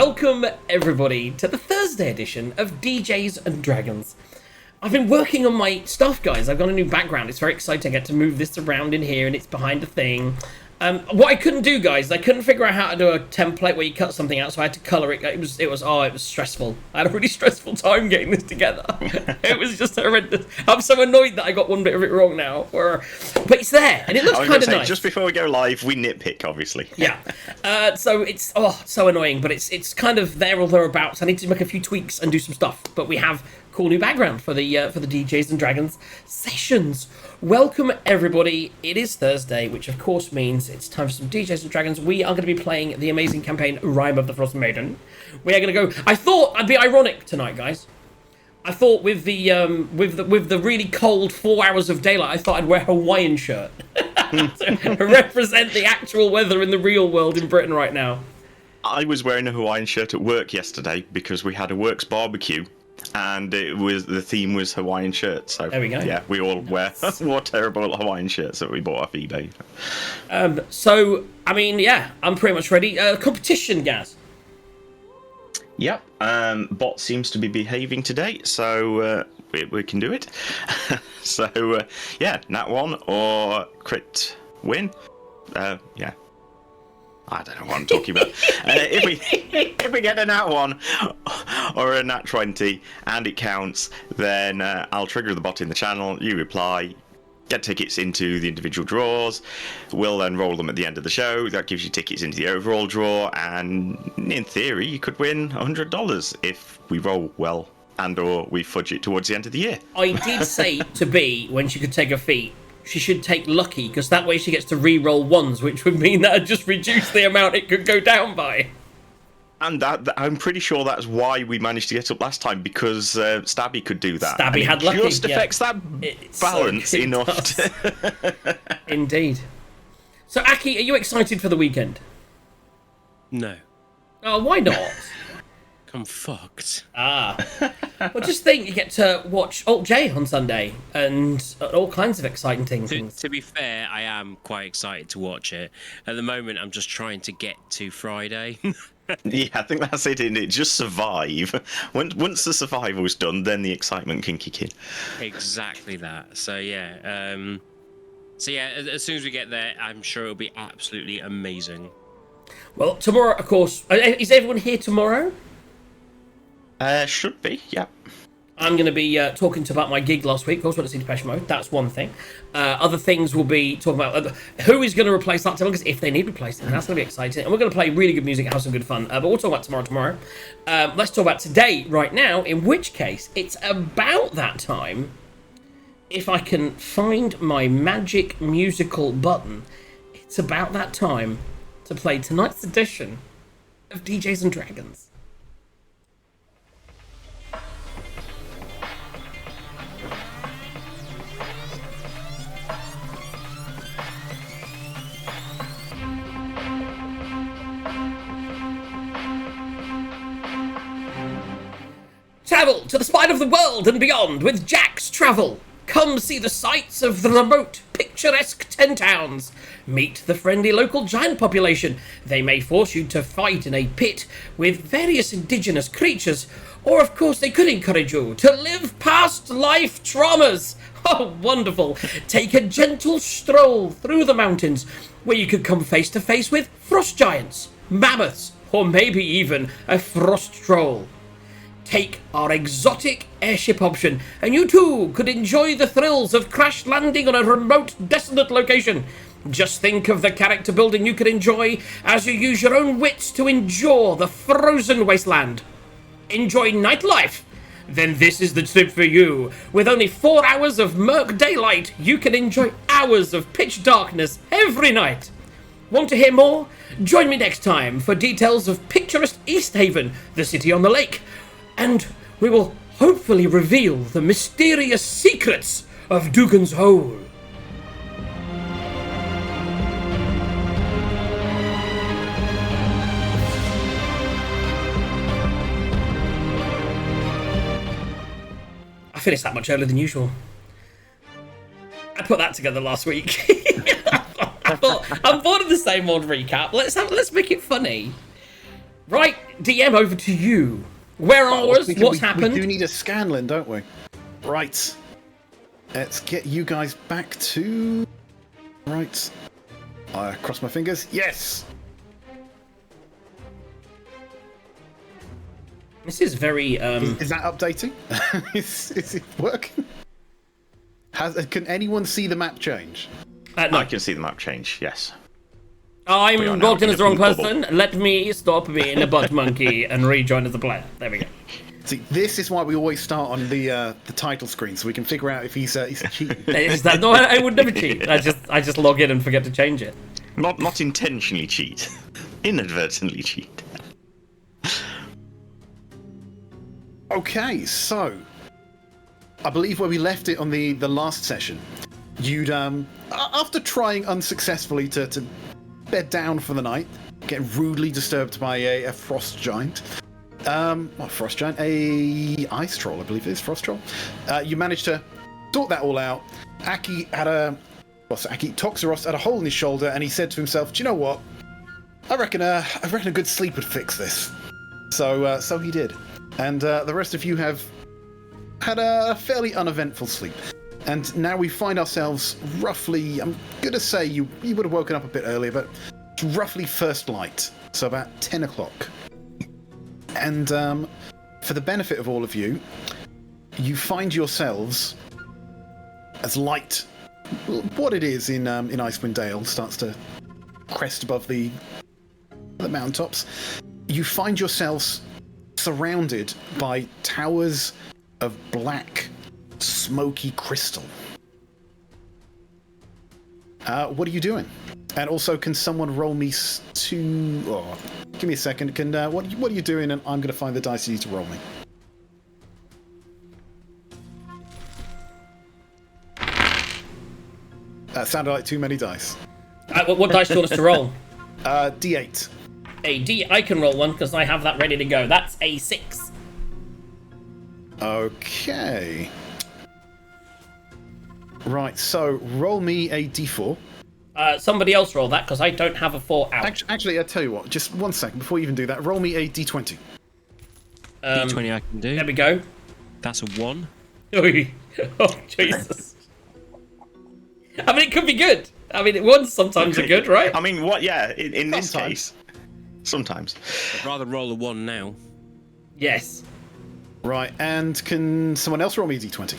Welcome, everybody, to the Thursday edition of DJs and Dragons. I've been working on my stuff, guys. I've got a new background. It's very exciting. I get to move this around in here, and it's behind a thing. What I couldn't do, guys, I couldn't figure out how to do a template where you cut something out, so I had to colour it. It was stressful. I had a really stressful time getting this together. It was just horrendous. I'm so annoyed that I got one bit of it wrong now. But it's there, and it looks kind of nice. Just before we go live, we nitpick, obviously. Yeah. So it's so annoying, but it's kind of there or thereabouts. I need to make a few tweaks and do some stuff, but we have cool new background for the DJs and Dragons sessions. Welcome, everybody. It is Thursday, which of course means it's time for some DJs and Dragons. We are going to be playing the amazing campaign Rime of the Frost Maiden. We are going to go. I thought I'd be ironic tonight, guys. I thought with the really cold 4 hours of daylight, I thought I'd wear a Hawaiian shirt to represent the actual weather in the real world in Britain right now. I was wearing a Hawaiian shirt at work yesterday because we had a works barbecue. And the theme was Hawaiian shirts. So there we go. Yeah, we all wore terrible Hawaiian shirts that we bought off eBay. So I mean, yeah, I'm pretty much ready. Competition, Gaz. Yep. Bot seems to be behaving today, so we can do it. So yeah, nat 1 or crit win. Yeah. I don't know what I'm talking about. If we get a nat 1 or a nat 20 and it counts, then I'll trigger the bot in the channel. You reply, get tickets into the individual draws. We'll then roll them at the end of the show. That gives you tickets into the overall draw, and in theory, you could win $100 if we roll well and/or we fudge it towards the end of the year. I did say to B when she could take a feat, she should take lucky, because that way she gets to re-roll ones, which would mean that I'd just reduce the amount it could go down by. And that I'm pretty sure that's why we managed to get up last time, because Stabby could do that. Stabby had lucky. Just affects that balance enough. Indeed. So, Aki, are you excited for the weekend? No. Oh, why not? I'm fucked. Well, just think, you get to watch Alt J on Sunday and all kinds of exciting things. To be fair, I am quite excited to watch it. At the moment, I'm just trying to get to Friday. Yeah, I think that's it, isn't it? Just survive. Once the survival's done, then the excitement can kick in. Exactly that. So yeah, as soon as we get there, I'm sure it'll be absolutely amazing. Well, tomorrow, of course, is everyone here tomorrow? Should be, yeah. I'm going to be talking about my gig last week. Of course, went to see Depeche Mode. That's one thing. Other things will be talking about who is going to replace that because if they need replacing, that's going to be exciting. And we're going to play really good music and have some good fun. But we'll talk about tomorrow. Let's talk about today, right now, in which case it's about that time. If I can find my magic musical button, it's about that time to play tonight's edition of DJs and Dragons. Travel to the spine of the world and beyond with Jack's Travel. Come see the sights of the remote, picturesque 10 towns. Meet the friendly local giant population. They may force you to fight in a pit with various indigenous creatures, or of course they could encourage you to live past life traumas. Oh, wonderful. Take a gentle stroll through the mountains where you could come face to face with frost giants, mammoths, or maybe even a frost troll. Take our exotic airship option, and you too could enjoy the thrills of crash landing on a remote, desolate location. Just think of the character building you could enjoy as you use your own wits to endure the frozen wasteland. Enjoy nightlife? Then this is the trip for you. With only 4 hours of murk daylight, you can enjoy hours of pitch darkness every night. Want to hear more? Join me next time for details of picturesque East Haven, the city on the lake. And we will hopefully reveal the mysterious secrets of Dugan's Hole. I finished that much earlier than usual. I put that together last week. I thought I'm bored of the same old recap. Let's make it funny. Right, DM, over to you. Where are us? What's happened? We do need a Scanlan, don't we? Right. Let's get you guys back to... Right. I cross my fingers. Yes! This is very, Is that updating? is it working? Can anyone see the map change? No. I can see the map change, yes. I'm We are now logged in in as the a wrong blue bubble. person. Let me stop being a butt monkey and rejoin as a player. There we go. See, this is why we always start on the title screen, so we can figure out if he's cheating. No, I would never cheat. I just log in and forget to change it. Not intentionally cheat. Inadvertently cheat. Okay, so I believe where we left it on the last session, you'd after trying unsuccessfully to bed down for the night, getting rudely disturbed by a frost giant. What frost giant? A ice troll, I believe it is, frost troll. You managed to sort that all out. Toxeros had a hole in his shoulder, and he said to himself, "Do you know what? I reckon a good sleep would fix this." So he did, and the rest of you have had a fairly uneventful sleep. And now we find ourselves roughly, I'm going to say you would have woken up a bit earlier, but it's roughly first light, so about 10 o'clock. And for the benefit of all of you, you find yourselves as light, what it is in Icewind Dale, starts to crest above the mountaintops. You find yourselves surrounded by towers of black, smoky crystal. What are you doing? And also, can someone roll me two? Oh, give me a second. Can what are you doing? And I'm going to find the dice you need to roll me. That sounded like too many dice. What dice do you want us to roll? D8. A D. I can roll one because I have that ready to go. That's a 6. Okay. Right. So roll me a D4. Somebody else roll that because I don't have a 4 out. Actually, I'll tell you what. Just 1 second before you even do that. Roll me a D20. D20 I can do. There we go. That's a 1. Oh, Jesus. I mean, it could be good. I mean, ones sometimes are good, right? I mean, what? Yeah, in this Sometimes. case, sometimes. I'd rather roll a 1 now. Yes. Right. And can someone else roll me a D20?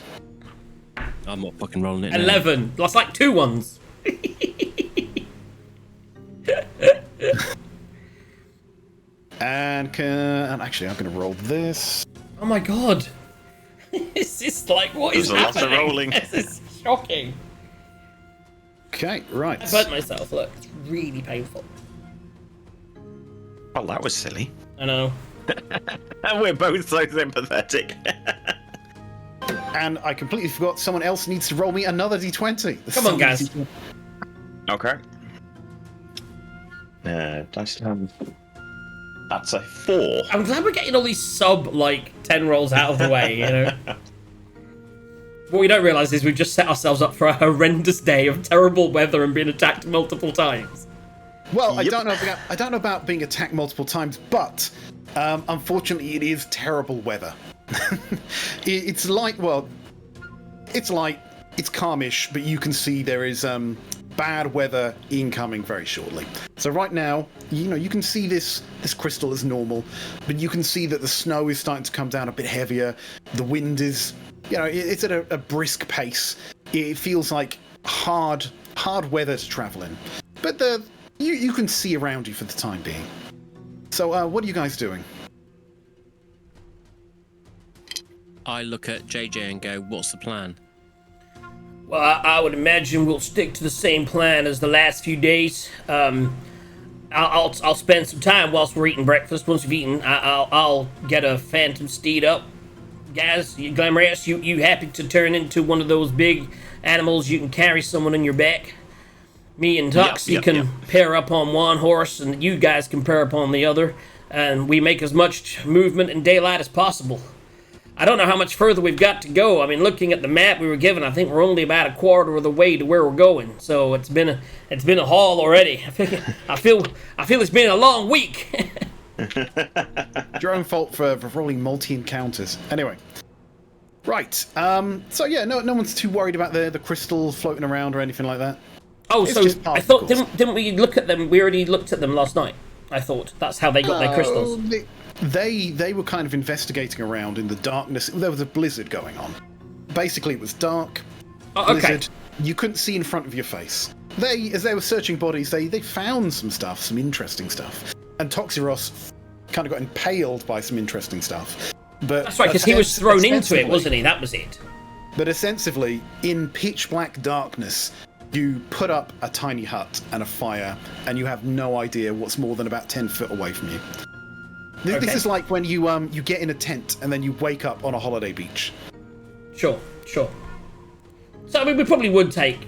I'm not fucking rolling it now. 11. That's like 2 ones. And actually, I'm going to roll this. Oh my god. This is like, what is There's a lot of happening? rolling. This is shocking. Okay, right. I've hurt myself, look. It's really painful. Oh, that was silly. I know. And we're both so sympathetic. And I completely forgot someone else needs to roll me another D20. Come on, guys. Okay. Dice down. That's a 4. I'm glad we're getting all these sub, 10 rolls out of the way, you know? What we don't realise is we've just set ourselves up for a horrendous day of terrible weather and being attacked multiple times. Well, Yep. I don't know about being attacked multiple times, but unfortunately, it is terrible weather. It's calmish, but you can see there is bad weather incoming very shortly. So right now, you can see this crystal as normal, but you can see that the snow is starting to come down a bit heavier. The wind is, it's at a brisk pace. It feels like hard weather to travel in, but you can see around you for the time being. So what are you guys doing? I look at JJ and go, what's the plan? Well, I would imagine we'll stick to the same plan as the last few days. I'll spend some time whilst we're eating breakfast. Once we've eaten, I'll get a phantom steed up. Guys, Glamorous, you happy to turn into one of those big animals you can carry someone on your back? Me and Tux, you can pair up on one horse, and you guys can pair up on the other, and we make as much movement in daylight as possible. I don't know how much further we've got to go. I mean, looking at the map we were given, I think we're only about a quarter of the way to where we're going. So it's been a haul already. I feel it's been a long week. Your own fault for rolling multi-encounters. Anyway. Right. So yeah, no one's too worried about the crystal floating around or anything like that. Oh, It's so just part I of the thought course. didn't we look at them? We already looked at them last night. I thought that's how they got their crystals. They were kind of investigating around in the darkness. There was a blizzard going on. Basically, it was dark. Oh, okay. Blizzard. You couldn't see in front of your face. As they were searching bodies, they found some stuff, some interesting stuff. And Toxiros kind of got impaled by some interesting stuff. But That's right, because he was thrown into it, ostensibly- wasn't he? That was it. But ostensibly, in pitch black darkness, you put up a tiny hut and a fire, and you have no idea what's more than about 10 foot away from you. This Okay. is like when you get in a tent and then you wake up on a holiday beach. Sure. So I mean, we probably would take,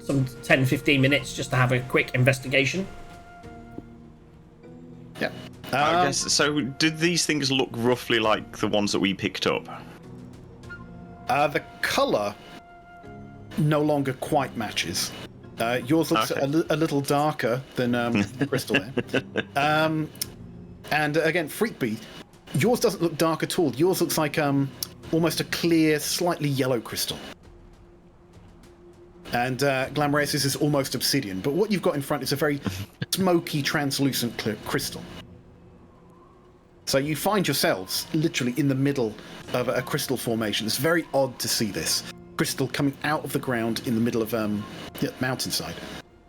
some 10, 15 minutes just to have a quick investigation. Yeah. I guess, so did these things look roughly like the ones that we picked up? The colour no longer quite matches. Yours looks Okay. a little darker than the crystal there. And again, Freakbee, yours doesn't look dark at all. Yours looks like almost a clear, slightly yellow crystal. And Glamourous's is almost obsidian. But what you've got in front is a very smoky, translucent crystal. So you find yourselves literally in the middle of a crystal formation. It's very odd to see this crystal coming out of the ground in the middle of mountainside.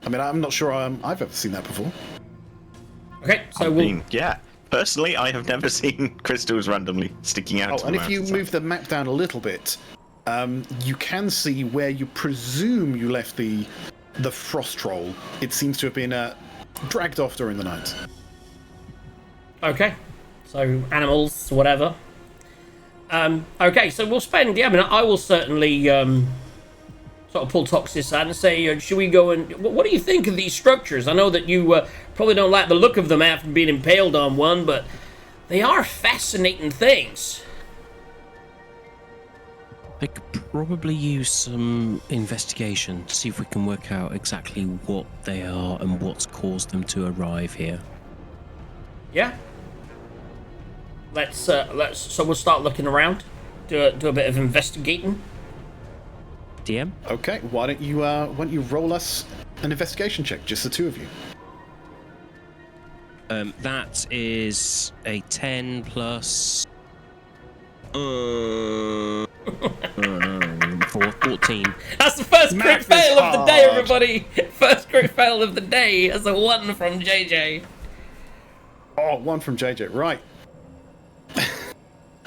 I mean, I'm not sure I've ever seen that before. Okay, so I we'll... mean, yeah. Personally, I have never seen crystals randomly sticking out. Oh, to and the if you mountainside. move the map down a little bit, you can see where you presume you left the frost troll. It seems to have been dragged off during the night. Okay, so animals, whatever. Okay, so we'll spend. Yeah, I mean, I will certainly sort of pull Toxis out and say, should we go and? What do you think of these structures? I know that you probably don't like the look of them after being impaled on one, but they are fascinating things. I could probably use some investigation to see if we can work out exactly what they are and what's caused them to arrive here. Yeah. Let's. So we'll start looking around. Do a bit of investigating. DM? Okay, why don't you roll us an investigation check, just the two of you? That is a 10 plus... 14. That's the first crit Math is fail of the day, hard. everybody. First crit fail of the day. That's a 1 from JJ. Oh, one from JJ. Right.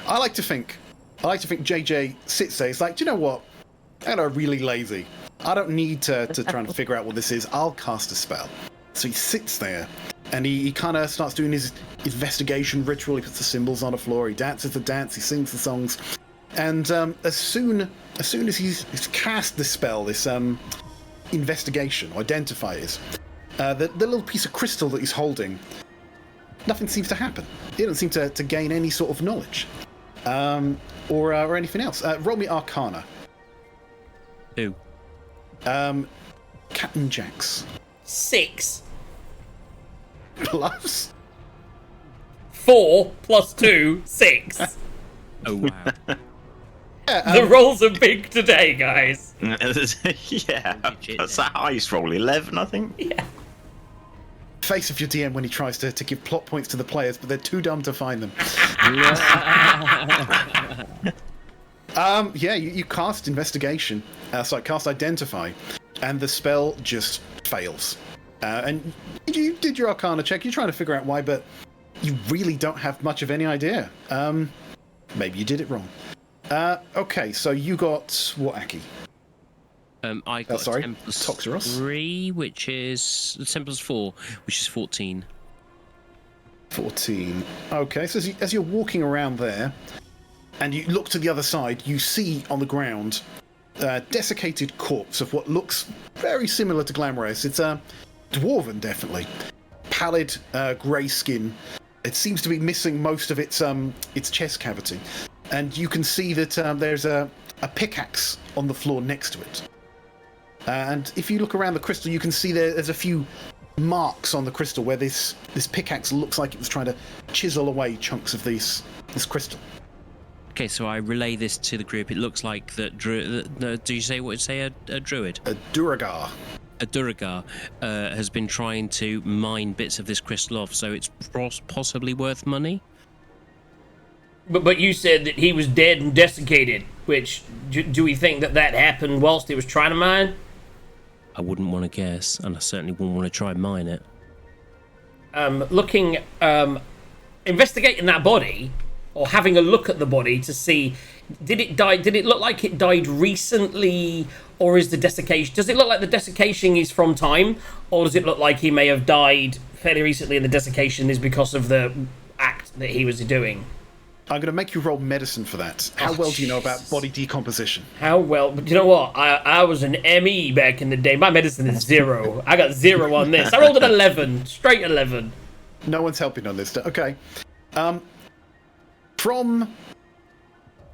I like to think JJ sits there. He's like, do you know what? I'm really lazy. I don't need to try and figure out what this is. I'll cast a spell. So he sits there, and he kind of starts doing his investigation ritual. He puts the symbols on the floor. He dances the dance. He sings the songs. And as soon as he's cast this spell, this investigation, identifiers, the little piece of crystal that he's holding, nothing seems to happen. He doesn't seem to gain any sort of knowledge or anything else. Roll me Arcana. Who? Captain Jax. 6. Plus. 4 plus 2, 6. Oh, wow. The rolls are big today, guys. yeah, that's the highest roll, 11, I think. Yeah. Face of your DM when he tries to give plot points to the players, but they're too dumb to find them. You cast investigation. Cast identify, and the spell just fails. And you did your Arcana check. You're trying to figure out why, but you really don't have much of any idea. Maybe you did it wrong. Okay, so you got what, Aki? I got sorry, 10 plus Toxeros? 3, which is 10 plus 4, which is 14. 14. Okay, so as you're walking around there, and you look to the other side, you see on the ground a desiccated corpse of what looks very similar to Glamorous. It's dwarven, definitely. Pallid, grey skin. It seems to be missing most of its chest cavity. And you can see that there's a pickaxe on the floor next to it. And if you look around the crystal, you can see there's a few marks on the crystal where this pickaxe looks like it was trying to chisel away chunks of this crystal. Okay, so I relay this to the group. It looks like that. Do you say a druid? A Duragar. A Duragar has been trying to mine bits of this crystal off, so it's possibly worth money. But you said that he was dead and desiccated, which do we think that happened whilst he was trying to mine? I wouldn't want to guess, and I certainly wouldn't want to try and mine it. Investigating that body, or having a look at the body to see, did it look like it died recently, or is the desiccation, does it look like the desiccation is from time, or does it look like he may have died fairly recently and the desiccation is because of the act that he was doing? I'm going to make you roll medicine for that. How well do you know about body decomposition? How well? But you know what? I was an ME back in the day. My medicine is 0. I got 0 on this. I rolled an 11. Straight 11. No one's helping on this. Okay. From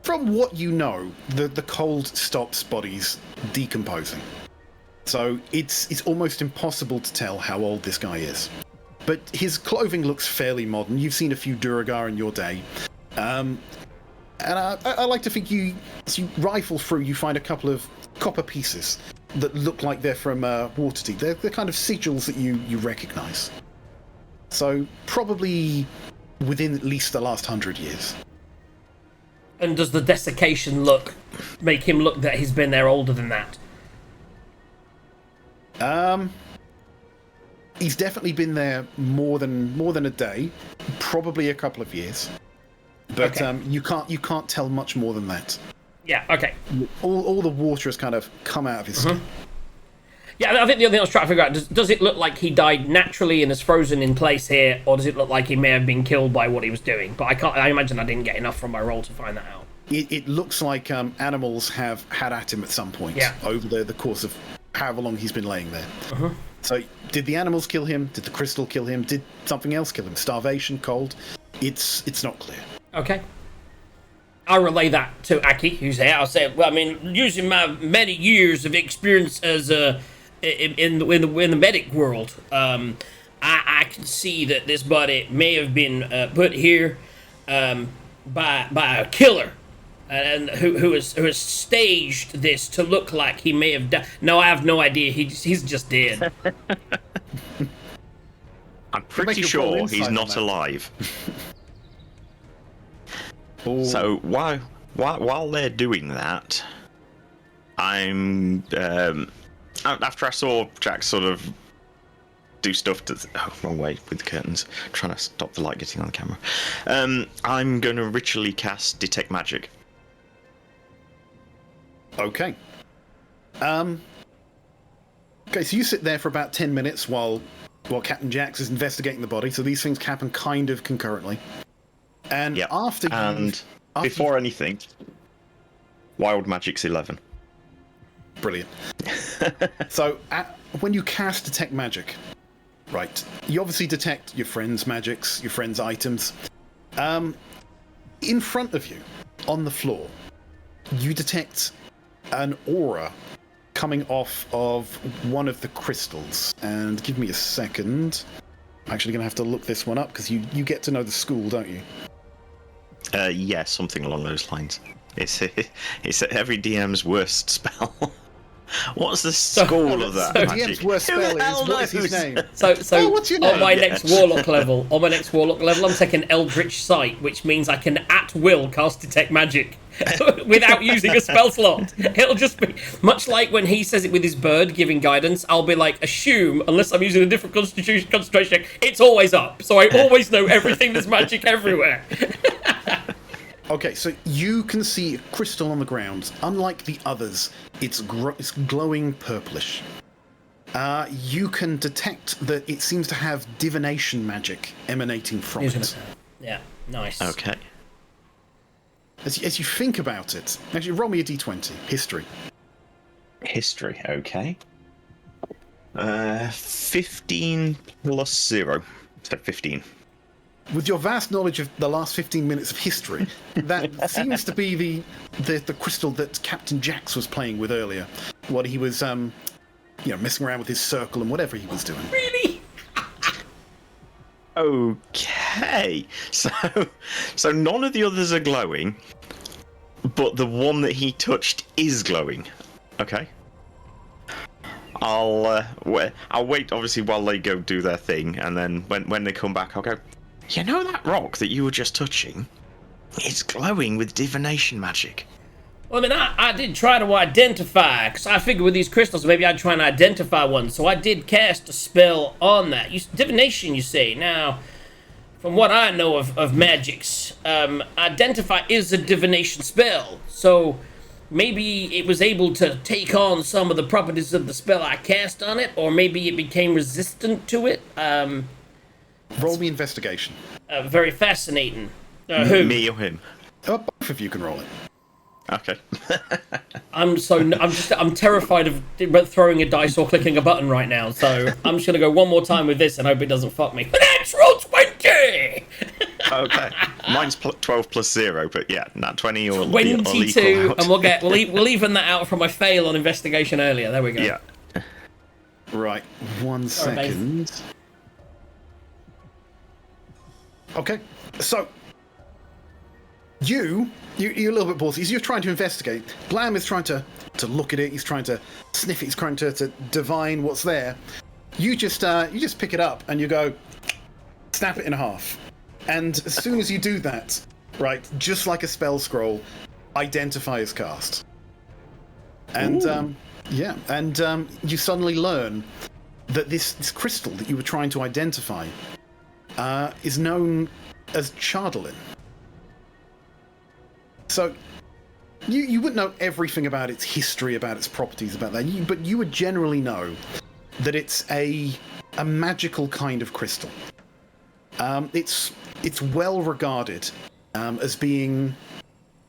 what you know, the cold stops bodies decomposing. So it's almost impossible to tell how old this guy is. But his clothing looks fairly modern. You've seen a few Duragar in your day. And I like to think as you rifle through, you find a couple of copper pieces that look like they're from Waterdeep. They're kind of sigils that you recognise. So probably within at least the last 100 years. And does the desiccation make him look that he's been there older than that? He's definitely been there more than a day, probably a couple of years. But okay. You can't tell much more than that. Yeah, okay. All the water has kind of come out of his skin. Yeah, I think the other thing I was trying to figure out, does it look like he died naturally and is frozen in place here, or does it look like he may have been killed by what he was doing? But I imagine I didn't get enough from my roll to find that out. It looks like animals have had at him at some point over the course of however long he's been laying there. So did the animals kill him? Did the crystal kill him? Did something else kill him? Starvation, cold? It's not clear. Okay. I'll relay that to Aki, who's here. I'll say, well, I mean, using my many years of experience as in the medic world, I can see that this body may have been put here by a killer, and who has staged this to look like he may have died. No, I have no idea. He's just dead. I'm pretty sure he's not alive. So while they're doing that, I'm after I saw Jack sort of do stuff to wrong way with the curtains, trying to stop the light getting on the camera. I'm going to ritually cast Detect Magic. Okay. Okay, so you sit there for about 10 minutes while Captain Jax is investigating the body. So these things happen kind of concurrently. And before anything, Wild Magic's 11. Brilliant. So when you cast Detect Magic, right, you obviously detect your friend's magics, your friend's items. In front of you, on the floor, you detect an aura coming off of one of the crystals. And give me a second. I'm actually going to have to look this one up because you get to know the school, don't you? Yeah, something along those lines. It's every DM's worst spell. What's the school of that? The magic? DM's worst spell is what is his name? So what's your name? on my next warlock level, I'm taking Eldritch Sight, which means I can at will cast Detect Magic without using a spell slot. It'll just be much like when he says it with his bird giving guidance. I'll be like, assume, unless I'm using a different concentration check, it's always up. So I always know everything there's magic everywhere. Okay, so you can see a crystal on the ground. Unlike the others, it's glowing purplish. You can detect that it seems to have divination magic emanating from it. Yeah, nice. Okay. As you think about it, actually, roll me a d20. History. History, okay. 15 plus 0. So 15. With your vast knowledge of the last 15 minutes of history, that seems to be the crystal that Captain Jax was playing with earlier. What he was, messing around with his circle and whatever he was doing. Really? Okay. So none of the others are glowing, but the one that he touched is glowing. Okay. I'll wait, obviously, while they go do their thing, and then when they come back, I'll go, you know that rock that you were just touching? It's glowing with divination magic. Well, I mean, I did try to identify, because I figured with these crystals, maybe I'd try and identify one, so I did cast a spell on that. Divination, you say. Now, from what I know of magics, identify is a divination spell, so maybe it was able to take on some of the properties of the spell I cast on it, or maybe it became resistant to it. Roll me investigation. Very fascinating. Who? Me or him? Both of you can roll it. Okay. I'm terrified of throwing a dice or clicking a button right now, so I'm just gonna go one more time with this and hope it doesn't fuck me. Natural 20! Okay. Mine's 12 plus 0, but yeah, nat 20 or 22, and we'll even that out from my fail on investigation earlier. There we go. Yeah. Right, 1 second. Okay, so you're a little bit ballsy. You're trying to investigate. Blam is trying to look at it. He's trying to sniff it. He's trying to divine what's there. You just pick it up and you go, snap it in half. And as soon as you do that, right, just like a spell scroll, identify is cast. And you suddenly learn that this crystal that you were trying to identify is known as Chardolin. So you wouldn't know everything about its history, about its properties, about that, but you would generally know that it's a magical kind of crystal. It's well regarded as being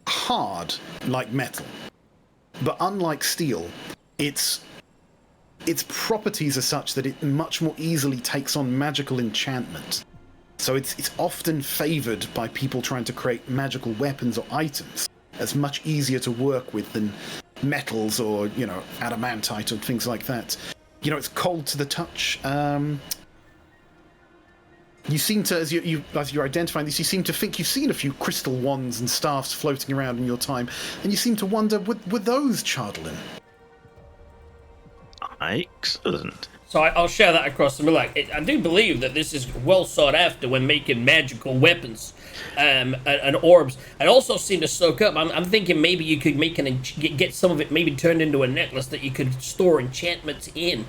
hard like metal, but unlike steel, its properties are such that it much more easily takes on magical enchantment. So it's often favored by people trying to create magical weapons or items. It's much easier to work with than metals or, adamantite or things like that. It's cold to the touch. You seem to, as you're identifying this, you seem to think you've seen a few crystal wands and staffs floating around in your time, and you seem to wonder, were those Chardolin? Excellent. So I'll share that across the middle. I do believe that this is well sought after when making magical weapons and orbs. It also seemed to soak up. I'm thinking maybe you could get some of it maybe turned into a necklace that you could store enchantments in.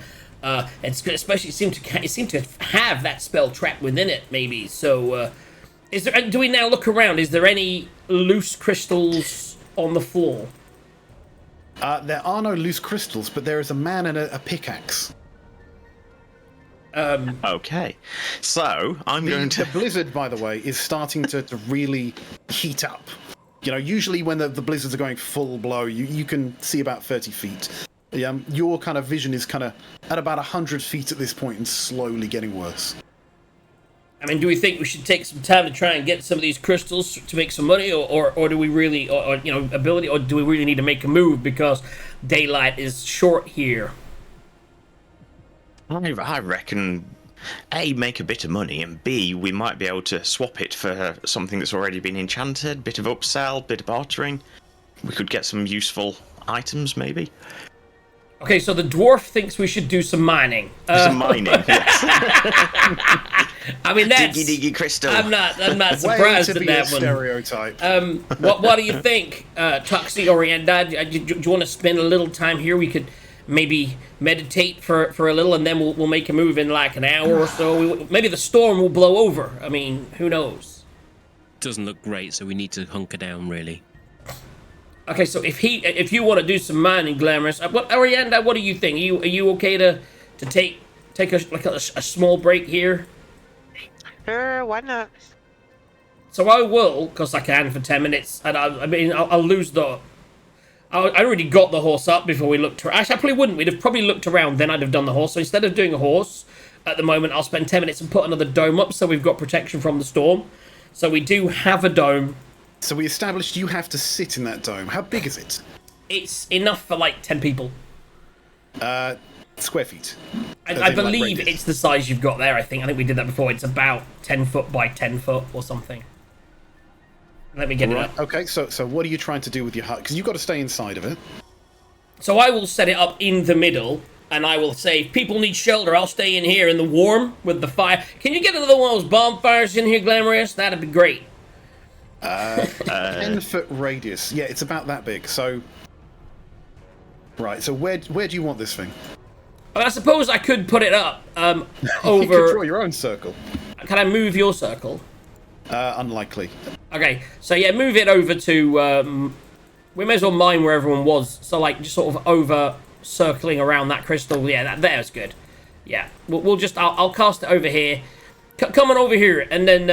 Especially it seemed to have that spell trapped within it. Maybe so. Do we now look around? Is there any loose crystals on the floor? There are no loose crystals, but there is a man and a pickaxe. Okay, so I'm going to... The blizzard, by the way, is starting to really heat up. Usually when the blizzards are going full blow, you can see about 30 feet. Your kind of vision is kind of at about 100 feet at this point and slowly getting worse. I mean, do we think we should take some time to try and get some of these crystals to make some money, or do we really, or do we really need to make a move because daylight is short here? I reckon, A, make a bit of money, and B, we might be able to swap it for something that's already been enchanted, bit of upsell, bit of bartering. We could get some useful items, maybe. Okay, so the dwarf thinks we should do some mining. Some mining, yes. I mean, that's... Diggy crystal. I'm not surprised at that one. Stereotype. What do you think, Tuxie Orienda? Do you want to spend a little time here? We could maybe meditate for a little, and then we'll make a move in like an hour or so. Maybe the storm will blow over. I mean, who knows? Doesn't look great, so we need to hunker down, really. Okay, so if you want to do some mining, Glamorous, Orienda, what do you think? Are you okay to take a small break here? Sure, why not? So I will, because I can, for 10 minutes, and I'll lose the... I already got the horse up before we looked around. Actually, I probably wouldn't. We'd have probably looked around, then I'd have done the horse. So instead of doing a horse, at the moment, I'll spend 10 minutes and put another dome up so we've got protection from the storm. So we do have a dome. So we established you have to sit in that dome. How big is it? It's enough for, 10 people. Square feet. I believe it's the size you've got there. I think we did that before. It's about 10 foot by 10 foot or something. Let me get it up. Okay, so what are you trying to do with your hut? Because you've got to stay inside of it. So I will set it up in the middle, and I will say, if people need shelter, I'll stay in here in the warm with the fire. Can you get another one of those bonfires in here, Glamorous? That'd be great. 10-foot radius. Yeah, it's about that big. So, right. So where do you want this thing? I suppose I could put it up You over. could draw your own circle. Can I move your circle? Unlikely. Okay, so yeah, move it over to. We may as well mine where everyone was. So like, just sort of over circling around that crystal. Yeah, that there's good. Yeah, we'll just. I'll cast it over here. Come on over here, and then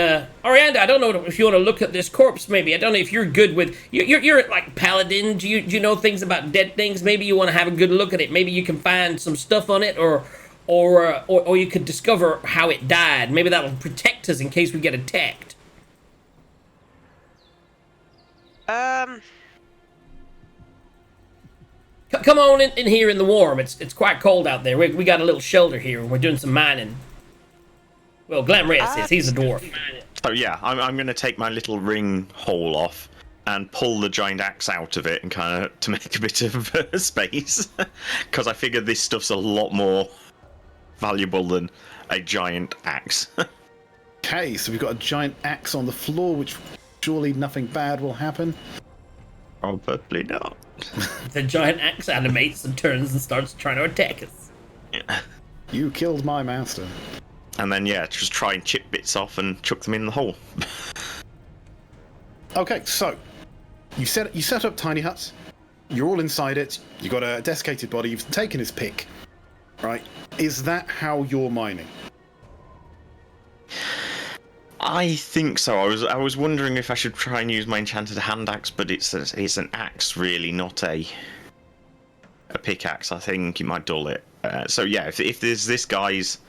Arianda, I don't know if you want to look at this corpse. Maybe I don't know if you're good with you're like paladin. Do you know things about dead things? Maybe you want to have a good look at it. Maybe you can find some stuff on it, or you could discover how it died. Maybe that'll protect us in case we get attacked. Come on in here in the warm. It's quite cold out there. We got a little shelter here, and we're doing some mining. Well, Glamorous is. He's a dwarf. So yeah, I'm going to take my little ring hole off and pull the giant axe out of it and kind of to make a bit of space. Because I figured this stuff's a lot more valuable than a giant axe. Okay, so we've got a giant axe on the floor, which surely nothing bad will happen. Probably not. The giant axe animates and turns and starts trying to attack us. Yeah. You killed my master. And then, yeah, just try and chip bits off and chuck them in the hole. Okay, so you set up tiny huts. You're all inside it. You got a desiccated body. You've taken his pick, right? Is that how you're mining? I think so. I was wondering if I should try and use my enchanted hand axe, but it's an axe, really, not a pickaxe. I think it might dull it. So yeah, if there's this guy's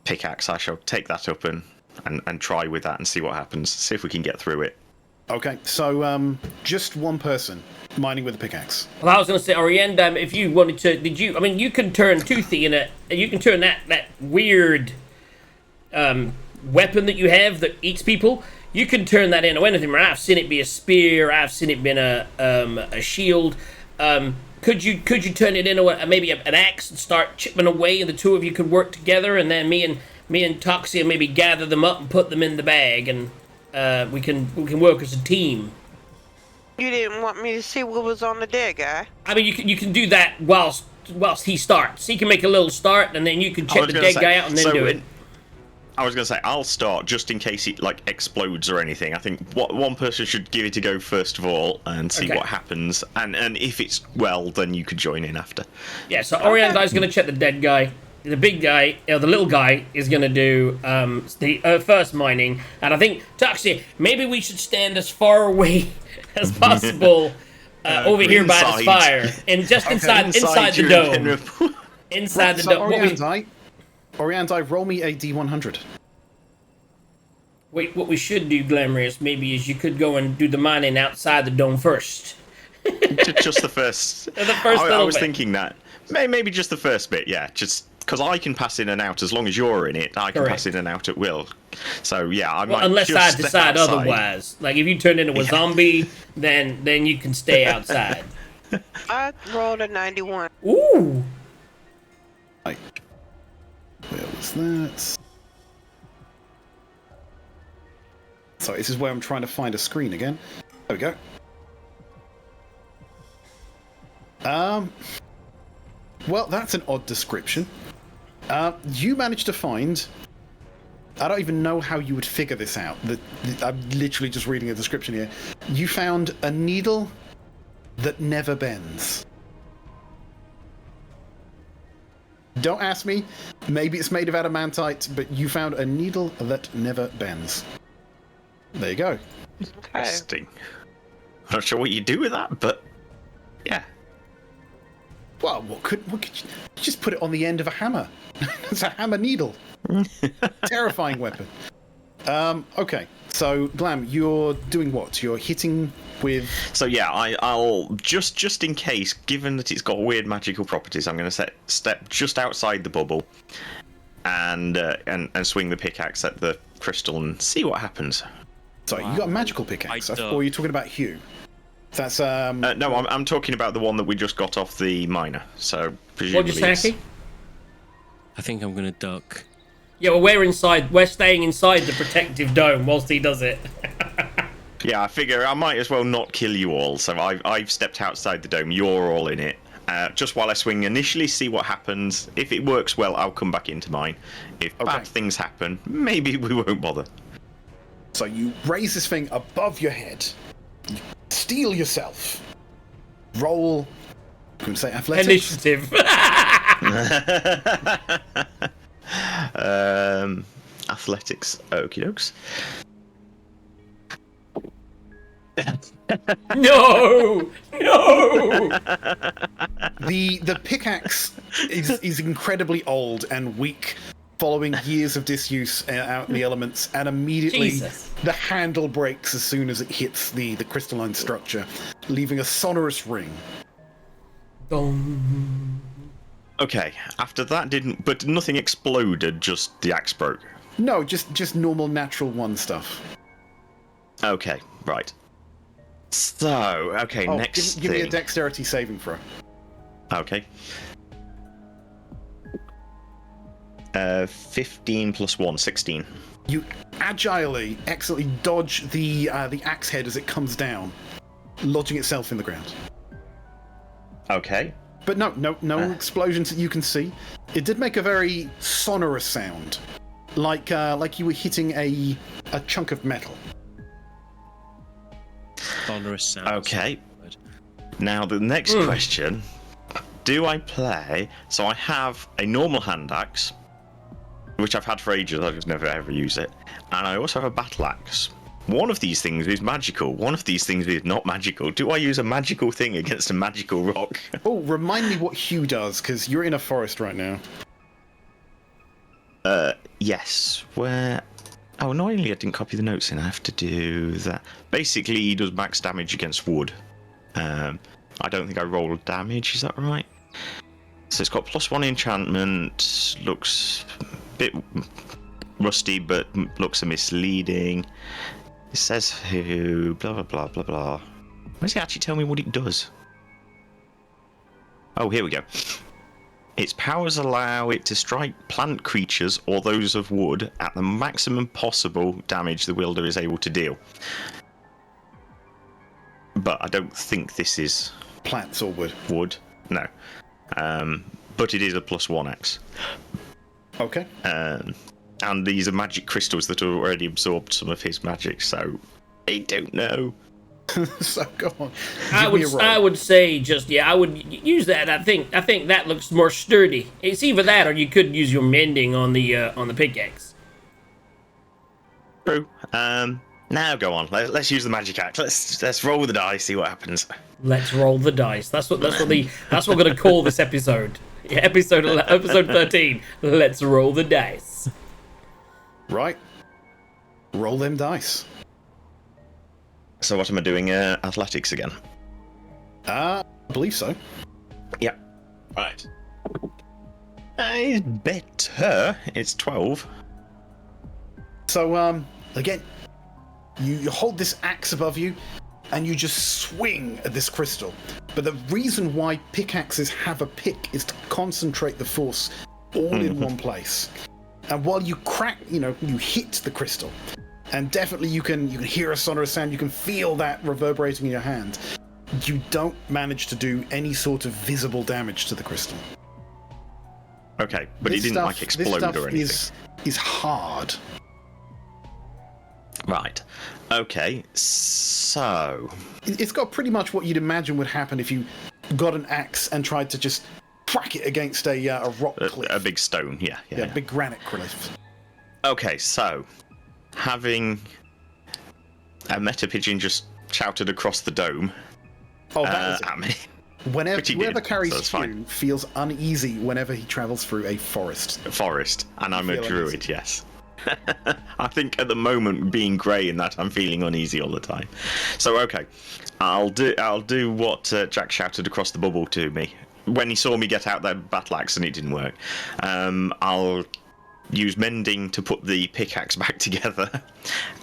pickaxe, I shall take that up and try with that and see what happens. See if we can get through it. Okay, so just one person mining with a pickaxe. Well, I was going to say, Orienda, if you wanted to, you can turn Toothy in it, and you can turn that weird weapon that you have that eats people. You can turn that into anything. Right? I've seen it be a spear. I've seen it be a shield. Could you turn it into maybe an axe and start chipping away, and the two of you could work together, and then me and Toxia maybe gather them up and put them in the bag, and we can work as a team. You didn't want me to see what was on the dead guy? I mean, you can do that whilst he starts. He can make a little start, and then you can check the dead guy out and then do it. I was going to say, I'll start just in case it like explodes or anything. I think one person should give it a go first of all and see what happens. And if it's well, then you could join in after. Yeah, so Orianda's going to check the dead guy. The big guy, the little guy, is going to do the first mining. And I think, Toxie, maybe we should stand as far away as possible over here by this fire. And just inside the dome. Inside the dome. Oriandai, roll me a D100. Wait, what we should do, Glamorous, maybe is you could go and do the mining outside the dome first. Just the first. I was thinking that. Maybe just the first bit, yeah. Just because I can pass in and out as long as you're in it, I can pass in and out at will. So yeah, I might. Unless just I decide otherwise. Like if you turn into a zombie, then you can stay outside. I rolled a 91. Ooh. Right. Where was that? Sorry, this is where I'm trying to find a screen again. There we go. Well, that's an odd description. You managed to find... I don't even know how you would figure this out. I'm literally just reading a description here. You found a needle that never bends. Don't ask me. Maybe it's made of adamantite, but you found a needle that never bends. There you go. Interesting. I'm not sure what you do with that, but yeah. Well, what could you just put it on the end of a hammer? It's a hammer needle. Terrifying weapon. Okay. So, Glam, you're doing what? You're hitting with... So yeah, I'll just in case, given that it's got weird magical properties, I'm going to step just outside the bubble and swing the pickaxe at the crystal and see what happens. Sorry, you got a magical pickaxe? I don't. Or you're talking about Hugh? That's No, I'm talking about the one that we just got off the miner. So presumably. What'd you say, Aki? I think I'm going to duck. Yeah, well, we're inside. We're staying inside the protective dome whilst he does it. Yeah, I figure I might as well not kill you all. So I've stepped outside the dome. You're all in it. Just while I swing initially, see what happens. If it works well, I'll come back into mine. If bad things happen, maybe we won't bother. So you raise this thing above your head. You steel yourself. Roll. Can we say athletics? Initiative. Athletics. Okie dokes. No! The pickaxe is incredibly old and weak, following years of disuse out in the elements, and immediately Jesus. the handle breaks as soon as it hits the crystalline structure, leaving a sonorous ring. Dong. Okay, after that but nothing exploded, just the axe broke. No, just normal natural one stuff. Okay, right. So, okay, Oh, next give me a thing. dexterity saving throw. Okay. 15 plus 1, 16. You agilely, excellently dodge the axe head as it comes down, lodging itself in the ground. Okay. But no explosions that you can see. It did make a very sonorous sound, like you were hitting a chunk of metal. Sonorous sound. Okay. Now the next question: do I play? So I have a normal hand axe, which I've had for ages. I've just never ever used it, and I also have a battle axe. One of these things is magical. One of these things is not magical. Do I use a magical thing against a magical rock? Oh, remind me what Hugh does, because you're in a forest right now. Yes. Where? Oh, annoyingly, I didn't copy the notes in. I have to do that. Basically, he does max damage against wood. I don't think I rolled damage. Is that right? So it's got +1 enchantment. Looks a bit rusty, but looks misleading. It says who, blah, blah, blah, blah, blah. Why does it actually tell me what it does? Oh, here we go. Its powers allow it to strike plant creatures or those of wood at the maximum possible damage the wielder is able to deal. But I don't think this is Plants or wood. wood. No. But it is a +1x. Okay. And these are magic crystals that have already absorbed some of his magic, so I don't know. So go on. I would say I would use that. I think that looks more sturdy. It's either that or you could use your mending on the pickaxe. True. Now go on. Let's use the magic axe. Let's roll the die, see what happens. Let's roll the dice. That's what we're gonna call this episode. Yeah, episode 13. Let's roll the dice. Right. Roll them dice. So what am I doing? Athletics again? I believe so. Yeah. Right. It's better. It's 12. So, again, you hold this axe above you, and you just swing at this crystal. But the reason why pickaxes have a pick is to concentrate the force all in one place. And while you crack, you hit the crystal, and definitely you can hear a sonorous sound, you can feel that reverberating in your hand. You don't manage to do any sort of visible damage to the crystal. Okay, but it didn't explode or anything. Is hard. Right. Okay. So It's got pretty much what you'd imagine would happen if you got an axe and tried to just crack it against a rock cliff. a big stone. Yeah. Big granite cliff. Okay, so having a meta pigeon just shouted across the dome Oh, that was it. at me. Whenever he did, whoever carries so that's Hugh fine. feels uneasy whenever he travels through a forest. Forest, and I'm a feel druid. uneasy. Yes. I think at the moment, being grey in that, I'm feeling uneasy all the time. So okay, I'll do what Jack shouted across the bubble to me when he saw me get out that battle axe and it didn't work. I'll use mending to put the pickaxe back together,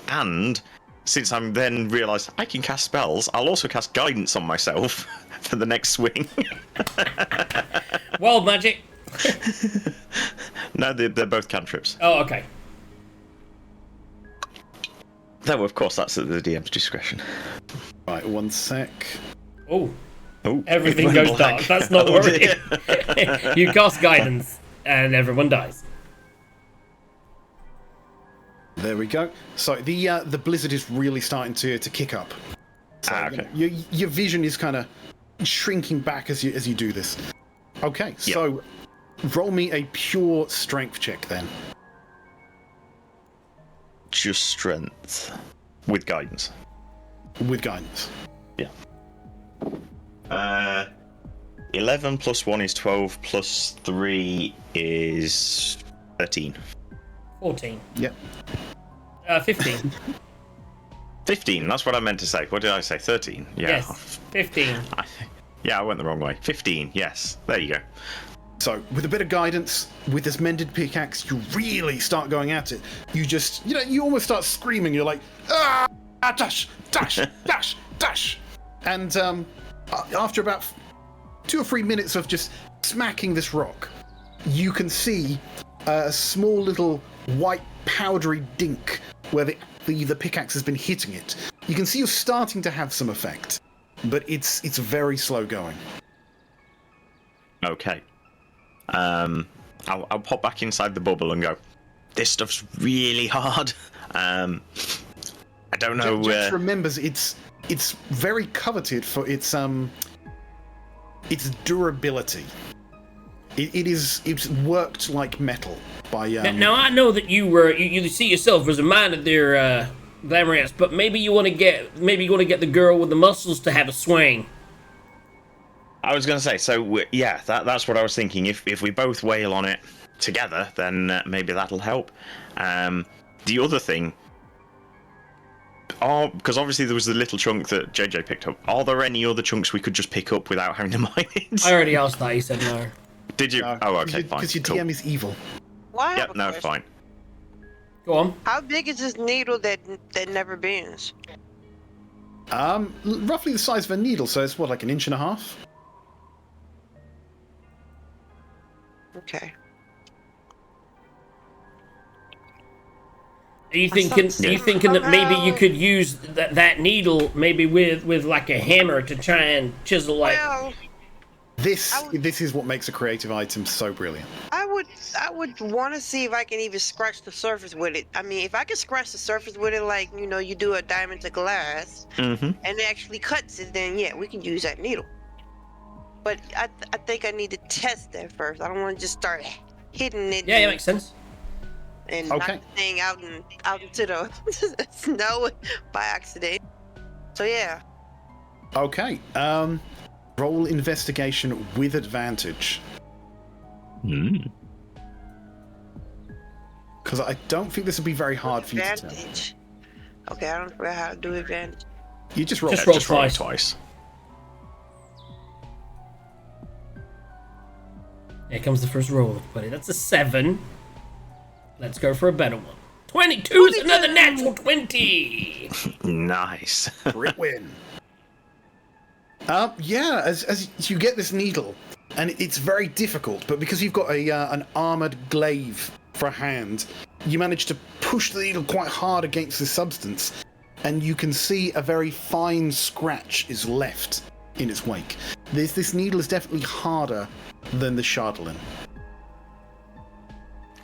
and since I'm then realised I can cast spells, I'll also cast guidance on myself for the next swing. Wild magic. No, they're both cantrips. Oh, okay. Though, of course, that's at the DM's discretion. Right, one sec. Oh, Oh, everything it goes went dark. black. That's not Oh, worrying. dear. You cast guidance, and everyone dies. There we go. So the blizzard is really starting to kick up. So, Okay. your vision is kind of shrinking back as you do this. Okay, so roll me a pure strength check then. Just strength with guidance. With guidance. Yeah. 11 plus 1 is 12, plus 3 is 13. 14. Yep. 15. 15, that's what I meant to say. What did I say? 13? Yeah. Yes, 15. I went the wrong way. 15, yes. There you go. So, with a bit of guidance, with this mended pickaxe, you really start going at it. You just, you almost start screaming. You're like, ah, dash, dash, dash, dash. And after about 2 or 3 minutes of just smacking this rock, you can see a small little white powdery dink where the pickaxe has been hitting it. You can see you're starting to have some effect, but it's very slow going. Okay. I'll pop back inside the bubble and go, this stuff's really hard. I don't know. Jax remembers it's very coveted for its durability. It's worked like metal by. Now I know that you see yourself as a man there, Glamorous, but maybe you want to get the girl with the muscles to have a swing. I was going to say, so yeah, that's what I was thinking. If we both wail on it together, then maybe that'll help. The other thing, because obviously there was the little chunk that JJ picked up. Are there any other chunks we could just pick up without having to mine it? I already asked that. He said no. Did you? Oh, okay, fine. Because your Cool. DM is evil. Well, I have Yep, a no, question. fine. Go on. How big is this needle that never bends? Roughly the size of a needle, so it's what, like 1.5 inches? Okay. Are you thinking that maybe you could use that needle maybe with like a hammer to try and chisel like? Well, This is what makes a creative item so brilliant. I would want to see if I can even scratch the surface with it. I mean, if I could scratch the surface with it, like you do a diamond to glass, Mm-hmm. and it actually cuts it, then yeah, we can use that needle. But I think I need to test that first. I don't want to just start hitting it. Yeah, makes sense. And Okay. knock the thing out into the snow by accident. So yeah. Okay. Roll investigation with advantage. Because I don't think this would be very hard for you to tell. Advantage. Okay, I don't know how to do advantage. You just roll. Just roll Just roll it twice. twice. Here comes the first roll, buddy. That's a 7. Let's go for a better one. 22 is another natural 20. Nice. Crit win. Yeah, as you get this needle, and it's very difficult, but because you've got an armored glaive for a hand, you manage to push the needle quite hard against the substance, and you can see a very fine scratch is left in its wake. This needle is definitely harder than the Chardolin.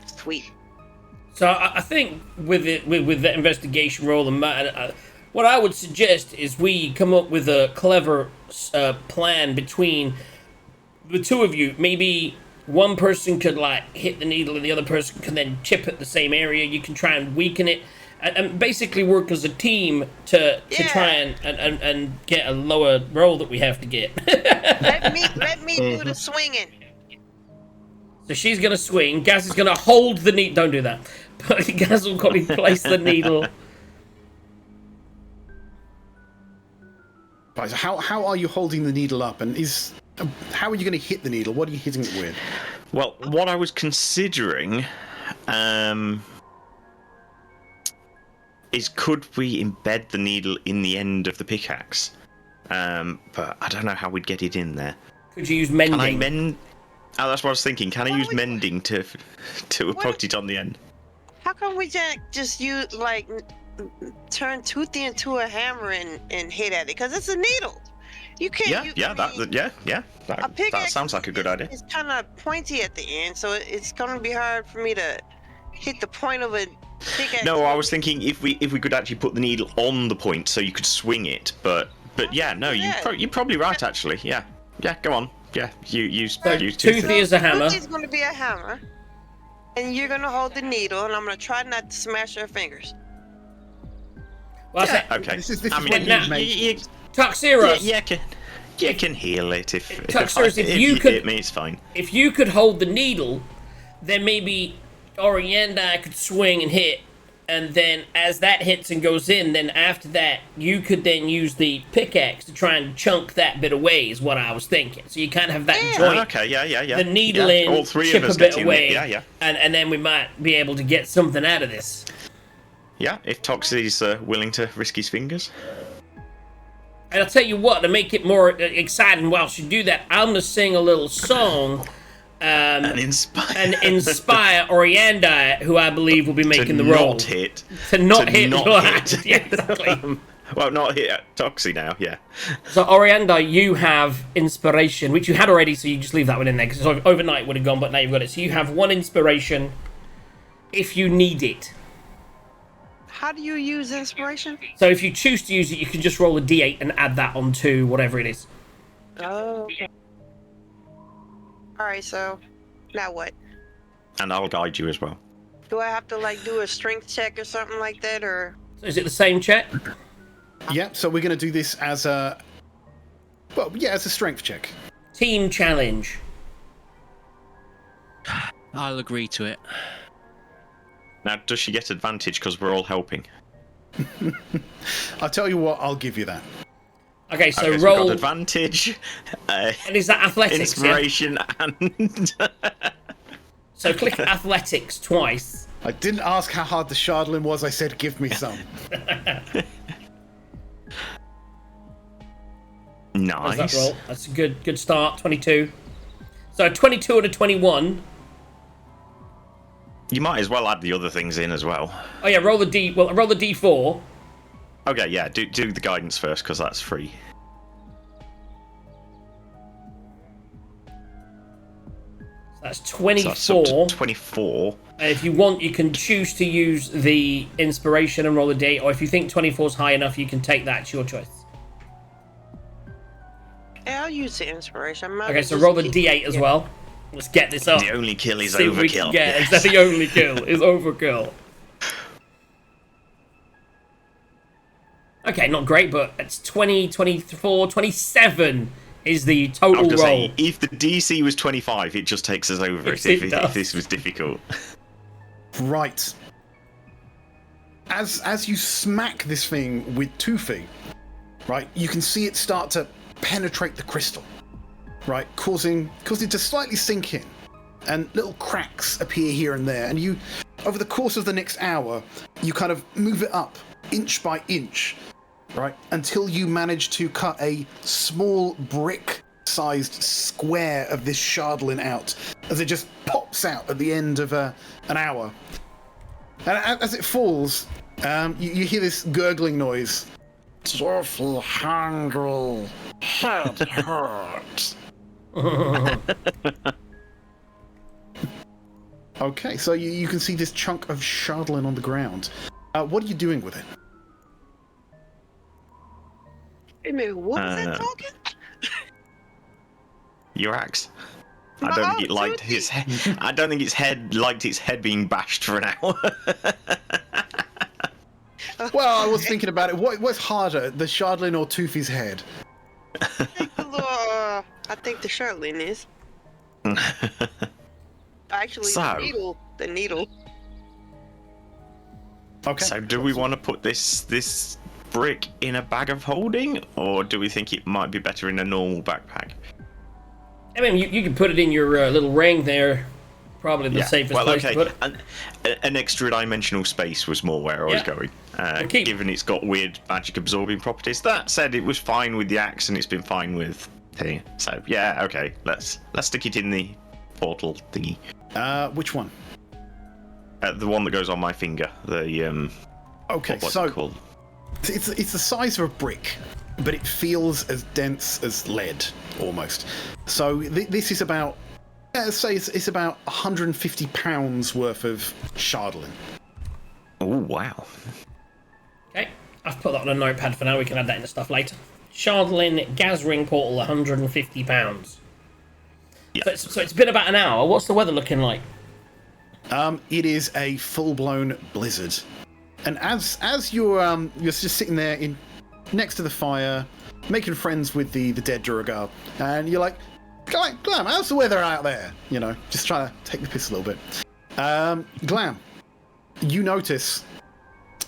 Sweet. So I think with that investigation roll, what I would suggest is we come up with a clever plan between the two of you. Maybe one person could hit the needle, and the other person can then chip at the same area. You can try and weaken it, and basically work as a team to try and get a lower roll that we have to get. Let me do the swinging. So she's gonna swing. Gaz is gonna hold the needle. Don't do that. But he hasn't got to place the needle. Right, so how are you holding the needle up, and how are you going to hit the needle? What are you hitting it with? Well, what I was considering is could we embed the needle in the end of the pickaxe? But I don't know how we'd get it in there. Could you use mending? Can I mend? Oh, that's what I was thinking. Can I use mending to put it on the end? How come we just use like turn Toothy into a hammer and hit at it? Because it's a needle. You can't. That sounds like a good idea. It's kind of pointy at the end, so it's gonna be hard for me to hit the point of a pickaxe. No, I was thinking if we could actually put the needle on the point so you could swing it, but yeah, no, you're probably right actually. Yeah, go on. Yeah, you use Toothy is a hammer. Toothy's gonna be a hammer, and you're gonna hold the needle, and I'm gonna try not to smash your fingers. Well, okay. This is I what mean, you make. Tuxeros. you can heal it if you could. hit me, it's fine. If you could hold the needle, then maybe Orianda could swing and hit, and then as that hits and goes in, then after that you could then use the pickaxe to try and chunk that bit away. Is what I was thinking. So you kind of have that joint. Okay, yeah. The needle in, all three chip of us a bit getting away, and then we might be able to get something out of this. Yeah, if Toxie's willing to risk his fingers. And I'll tell you what, to make it more exciting whilst you do that, I'm going to sing a little song And inspire Orianda, who I believe will be making the role. To not hit. Yeah, exactly. Well, not hit Toxie now, yeah. So, Orianda, you have inspiration, which you had already, so you just leave that one in there, because overnight would have gone, but now you've got it. So you have one inspiration if you need it. How do you use inspiration? So if you choose to use it, you can just roll a d8 and add that onto whatever it is. Oh, okay. Alright, so now what? And I'll guide you as well. Do I have to like do a strength check or something like that, or? So is it the same check? Yeah, so we're going to do this as a... Well, yeah, as a strength check. Team challenge. I'll agree to it. Now, does she get advantage because we're all helping? I'll tell you what, I'll give you that. Okay, so okay, roll... So we've got advantage, and is that athletics, inspiration, and... So click athletics twice. I didn't ask how hard the Shardlin was, I said give me some. Nice. How's that roll? That's a good start, 22. So 22 and a 21. You might as well add the other things in as well. Oh yeah, roll the D4. Okay, yeah, do the guidance first, because that's free. So that's 24. So that's up to 24. And if you want, you can choose to use the inspiration and roll a D8, or if you think 24 is high enough, you can take that. It's your choice. Yeah, I'll use the inspiration. Okay, so roll the D8 as well. Let's get this up. The only kill is See what we overkill. can get. Yes. The only kill is overkill. Okay, not great, but it's 20, 24, 27 is the total roll. Say, if the DC was 25, it just takes us over Yes, if this was difficult. Right. As you smack this thing with Toothy, right, you can see it start to penetrate the crystal, right, causing it to slightly sink in, and little cracks appear here and there, and you, over the course of the next hour, you kind of move it up inch by inch, right, until you manage to cut a small brick-sized square of this Shardlin out, as it just pops out at the end of an hour. And as it falls, you hear this gurgling noise. Awful hungry. Head hurts. Okay, so you can see this chunk of Shardlin on the ground. What are you doing with it? Hey man, what was that talking? Your axe. I don't think it liked his head. I don't think its head liked its head being bashed for an hour. Well, I was thinking about it. What's harder, the Shardlin or Toothy's head? I think the Shardlin is. Actually, So, the needle. Okay. So do we want to put this brick in a bag of holding, or do we think it might be better in a normal backpack? I mean, you can put it in your little ring there. Probably the safest place to put it. An extra dimensional space was more where I was going. Given it's got weird magic absorbing properties. That said, it was fine with the axe, and it's been fine with the. So yeah, okay. Let's stick it in the portal thingy. Which one? The one that goes on my finger. The Okay, what's so it called? it's the size of a brick, but it feels as dense as lead almost. So this is about. Let's say it's about 150 pounds worth of shardlin. Oh wow. Okay, I've put that on a notepad for now. We can add that into stuff later. Shardlin gas ring portal, 150 pounds. Yeah. So it's been about an hour. What's the weather looking like? It is a full-blown blizzard, and as you're just sitting there next to the fire, making friends with the dead Duragar, and you're like, Glam, how's the weather out there? You know, just trying to take the piss a little bit. Glam, you notice.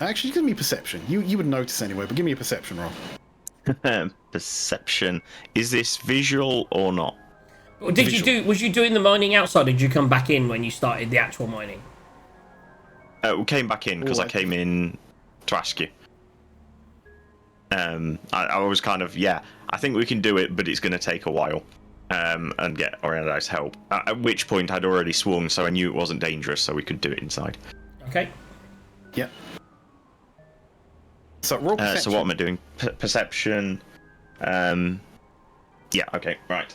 Actually, give me perception. You would notice anyway, but give me a perception roll. Perception. Is this visual or not? Or was you doing the mining outside, or did you come back in when you started the actual mining? We came back in because I came in to ask you. I was kind of, I think we can do it, but it's going to take a while. And get Oriendi's help. At which point I'd already swung, so I knew it wasn't dangerous, so we could do it inside. Okay. Yep. So roll perception. So what am I doing? Perception. Yeah. Okay. Right.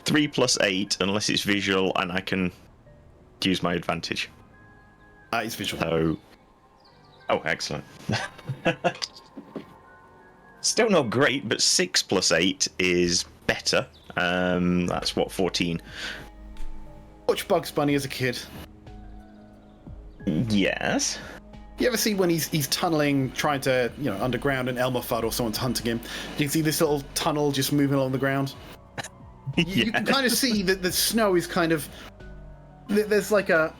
3 + 8, unless it's visual, and I can use my advantage. It's visual. So. Oh, excellent. Still not great, but 6 + 8 is better. That's what, 14. Watch Bugs Bunny as a kid. Yes. You ever see when he's tunneling, trying to, underground, and Elmer Fudd or someone's hunting him? You can see this little tunnel just moving along the ground. You can kind of see that the snow is kind of. There's like a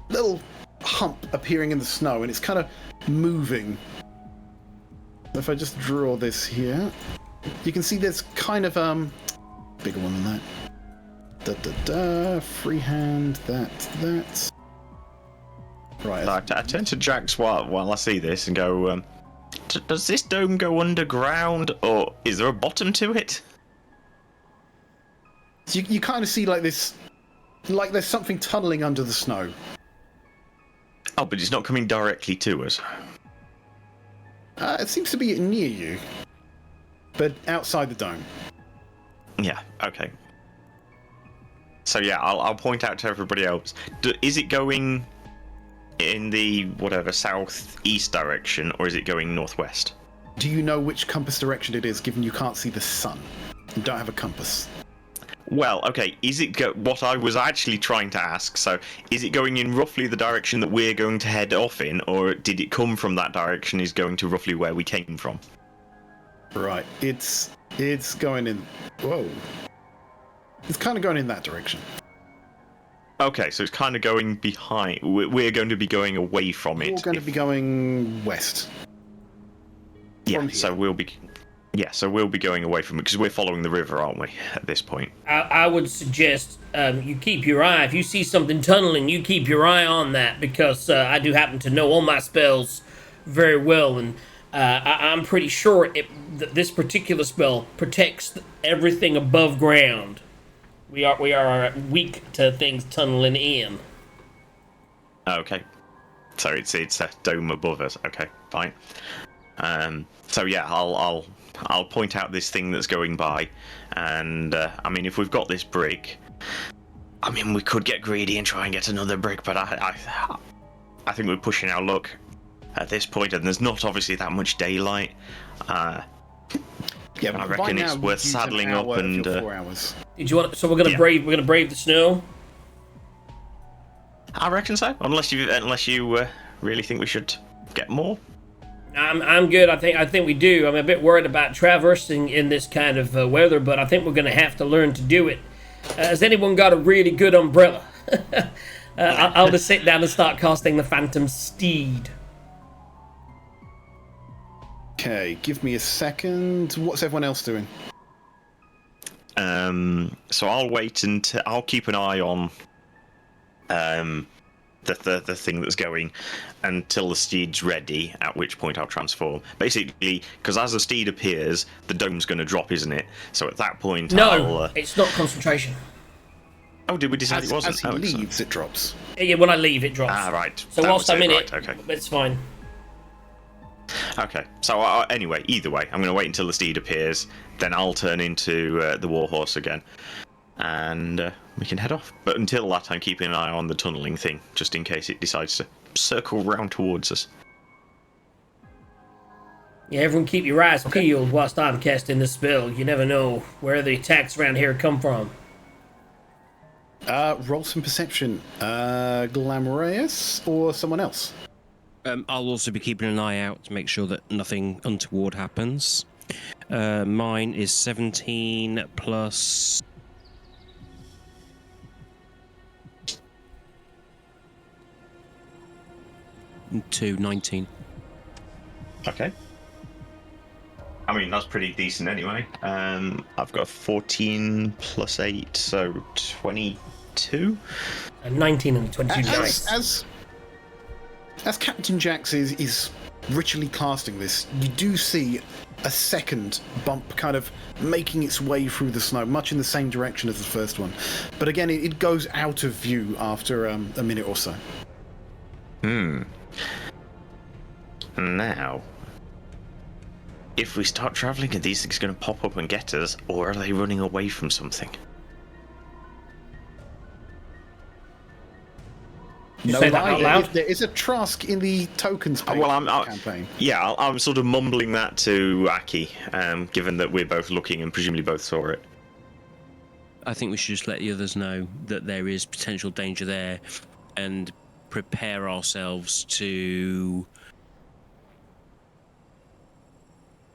little hump appearing in the snow, and it's kind of moving. If I just draw this here, you can see there's kind of bigger one than that. Freehand, that. Right. I turn to Jax while I see this and go, does this dome go underground, or is there a bottom to it? You kind of see like this, like there's something tunneling under the snow. Oh, but it's not coming directly to us. It seems to be near you, but outside the dome. Yeah, okay. So yeah, I'll point out to everybody else. Is it going in the, southeast direction, or is it going northwest? Do you know which compass direction it is, given you can't see the sun? You don't have a compass. Well, okay, is it what I was actually trying to ask, so is it going in roughly the direction that we're going to head off in, or did it come from that direction, is going to roughly where we came from? Right, it's going in, whoa. It's kind of going in that direction. Okay, so it's kind of going behind, we're going to be going away from it. We're going to be going west. Yeah, so we'll be going away from it, because we're following the river, aren't we, at this point? I would suggest you keep your eye. If you see something tunneling, you keep your eye on that, because I do happen to know all my spells very well, and I'm pretty sure that this particular spell protects everything above ground. We are weak to things tunneling in. Okay. So it's a dome above us. Okay, fine. So yeah, I'll point out this thing that's going by, and if we've got this brick, we could get greedy and try and get another brick, but I think we're pushing our luck at this point, and there's not obviously that much daylight. Yeah, I reckon it's worth saddling up and. 4 hours. Did you want? So we're gonna brave the snow. I reckon so. Unless you really think we should get more. I'm good. I think we do. I'm a bit worried about traversing in this kind of weather, but I think we're gonna have to learn to do it. Has anyone got a really good umbrella? I'll just sit down and start casting the Phantom Steed. Okay, give me a second. What's everyone else doing? So I'll wait until I'll keep an eye on the thing that's going until the steed's ready, at which point I'll transform. Basically, because as the steed appears, the dome's going to drop, isn't it? So at that point, No, it's not concentration. Oh, did we decide it wasn't? As he leaves, it drops. Yeah, when I leave, it drops. Ah, right. So That whilst was I'm in right, it, okay. it's fine. Okay, so anyway, either way, I'm going to wait until the steed appears, then I'll turn into the warhorse again, and we can head off. But until that, I'm keeping an eye on the tunnelling thing, just in case it decides to circle round towards us. Yeah, everyone keep your eyes peeled whilst I'm casting the spell. You never know where the attacks around here come from. Roll some perception. Glamorous or someone else? I'll also be keeping an eye out to make sure that nothing untoward happens. Mine is 17 plus... to 19. Okay. I mean, that's pretty decent anyway. I've got 14 plus 8, so 22? A 19 and a 22 dice. As Captain Jax is ritually casting this, you do see a second bump kind of making its way through the snow, much in the same direction as the first one. But again, it goes out of view after a minute or so. Now, if we start travelling, are these things going to pop up and get us, or are they running away from something? You No say that lie, out loud? there is a Trask in the tokens page Well, of the campaign. Yeah, I'm sort of mumbling that to Aki, given that we're both looking and presumably both saw it. I think we should just let the others know that there is potential danger there and prepare ourselves to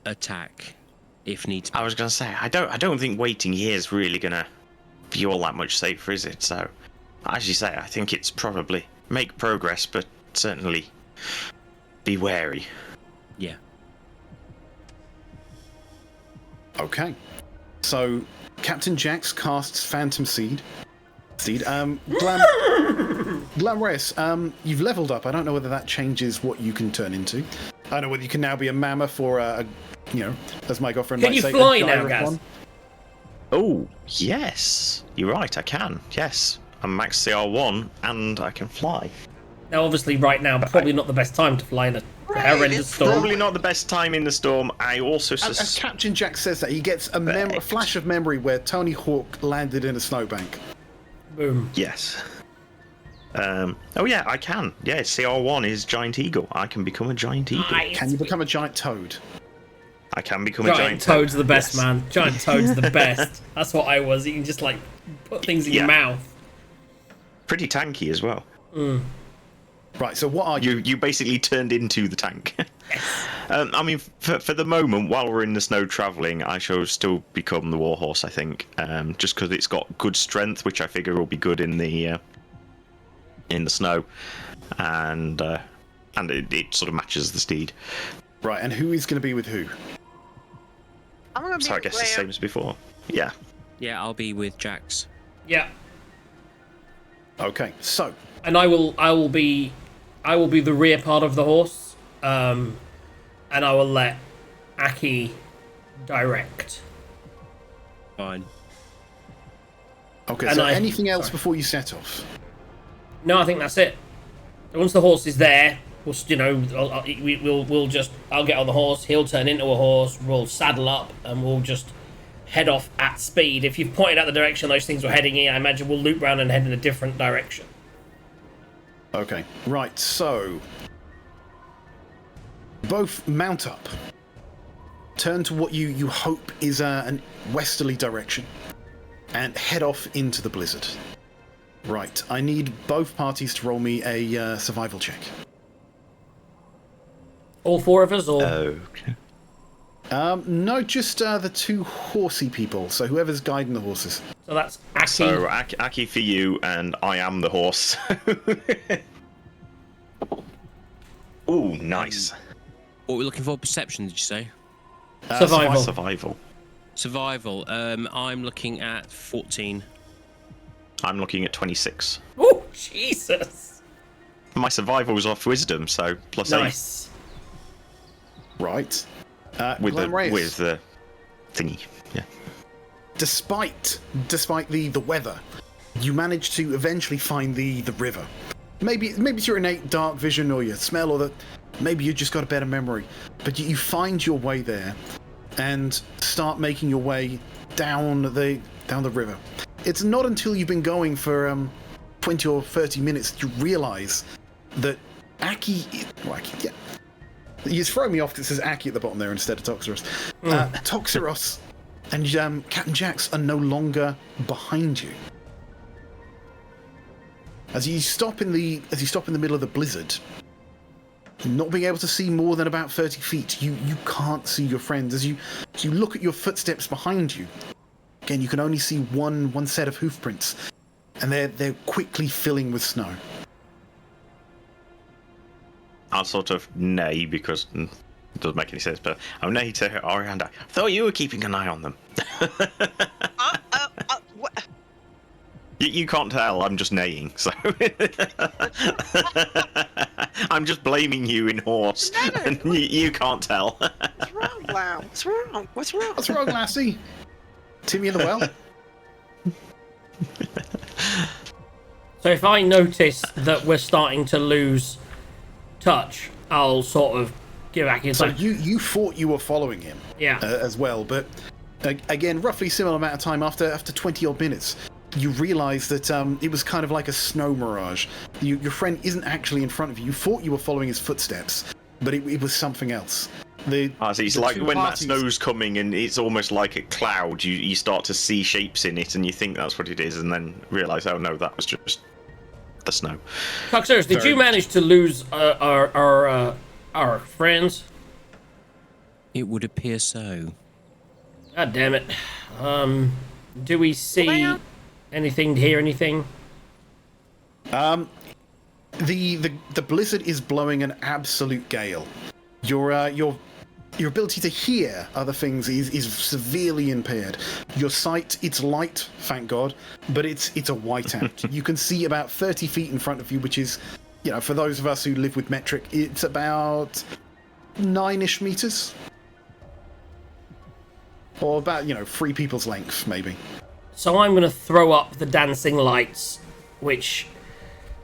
attack if need be. I was going to say, I don't think waiting here is really going to be all that much safer, is it? So, as you say, I think it's probably make progress, but certainly be wary. Yeah. Okay. So, Captain Jax casts Phantom Seed. Glamorous, you've leveled up. I don't know whether that changes what you can turn into. I don't know whether you can now be a mammoth or as my girlfriend Can might you say, fly a now, gyrophon. Gaz? Oh, yes. You're right, I can. Yes. I'm max CR1 and I can fly. Now, obviously, right now, probably not the best time to fly in a horrendous it's storm. Probably not the best time in the storm. I also As Captain Jax says that, he gets a flash of memory where Tony Hawk landed in a snowbank. Boom. Yes. Oh yeah, I can. Yeah, CR1 is Giant Eagle. I can become a Giant Eagle. Nice. Can you become a giant toad? I can become a Giant Giant Toad's the best, Yes. man. Giant Toad's the best. That's what I was. You can just, like, put things in your Yeah. mouth. Pretty tanky as well. Right, so what are you? You basically turned into the tank. I mean, for the moment, while we're in the snow travelling, I shall still become the warhorse, I think. Just because it's got good strength, which I figure will be good in the snow, and it sort of matches the steed. Right, and who is going to be with who? I'm gonna be So I guess the Graham. same as before. Yeah. Yeah, I'll be with Jax. Yeah. Okay, so And I will be the rear part of the horse, and I will let Aki direct. Fine. okay. And So I- anything else sorry. before you set off? No, I think that's it. Once the horse is there, I'll get on the horse. He'll turn into a horse. We'll saddle up, and we'll just head off at speed. If you've pointed out the direction those things were heading in, I imagine we'll loop round and head in a different direction. Okay, right, so both mount up, turn to what you hope is an westerly direction, and head off into the blizzard. Right, I need both parties to roll me a survival check. All four of us, or Okay. No, just the two horsey people, so whoever's guiding the horses. So that's Aki. So Aki for you, and I am the horse. Ooh, nice. What are we looking for? Perception, did you say? Survival. Survival. I'm looking at 14. I'm looking at 26. Oh, Jesus. My survival's off wisdom, so plus Nice. Right. 8 with Glamreus, the thingy. Yeah. despite the weather, you manage to eventually find the river. Maybe it's your innate dark vision or your smell, or maybe you just got a better memory. But you find your way there and start making your way down the river. It's not until you've been going for 20 or 30 minutes that you realise that Aki, yeah. You throw me off because it says Aki at the bottom there instead of Toxeros. Toxeros and Captain Jax are no longer behind you. As you stop in the middle of the blizzard, not being able to see more than about 30 feet, you can't see your friends. As you look at your footsteps behind you, again you can only see one set of hoof prints, and they're quickly filling with snow. I'll sort of neigh because it doesn't make any sense, but I'll neigh to Orianda. I thought you were keeping an eye on them. What? You can't tell, I'm just neighing, so... I'm just blaming you in horse, and you can't tell. What's wrong, Wow? What's wrong? What's wrong? What's wrong, lassie? Timmy in the well? So if I notice that we're starting to lose touch, I'll sort of give Aki a So sign. you thought you were following him, Yeah. as well, but again, roughly similar amount of time after 20 odd minutes, you realise that it was kind of like a snow mirage. Your friend isn't actually in front of you. You thought you were following his footsteps, but it was something else. So it's like when that snow's coming and it's almost like a cloud, you start to see shapes in it and you think that's what it is, and then realise, oh no, that was just the snow. Toxeros, did you manage to lose our friends? It would appear so. God damn it. Do we see anything, hear anything? The blizzard is blowing an absolute gale. Your ability to hear other things is severely impaired. Your sight, it's light, thank God, but it's a whiteout. You can see about 30 feet in front of you, which is, for those of us who live with metric, it's about 9-ish meters. Or about, 3 people's length, maybe. So I'm going to throw up the dancing lights, which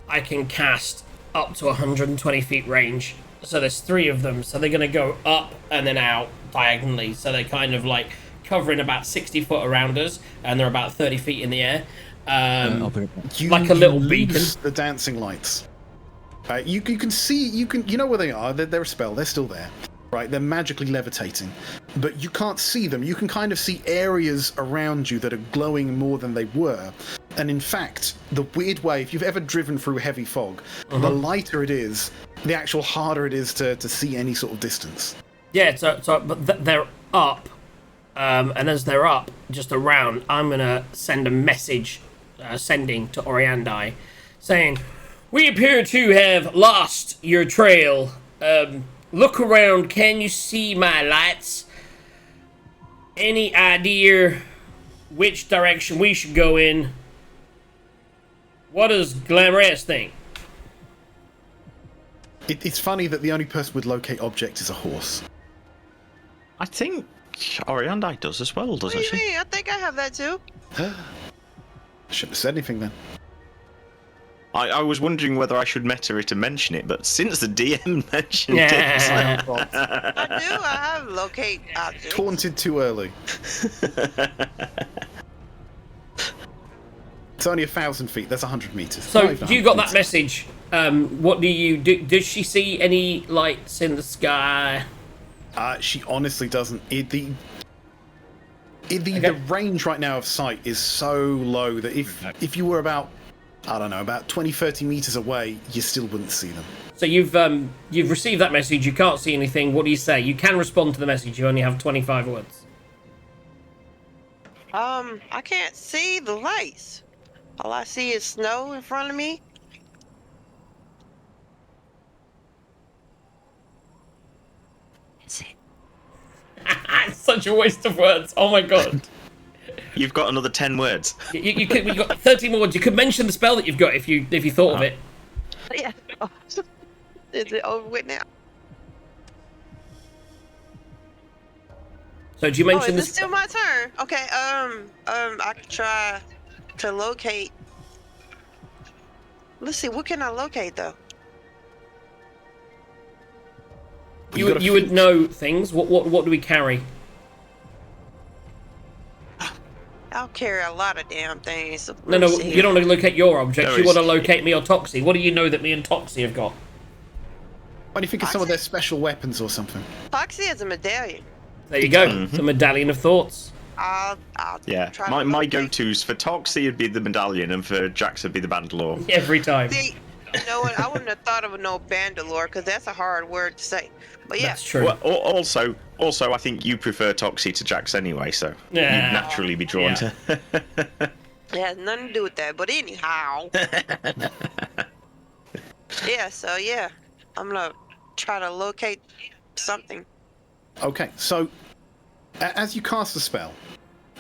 I can cast up to 120 feet range. So there's 3 of them, so they're going to go up and then out diagonally. So they're kind of like covering about 60 foot around us, and they're about 30 feet in the air. Like a little beacon. The dancing lights. You can see, you know where they are. They're a spell. They're still there. Right, they're magically levitating, but you can't see them. You can kind of see areas around you that are glowing more than they were. And in fact, the weird way, if you've ever driven through heavy fog, the lighter it is, the actual harder it is to see any sort of distance. Yeah, but they're up, and as they're up, just around, I'm gonna send a message, sending to Oriandai, saying, "We appear to have lost your trail. Look around, can you see my lights? Any idea which direction we should go in? What does Glamorous think?" It's funny that the only person with locate object is a horse. I think Oriandai does as well, What doesn't do you she? mean? I think I have that too. Shouldn't have said anything then. I was wondering whether I should meta it and mention it, but since the DM mentioned it, Yeah. I do. I have locate objects. Taunted too early. It's only 1,000 feet. That's 100 meters. So, Not even you got 100 that message. What do you do? Does she see any lights in the sky? She honestly doesn't. The range right now of sight is so low that if you were about, I don't know, about 20, 30 meters away, you still wouldn't see them. So you've received that message. You can't see anything. What do you say? You can respond to the message. You only have 25 words. I can't see the lights. All I see is snow in front of me. Is it? It's such a waste of words. Oh my god. You've got another 10 words. You could. You got 30 more words. You could mention the spell that you've got if you thought of it. Yeah. Is it over with now? So do you Oh, mention is this? it still my turn? Okay. I can try to locate. Let's see. What can I locate though? You would know things. What do we carry? I'll carry a lot of damn things. No, you don't want to locate your objects. No, You want to it's- locate me or Toxie. What do you know that me and Toxie have got? Why do you think of some of their special weapons or something? Foxy has a medallion. There you go. The medallion of thoughts. I'll Yeah, try to my locate- go-tos for Toxie would be the medallion, and for Jax would be the bandolier. Every time. See, you know what? I wouldn't have thought of no bandolore because that's a hard word to say. But yeah, That's true. Well, also, I think you prefer Toxie to Jax anyway, so Yeah. you'd naturally be drawn to. it has nothing to do with that. But anyhow, yeah. So yeah, I'm gonna try to locate something. Okay, so as you cast the spell,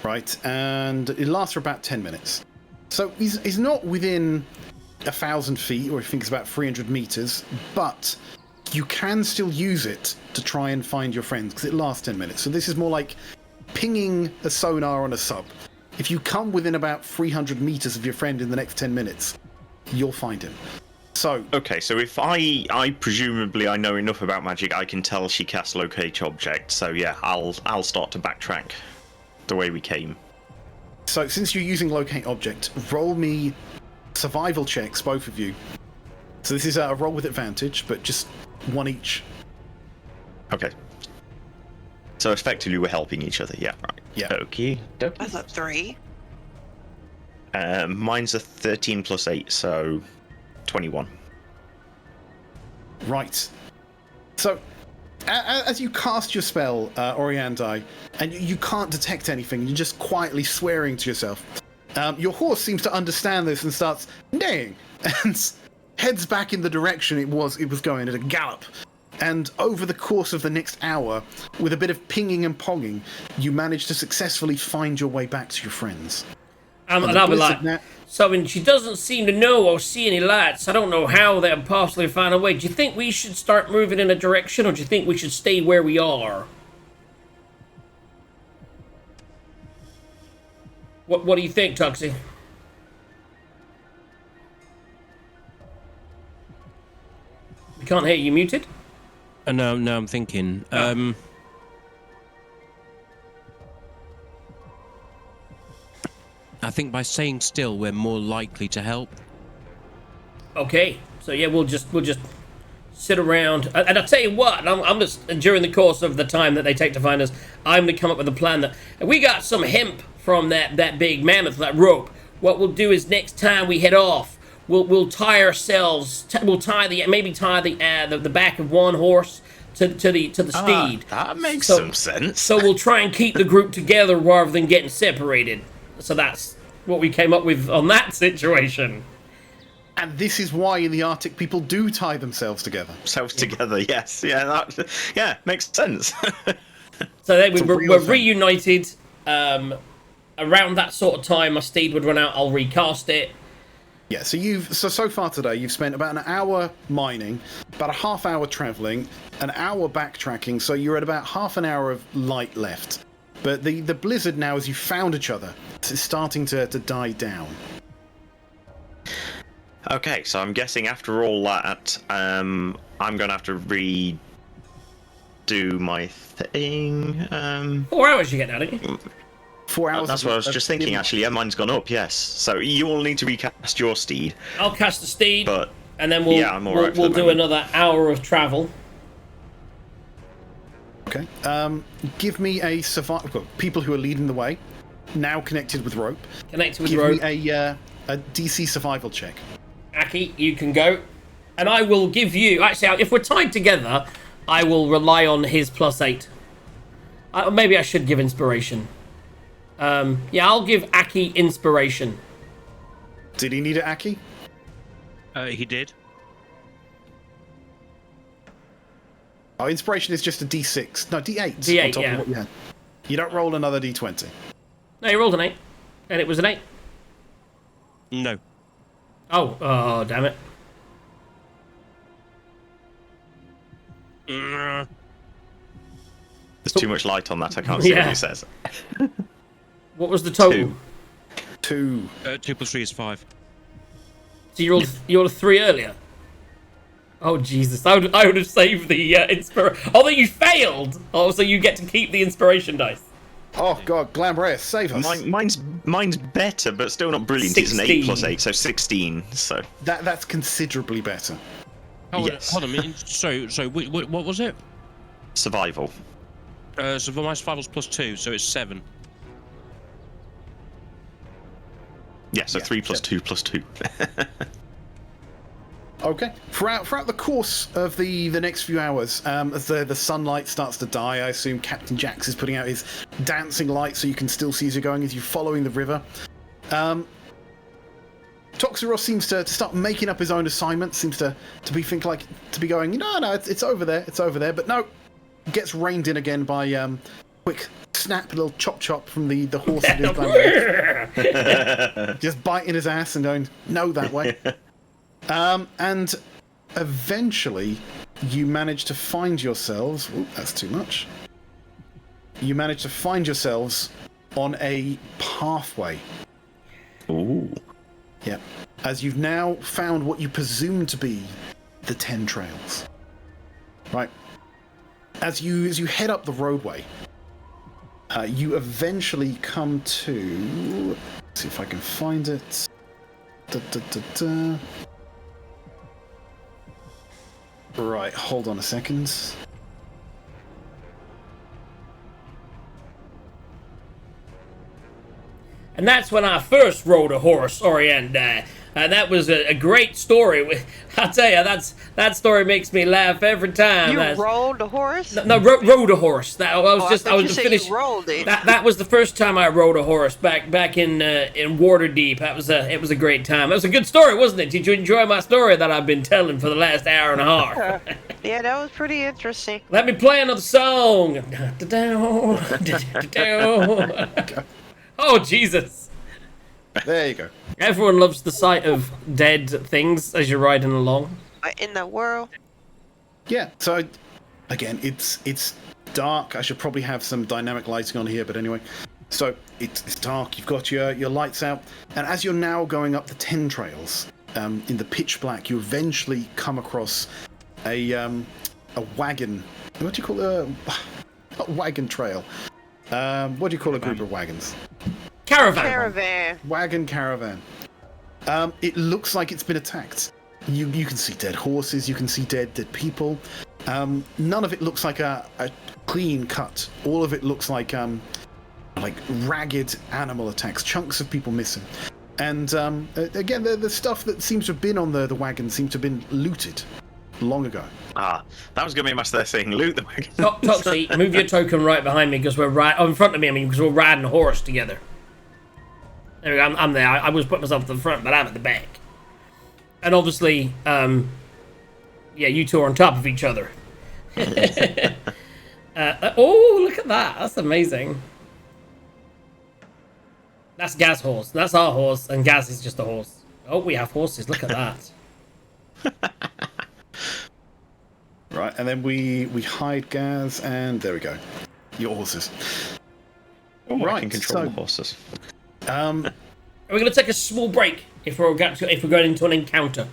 right, and it lasts for about 10 minutes. So he's not within 1,000 feet, or I think it's about 300 meters, but you can still use it to try and find your friends because it lasts 10 minutes. So this is more like pinging a sonar on a sub. If you come within about 300 meters of your friend in the next 10 minutes, you'll find him. So Okay, so if I presumably I know enough about magic, I can tell she casts locate object. So yeah, I'll start to backtrack the way we came. So since you're using locate object, roll me survival checks, both of you. So this is a roll with advantage, but just one each. Okay. So effectively, we're helping each other. Yeah. Right. Yeah. Okay. That's a 3. Mine's a 13 plus 8, so 21. Right. So as you cast your spell, Oriandai, and you can't detect anything, you're just quietly swearing to yourself. Your horse seems to understand this and starts neighing and heads back in the direction it was going at a gallop. And over the course of the next hour, with a bit of pinging and ponging, you manage to successfully find your way back to your friends. And the I'll be blizzard like, so when she doesn't seem to know or see any lights, I don't know how they'll possibly find a way. Do you think we should start moving in a direction, or do you think we should stay where we are? What do you think, Tuxie? We can't hear you. Muted? No, I'm thinking. I think by staying still, we're more likely to help. Okay, so yeah, we'll just sit around, and I'll tell you what, I'm just, during the course of the time that they take to find us, I'm gonna come up with a plan that we got some hemp from that big mammoth, that rope. What we'll do is next time we head off, we'll tie ourselves, we'll tie the back of one horse to the steed. That makes So- some sense. So we'll try and keep the group together rather than getting separated. So that's what we came up with on that situation. And this is why in the Arctic people do tie themselves together. Selves together, yes. Yeah, makes sense. So then a we're real thing. reunited. Around that sort of time, my steed would run out. I'll recast it. Yeah, so far today you've spent about an hour mining, about a half hour travelling, an hour backtracking, so you're at about half an hour of light left. But the blizzard now, as you found each other, is starting to die down. Okay, so I'm guessing after all that, I'm gonna have to redo my thing. 4 hours you get now, don't you? 4 hours. That's what I was just thinking. Actually, yeah, mine's gone up. Yes. So you will need to recast your steed, I'll cast the steed, but and then we'll yeah, I'm all right for we'll the do moment. another hour of travel. Okay. Give me a survival. People who are leading the way, now connected with rope. Connected with Give rope. me a DC survival check. Aki, you can go, and I will give you. Actually, if we're tied together, I will rely on his +8. Maybe I should give inspiration. Yeah, I'll give Aki inspiration. Did he need it, Aki? He did. Oh, inspiration is just a D6. No, D8. D8, on top yeah. of what you had. You don't roll another D20. No, you rolled an 8. And it was an 8. No. Oh, damn it. Mm, There's too much light on that. I can't see Yeah. what it says. What was the total? 2. 2. 2 plus 3 is 5. So you rolled a 3 earlier? Oh, Jesus. I would have saved the inspiration. Oh, but you failed! Oh, so you get to keep the inspiration dice. Oh, God. Glambreus, save us. Mine's better, but still not brilliant. It's an 8 plus 8, so 16. So That's considerably better. Yes. Hold on a minute. So what was it? survival. So for my survival's plus 2, so it's 7. Yeah, so Yeah, 3 plus yeah. 2 plus 2. Okay. Throughout the course of the next few hours, as the sunlight starts to die, I assume Captain Jax is putting out his dancing light so you can still see as you're going, as you're following the river. Toxeros seems to start making up his own assignments, seems to be going, no, it's over there, but no, gets reined in again by quick snap, little chop from the horse that is going just biting his ass and going, no, that way. And eventually you manage to find yourselves, that's too much. You manage to find yourselves on a pathway. Ooh. Yeah. As you've now found what you presume to be the 10 trails. Right. As you head up the roadway, you eventually come to... Let's see if I can find it. Right, hold on a second. And that's when I first rode a horse, Orianda. That was a great story. I tell you, that story makes me laugh every time. You rolled a horse? No, rode a horse. That I was just I was you just said finished. you rolled it. That was the first time I rode a horse back in Waterdeep. It was a great time. That was a good story, wasn't it? Did you enjoy my story that I've been telling for the last hour and a half? Yeah, that was pretty interesting. Let me play another song. Oh, Jesus. There you go. Everyone loves the sight of dead things as you're riding along. What in the world? Yeah, so again, it's dark. I should probably have some dynamic lighting on here, but anyway. So it's dark, you've got your lights out, and as you're now going up the 10 trails, in the pitch black, you eventually come across a wagon. What do you call a wagon trail? What do you call a group of wagons? Caravan. Wagon caravan. It looks like it's been attacked. You can see dead horses, you can see dead people. None of it looks like a clean cut. All of it looks like ragged animal attacks, chunks of people missing. And again, the stuff that seems to have been on the wagon seems to have been looted long ago. Ah, that was going to be my first thing. Loot the wagon. Toxie, move your token right behind me because in front of me, because we're riding a horse together. There we go, I'm there. I was putting myself to the front, but I'm at the back. And obviously, yeah, you two are on top of each other. Oh, look at that. That's amazing. That's Gaz's horse. That's our horse, and Gaz is just a horse. Oh, we have horses. Look at that. Right, and then we hide Gaz, and there we go. Your horses. Oh, Right, I can control so- the horses. We're going to take a small break if we're going into an encounter.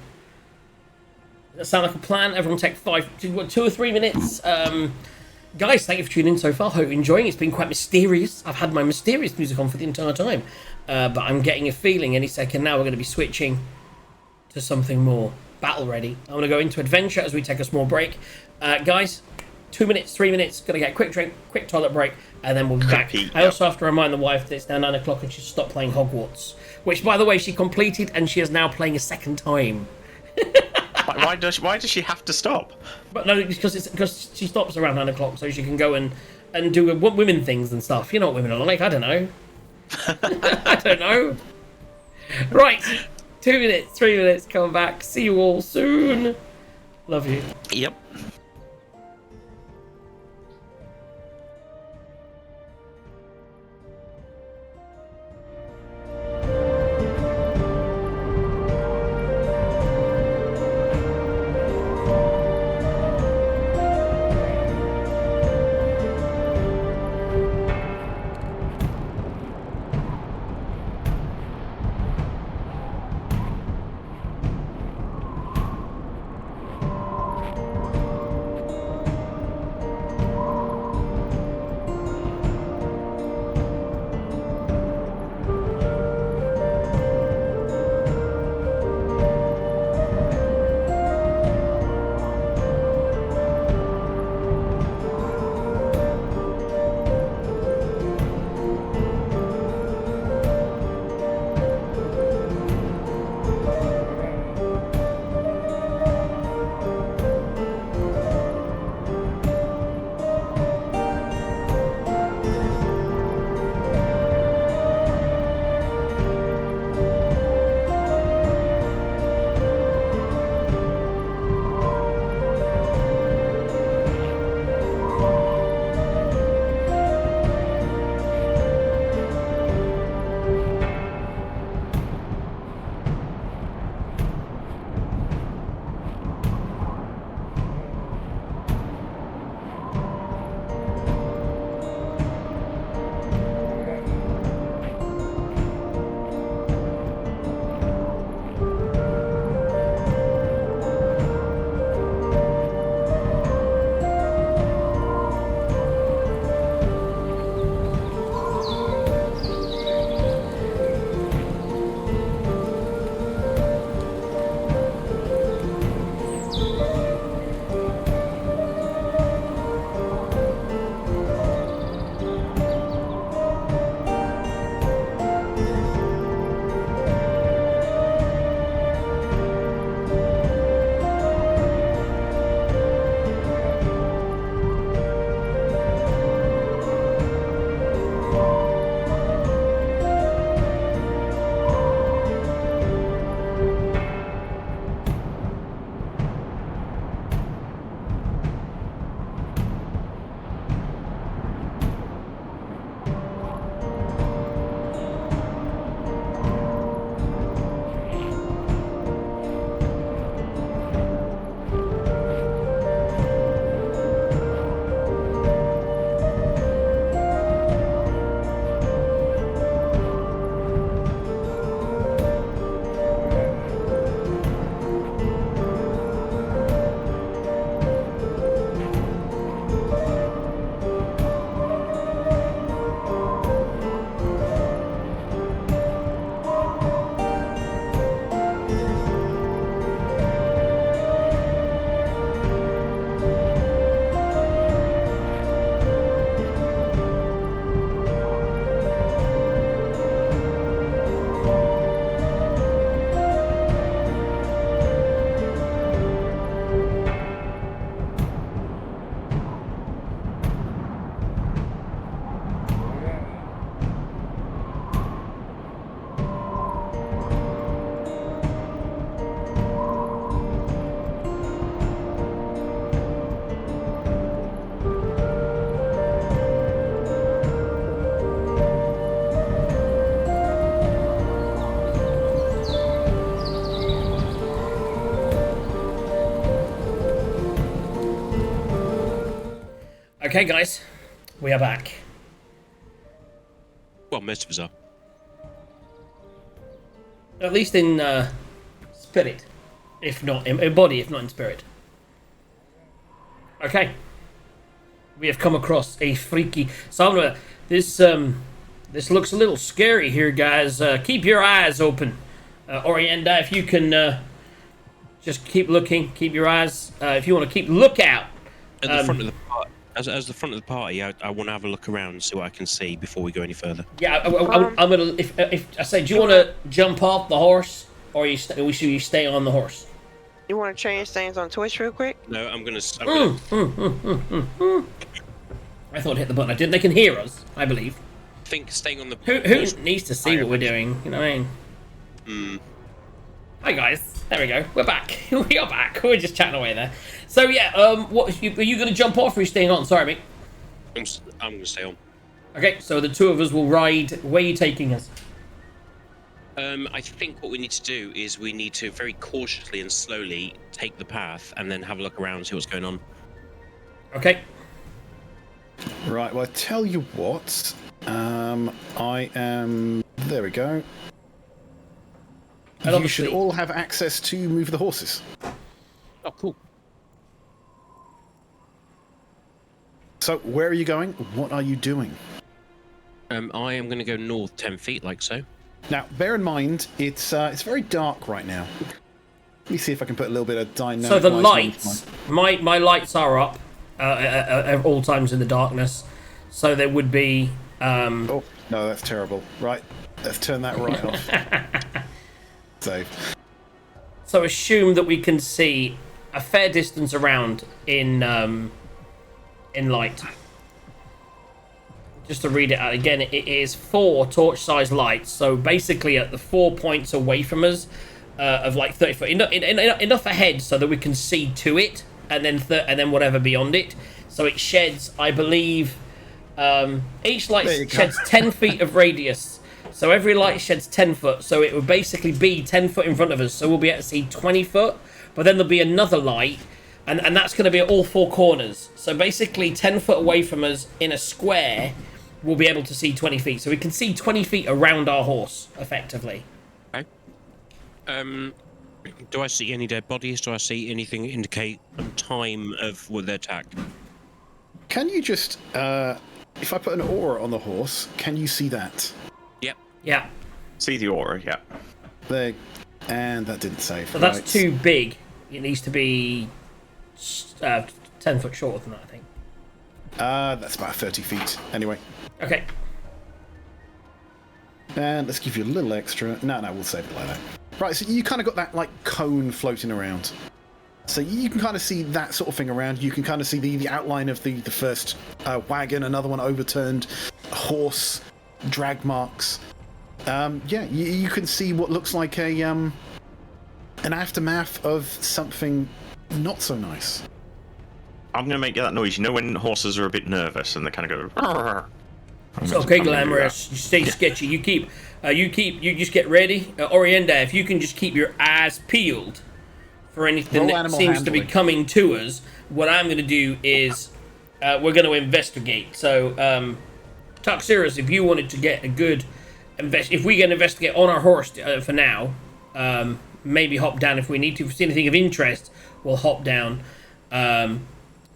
Does that sound like a plan? Everyone take 2 or 3 minutes. Guys, thank you for tuning in so far. Hope you're enjoying. It's been quite mysterious. I've had my mysterious music on for the entire time. But I'm getting a feeling any second now we're going to be switching to something more battle ready. I'm going to go into adventure as we take a small break. Guys, 2 minutes, 3 minutes. Going to get a quick drink, quick toilet break, and then we'll be back. Repeat, I also have to remind the wife that it's now 9 o'clock and she's stopped playing Hogwarts. Which, by the way, she completed and she is now playing a second time. Why does she have to stop? But no, because she stops around 9 o'clock so she can go and do women things and stuff. You know what women are like, I don't know. I don't know. Right. 2 minutes, 3 minutes, come back. See you all soon. Love you. Yep. Okay, guys, we are back. Well, most of us are. At least in spirit, if not in body, if not in spirit. Okay. We have come across a freaky. So I'm gonna. This looks a little scary here, guys. Keep your eyes open. Orienda, if you can just keep looking, keep your eyes. If you want to keep lookout. At the front of the party, as the front of the party, I want to have a look around and see what I can see before we go any further. Yeah, I'm gonna. If I say, do you want to jump off the horse, or should you stay on the horse? You want to change things on Twitch real quick? No, I'm gonna. I thought I hit the button. I didn't. They can hear us, I believe. think staying on the Who needs to see what we're doing? You know what I mean? Hi guys. There we go. We're back. We are back. We're just chatting away there. So yeah, what are you going to jump off or are you staying on? Sorry, mate. I'm going to stay on. Okay, so the two of us will ride. Where are you taking us? I think what we need to do is we need to very cautiously and slowly take the path and then have a look around, see what's going on. Okay. Right, well, I tell you what. I am... There we go. And you obviously- should all have access to move the horses. Oh, cool. So, where are you going? What are you doing? I am going to go north 10 feet, like so. Now, bear in mind, it's very dark right now. Let me see if I can put a little bit of dynamic. So the lights lights, my lights are up at all times in the darkness. So there would be. Oh no, that's terrible. Right, let's turn that right off. Save. So assume that we can see a fair distance around in light. Just to read it out again, it is 4 torch-sized lights. So basically, at the 4 points away from us, of like 30 foot, enough ahead so that we can see to it, and then whatever beyond it. So it sheds, I believe, each light sheds 10 feet of radius. So every light sheds 10 foot. So it would basically be 10 foot in front of us. So we'll be able to see 20 foot. But then there'll be another light, and that's going to be at all 4 corners. So basically, 10 foot away from us in a square, we'll be able to see 20 feet. So we can see 20 feet around our horse, effectively. Okay. Do I see any dead bodies? Do I see anything indicate time of their attack? Can you just, if I put an aura on the horse, can you see that? Yep. Yeah. See the aura, yeah. There, and that didn't save. So that's too big. It needs to be 10 foot shorter than that, I think. That's about 30 feet. Anyway. Okay. And let's give you a little extra. No, we'll save it like that. Right, so you kind of got that, like, cone floating around. So you can kind of see that sort of thing around. You can kind of see the outline of the first wagon, another one overturned, horse, drag marks. Yeah, you can see what looks like an aftermath of something not so nice. I'm going to make that noise. You know when horses are a bit nervous and they kind of go... "Arr." It's okay, Glamorous. You stay sketchy. You just get ready. Orienda, if you can just keep your eyes peeled for anything Roll that animal seems to be handling. coming to us, what I'm going to do is we're going to investigate. So, Toxirus, if you wanted to get a good... if we can investigate on our horse for now, maybe hop down if we need to. If we see anything of interest, we'll hop down. And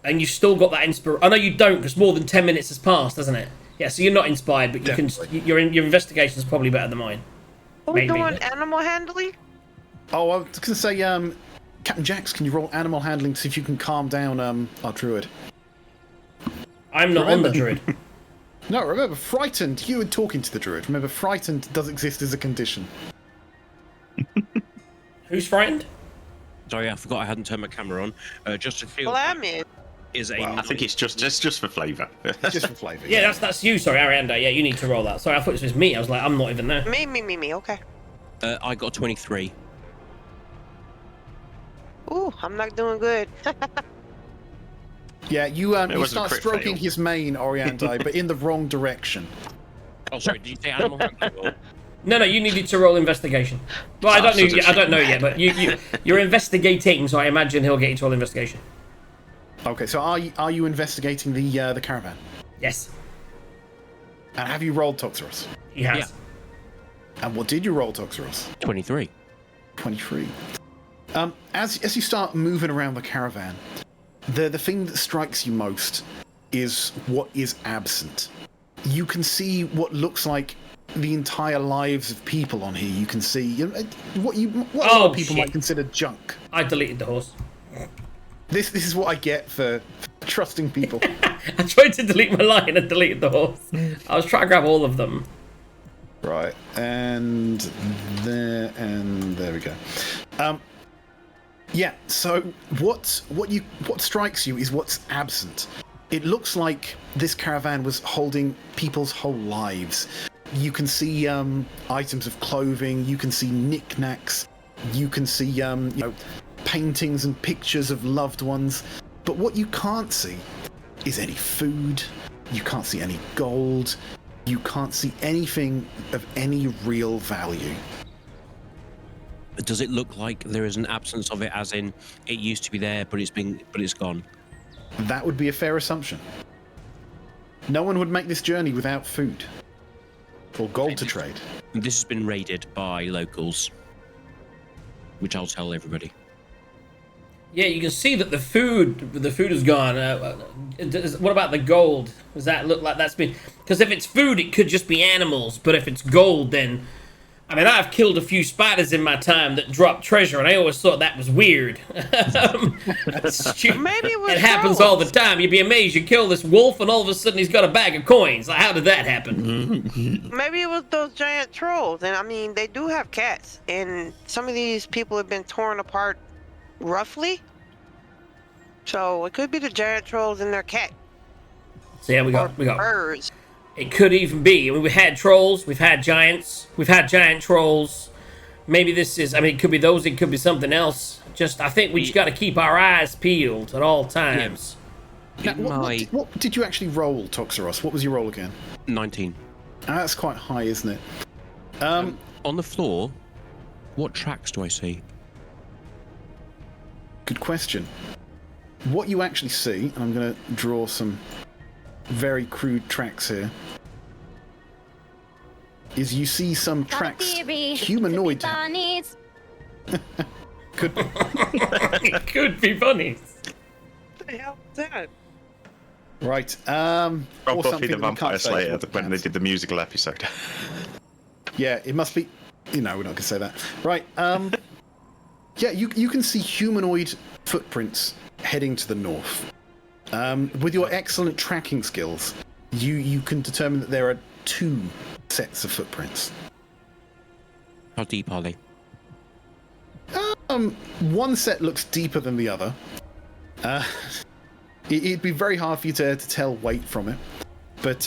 you've still got that inspiration. I know you don't, because more than 10 minutes has passed, hasn't it? Yeah, so you're not inspired, but you can. Your investigation is probably better than mine. Are we Maybe. doing animal handling? Oh, I was going to say, Captain Jax, can you roll animal handling to see if you can calm down our druid? I'm not on the druid. No, remember, frightened. You were talking to the druid. Remember, frightened does exist as a condition. Who's frightened? Sorry, I forgot I hadn't turned my camera on. Just to feel Well, I'm in. is a. I think it's just for flavour. Just for flavour. Yeah, that's you. Sorry, Arianda. Yeah, you need to roll that. Sorry, I thought this was me. I was like, I'm not even there. Me. Okay. I got 23. Ooh, I'm not doing good. Yeah, you wasn't a start crit stroking fail. his mane, Oriandi, but in the wrong direction. Oh, sorry. Did you say animal handling? Or... No, you needed to roll investigation. Well, I don't know. I don't know yet, but you're investigating, so I imagine he'll get you to roll investigation. Okay, so are you investigating the caravan? Yes, And have you rolled Toxeros? he has. Yeah. And what did you roll, Toxeros? 23. 23. As you start moving around the caravan, the thing that strikes you most is what is absent. You can see what looks like the entire lives of people on here. You can see what a lot of people shit. might consider junk. I deleted the horse. This is what I get for trusting people. I tried to delete my lion and deleted the horse. I was trying to grab all of them. Right, and there we go. Yeah, so what strikes you is what's absent. it looks like this caravan was holding people's whole lives. You can see items of clothing, you can see knickknacks, you can see paintings and pictures of loved ones. But what you can't see is any food, you can't see any gold, you can't see anything of any real value. Does it look like there is an absence of it, as in it used to be there, but it's gone? That would be a fair assumption. No one would make this journey without food or gold to trade. This has been raided by locals, which I'll tell everybody. Yeah, you can see that the food is gone. What about the gold? Does that look like that's been... Because if it's food, it could just be animals. But if it's gold, then... I mean, I've killed a few spiders in my time that dropped treasure, and I always thought that was weird. Maybe it was It happens all the time. You'd be amazed. You kill this wolf, and all of a sudden he's got a bag of coins. Like, how did that happen? Maybe it was those giant trolls. And I mean, they do have cats. And some of these people have been torn apart roughly. So it could be the giant trolls and their cat. So yeah, we Or got. birds. It could even be. I mean, we've had trolls, we've had giants, we've had giant trolls. Maybe this is. I mean, it could be those. It could be something else. I think we just got to keep our eyes peeled at all times. Now, what did you actually roll, Toxeros? What was your roll again? 19. That's quite high, isn't it? On the floor, what tracks do I see? Good question. What you actually see, and I'm going to draw some very crude tracks here, is you see some tracks, humanoid. Could be. It could be funny. What the hell is that? Right. From or Buffy something the that we Vampire can't say Slayer for the when they cats. did the musical episode. Yeah, it must be. We're not going to say that. Right. Yeah, you can see humanoid footprints heading to the north. With your excellent tracking skills, you can determine that there are 2 sets of footprints. How deep are they? One set looks deeper than the other. It'd be very hard for you to tell weight from it. But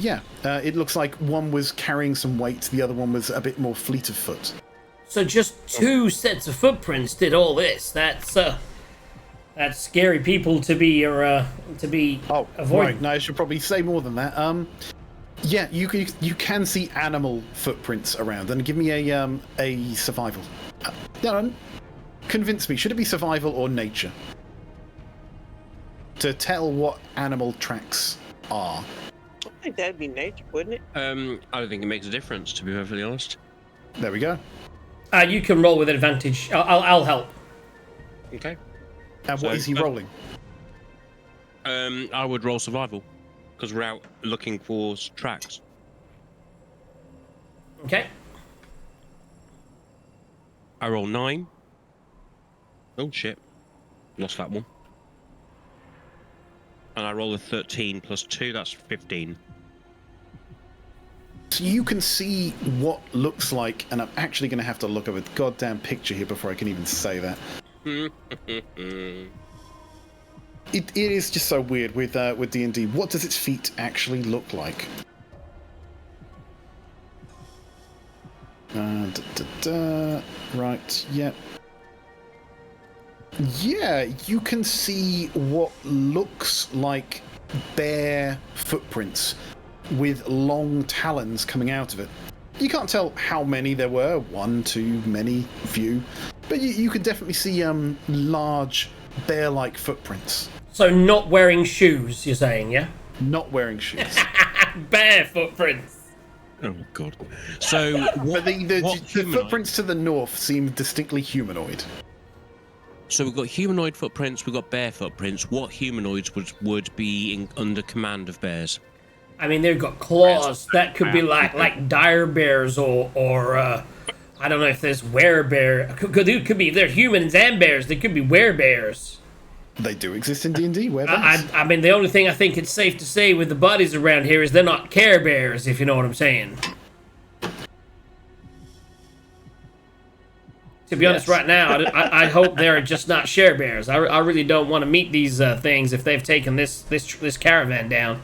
yeah, it looks like one was carrying some weight, the other one was a bit more fleet of foot. So just 2 sets of footprints did all this. That's scary people to be avoiding. Right. No, I should probably say more than that. Yeah, you can see animal footprints around, and give me a survival. No, convince me. Should it be survival or nature? To tell what animal tracks are. I think that'd be nature, wouldn't it? I don't think it makes a difference, to be perfectly honest. There we go. You can roll with advantage. I'll help. Okay. And what So, is he rolling? I would roll survival, because we're out looking for tracks. Okay. I roll 9. Oh shit. Lost that one. And I roll a 13 plus 2, that's 15. So you can see what looks like, and I'm actually going to have to look up a goddamn picture here before I can even say that. It is just so weird with D&D. What does its feet actually look like? Right, yep. Yeah, you can see what looks like bare footprints with long talons coming out of it. You can't tell how many there were, 1, 2, many, few, but you could definitely see large bear-like footprints. So not wearing shoes, you're saying, yeah? Not wearing shoes. Bare footprints. Oh god. So But the what humanoid- footprints to the north seem distinctly humanoid. So we've got humanoid footprints, we've got bear footprints. What humanoids would be under command of bears? I mean, they've got claws. That could be like dire bears or I don't know if there's werebear. Could be if they're humans and bears. They could be werebears. They do exist in D&D. Where bears? I mean, the only thing I think it's safe to say with the buddies around here is they're not care bears, if you know what I'm saying. To be honest, Yes. right now, I hope they're just not share bears. I really don't want to meet these things if they've taken this caravan down.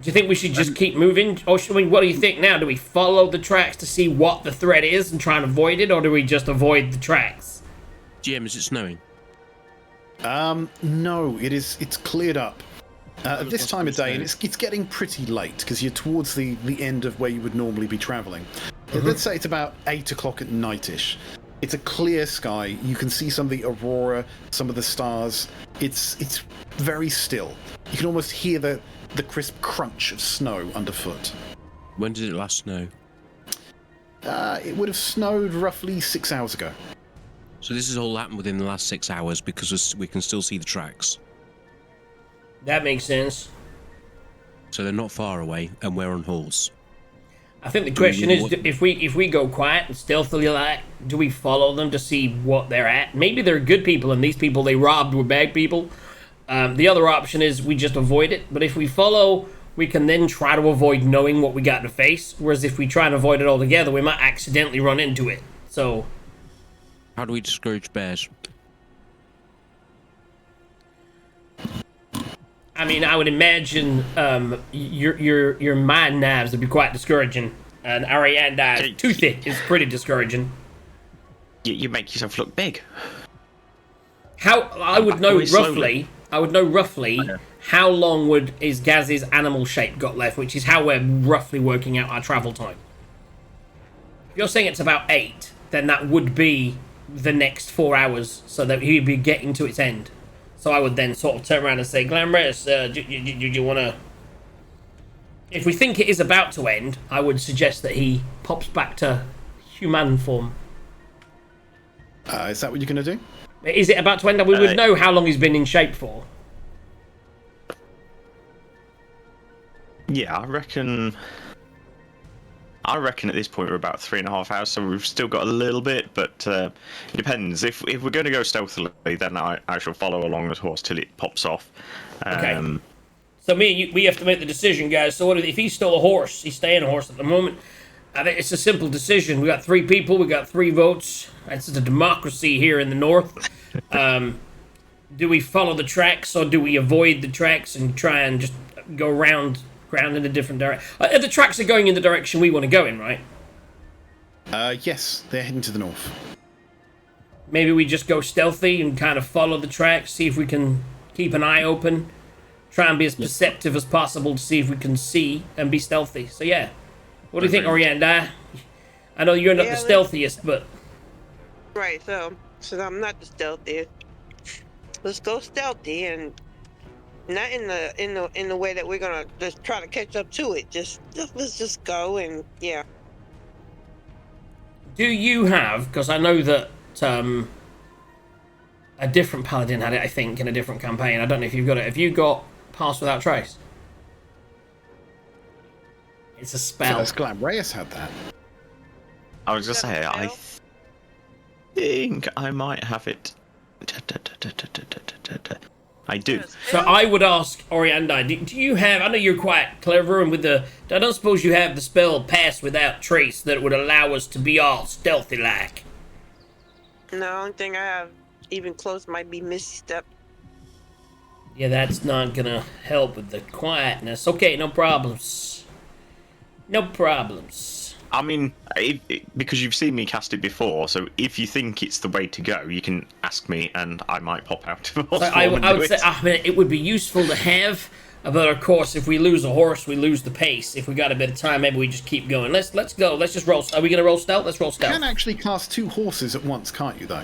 Do you think we should just keep moving? Or what do you think now? Do we follow the tracks to see what the threat is and try and avoid it, or do we just avoid the tracks? GM, is it snowing? No, it's cleared up. At this time of day, and it's getting pretty late because you're towards the end of where you would normally be travelling. Let's say it's about 8 o'clock at nightish. It's a clear sky. You can see some of the aurora, some of the stars. It's very still. You can almost hear the crisp crunch of snow underfoot. When did it last snow? It would have snowed roughly 6 hours ago. So this has all happened within the last 6 hours because we can still see the tracks. That makes sense. So they're not far away, and we're on horse. I think the question is, if we go quiet and stealthily like, do we follow them to see what they're at? Maybe they're good people, and these people they robbed were bad people. The other option is we just avoid it. But if we follow, we can then try to avoid knowing what we got to face. Whereas if we try and avoid it altogether, we might accidentally run into it. So, how do we discourage bears? I mean, I would imagine your mind knives would be quite discouraging, and Arianda's toothy is pretty discouraging. You make yourself look big. How I would know roughly how long is Gaz's animal shape got left, which is how we're roughly working out our travel time. If you're saying it's about 8, then that would be the next 4 hours, so that he'd be getting to its end. So I would then sort of turn around and say, Glamorous, do you want to... If we think it is about to end, I would suggest that he pops back to human form. Is that what you're going to do? Is it about to end? We would know how long he's been in shape for. Yeah, I reckon at this point we're about 3.5 hours, so we've still got a little bit, but it depends. If we're going to go stealthily, then I shall follow along the horse till it pops off. Okay. So we have to make the decision, guys. So if he stole a horse, he's staying a horse at the moment. I think it's a simple decision. We got 3 people, we got 3 votes. It's a democracy here in the north. Do we follow the tracks, or do we avoid the tracks and try and just go round in a different direction? The tracks are going in the direction we want to go in, right? Yes, they're heading to the north. Maybe we just go stealthy and kind of follow the tracks, see if we can keep an eye open, try and be as perceptive as possible to see if we can see and be stealthy. So yeah, what do you think, Orianda? I know you're not the stealthiest, but right. So I'm not the stealthiest. Let's go stealthy and not in the way that we're gonna just try to catch up to it. Let's just go and yeah. Do you have? Because I know that a different paladin had it, I think, in a different campaign. I don't know if you've got it. Have you got Pass Without Trace? It's a spell. First Glam Reyes had that. I was just saying, I think I might have it. I do. So I would ask Orianda, do you have? I know you're quite clever, and I don't suppose you have the spell Pass Without Trace that would allow us to be all stealthy like. No, the only thing I have even close might be Misty Step. Yeah, that's not gonna help with the quietness. Okay, no problems. No problems. I mean, because you've seen me cast it before, so if you think it's the way to go, you can ask me, and I might pop out of horse I would say, I mean, it would be useful to have, but of course, if we lose a horse, we lose the pace. If we got a bit of time, maybe we just keep going. Let's go. Let's just roll. Are we gonna roll stealth? Let's roll stealth. You can actually cast 2 horses at once, can't you? Though,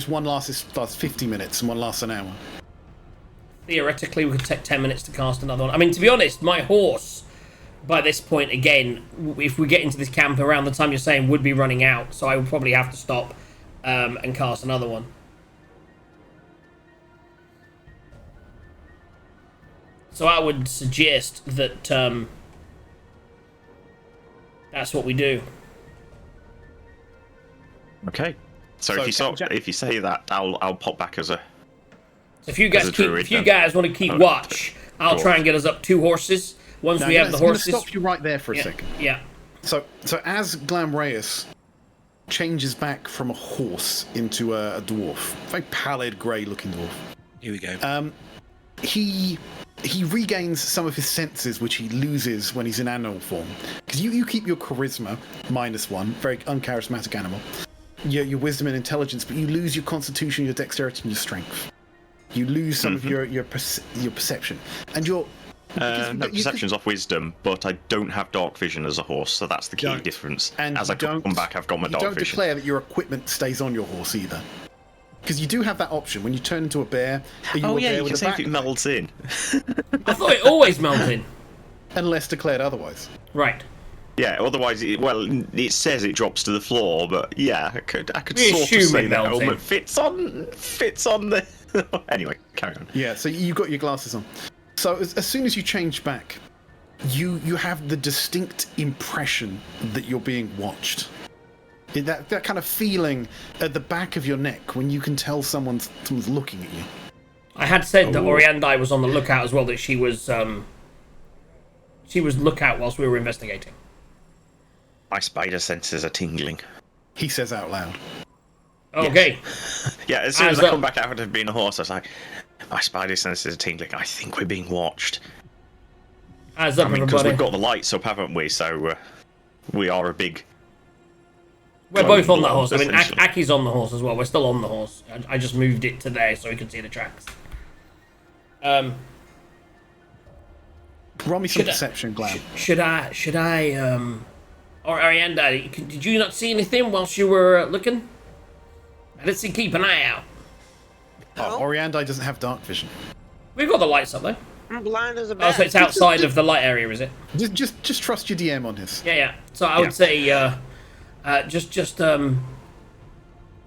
one lasts 50 minutes and one lasts an hour. Theoretically, we could take 10 minutes to cast another one. I mean, to be honest, my horse, by this point, again, if we get into this camp around the time you're saying, would be running out, so I would probably have to stop and cast another one. So I would suggest that that's what we do. Okay. So if you say that, I'll pop back as a. So if you guys want to keep watch, I'll try and get us up 2 horses. Once we have the horses. I'm going to stop you right there for a second. Yeah. So as Glam Reyes changes back from a horse into a dwarf. Very pallid, grey-looking dwarf. Here we go. He regains some of his senses, which he loses when he's in animal form. Because you keep your charisma -1, very uncharismatic animal. Your wisdom and intelligence, but you lose your constitution, your dexterity, and your strength. You lose some of your perception, and your no, perception's off wisdom, but I don't have dark vision as a horse, so that's the key difference. And as I come back, I've got my dark vision. You don't vision. declare that your equipment stays on your horse either. Because you do have that option. When you turn into a bear, are you a bear you with can a say if it backpack? melds in. I thought it always melted. Unless declared otherwise. Right. Yeah, otherwise, it says it drops to the floor, but yeah, I could We sort of assume say it that melts in. helmet fits on the... Anyway, carry on. Yeah, so you got your glasses on. So as soon as you change back, you have the distinct impression that you're being watched. That kind of feeling at the back of your neck when you can tell someone's looking at you. I had said that Oriandai was on the lookout as well, that she was lookout whilst we were investigating. My spider senses are tingling. He says out loud. Okay. Yeah, as soon as Hands I up. come back out of being a horse, I was like, my spider senses are tingling. I think we're being watched. Eyes up, I mean, because everybody. we've got the lights up, haven't we? So we are a big... We're both on the blob, horse. I mean, essentially. Aki's on the horse as well. We're still on the horse. I just moved it to there so we could see the tracks. Roll me some Should I- perception, Glam. Should I, or Arianda, did you not see anything whilst you were looking? I did see keep an eye out. Oriandai doesn't have dark vision. We've got the lights up though. I'm blind as a Oh, bat. so it's outside of the light area, is it? Just trust your DM on this. Yeah. So I would say,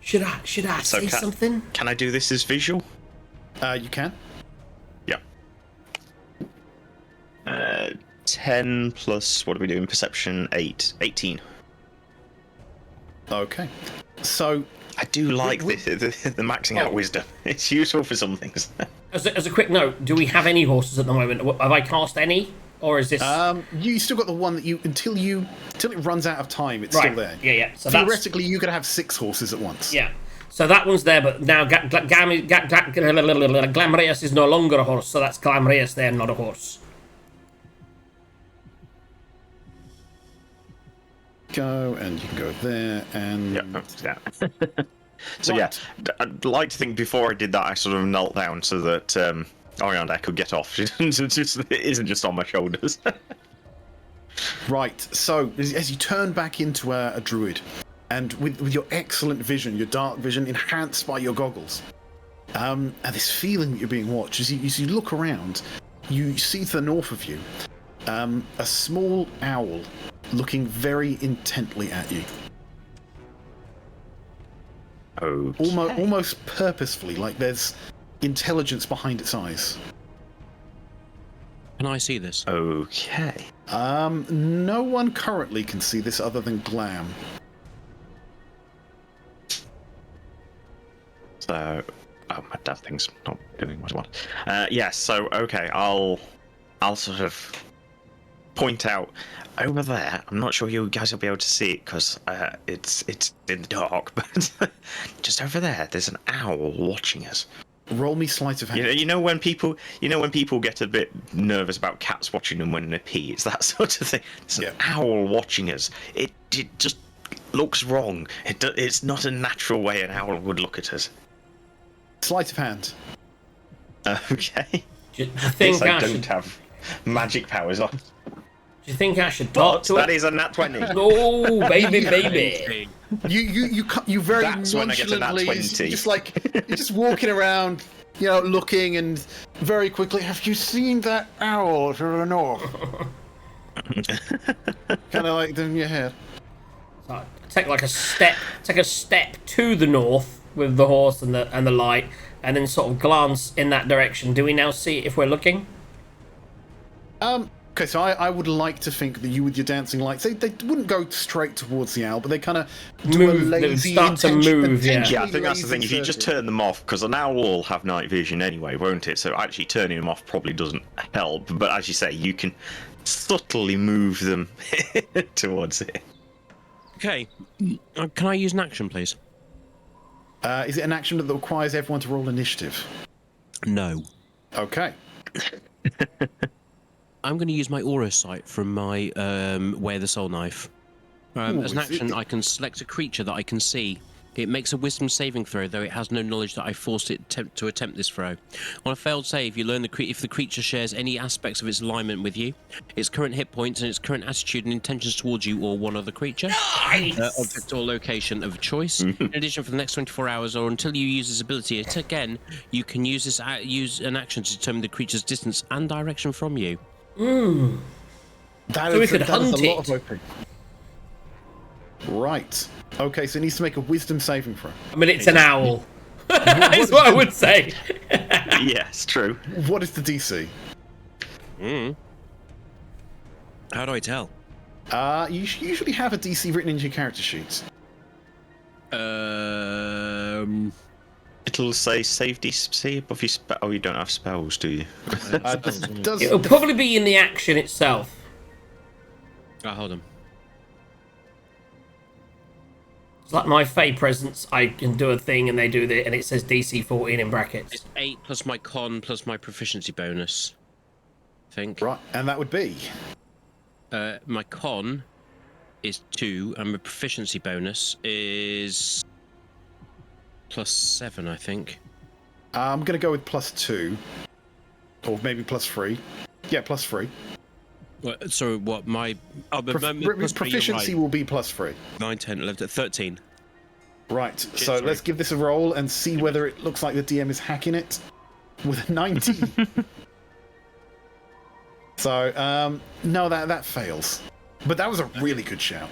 should I say something? Can I do this as visual? You can. Yeah. 10 plus, what are we doing? Perception 8. 18. Okay. So I do like the maxing out wisdom. It's useful for some things. As a quick note, do we have any horses at the moment? Have I cast any, or is this you still got the one that until it runs out of time, it's right? still there. Yeah. So Theoretically, you could have 6 horses at once. yeah. So that one's there, but now Glamreus is no longer a horse, so that's Glamreus there, not a horse. Go, and you can go there, and Yeah. So Right. yeah, I'd like to think before I did that, I sort of knelt down so that Orianda could get off. It isn't just on my shoulders. Right, so as you turn back into a druid, and with your excellent vision, your dark vision enhanced by your goggles, and this feeling that you're being watched, as you look around, you see to the north of you a small owl looking very intently at you, Okay. almost purposefully, like there's intelligence behind its eyes. Can I see this? Okay. No one currently can see this other than Glam. So, my dad thing's not doing what I want. Yes. So, okay, I'll sort of point out over there. I'm not sure you guys will be able to see it because it's in the dark, but just over there, there's an owl watching us. Roll me sleight of hand. You know when people get a bit nervous about cats watching them when they pee. It's that sort of thing. There's an owl watching us. It just looks wrong. It's not a natural way an owl would look at us. Sleight of hand. Okay. Do you think I I don't should? have magic powers on. Do you think I should talk But to that it? is a nat 20. Oh, baby. You very That's when I get to nat nonchalantly, 20. you're just walking around, looking, and very quickly, have you seen that owl to the north? Kind of like in your head. So I take a step to the north with the horse and the light, and then sort of glance in that direction. Do we now see it if we're looking? Okay, so I would like to think that you with your dancing lights, they wouldn't go straight towards the owl, but they kind of do a Move, they would lazy, start to move, yeah. Yeah, I think that's the thing. If you just circle. turn them off, because an owl will have night vision anyway, won't it? So actually turning them off probably doesn't help. But as you say, you can subtly move them towards it. Okay. Can I use an action, please? Is it an action that requires everyone to roll initiative? No. Okay. I'm going to use my aura sight from my Wear the Soul Knife. As an action, I can select a creature that I can see. It makes a wisdom saving throw, though it has no knowledge that I forced it to attempt this throw. On a failed save, you learn if the creature shares any aspects of its alignment with you, its current hit points, and its current attitude and intentions towards you or one other creature. Nice! Object or location of choice. In addition, for the next 24 hours or until you use this ability again, you can use an action to determine the creature's distance and direction from you. That So we is, could that is hunt a lot it. of OP. Right. Okay, so it needs to make a wisdom saving throw. I mean, it's an owl. That's what I would say. Yes, true. What is the DC? How do I tell? You usually have a DC written into your character sheets. It'll say safety see above your spell. Oh, you don't have spells, do you? It'll probably be in the action itself. Hold on. It's like my Fey presence. I can do a thing and they do it, and it says DC 14 in brackets. It's 8 plus my con plus my proficiency bonus. I think. Right, and that would be? My con is 2, and my proficiency bonus is +7, I think. I'm going to go with +2. Or maybe +3. Yeah, +3. So what, my... Proficiency will be +3. 9, 10, 11, 13. Right, so let's give this a roll and see whether it looks like the DM is hacking it with a 19. So, no, that fails. But that was a really good shout.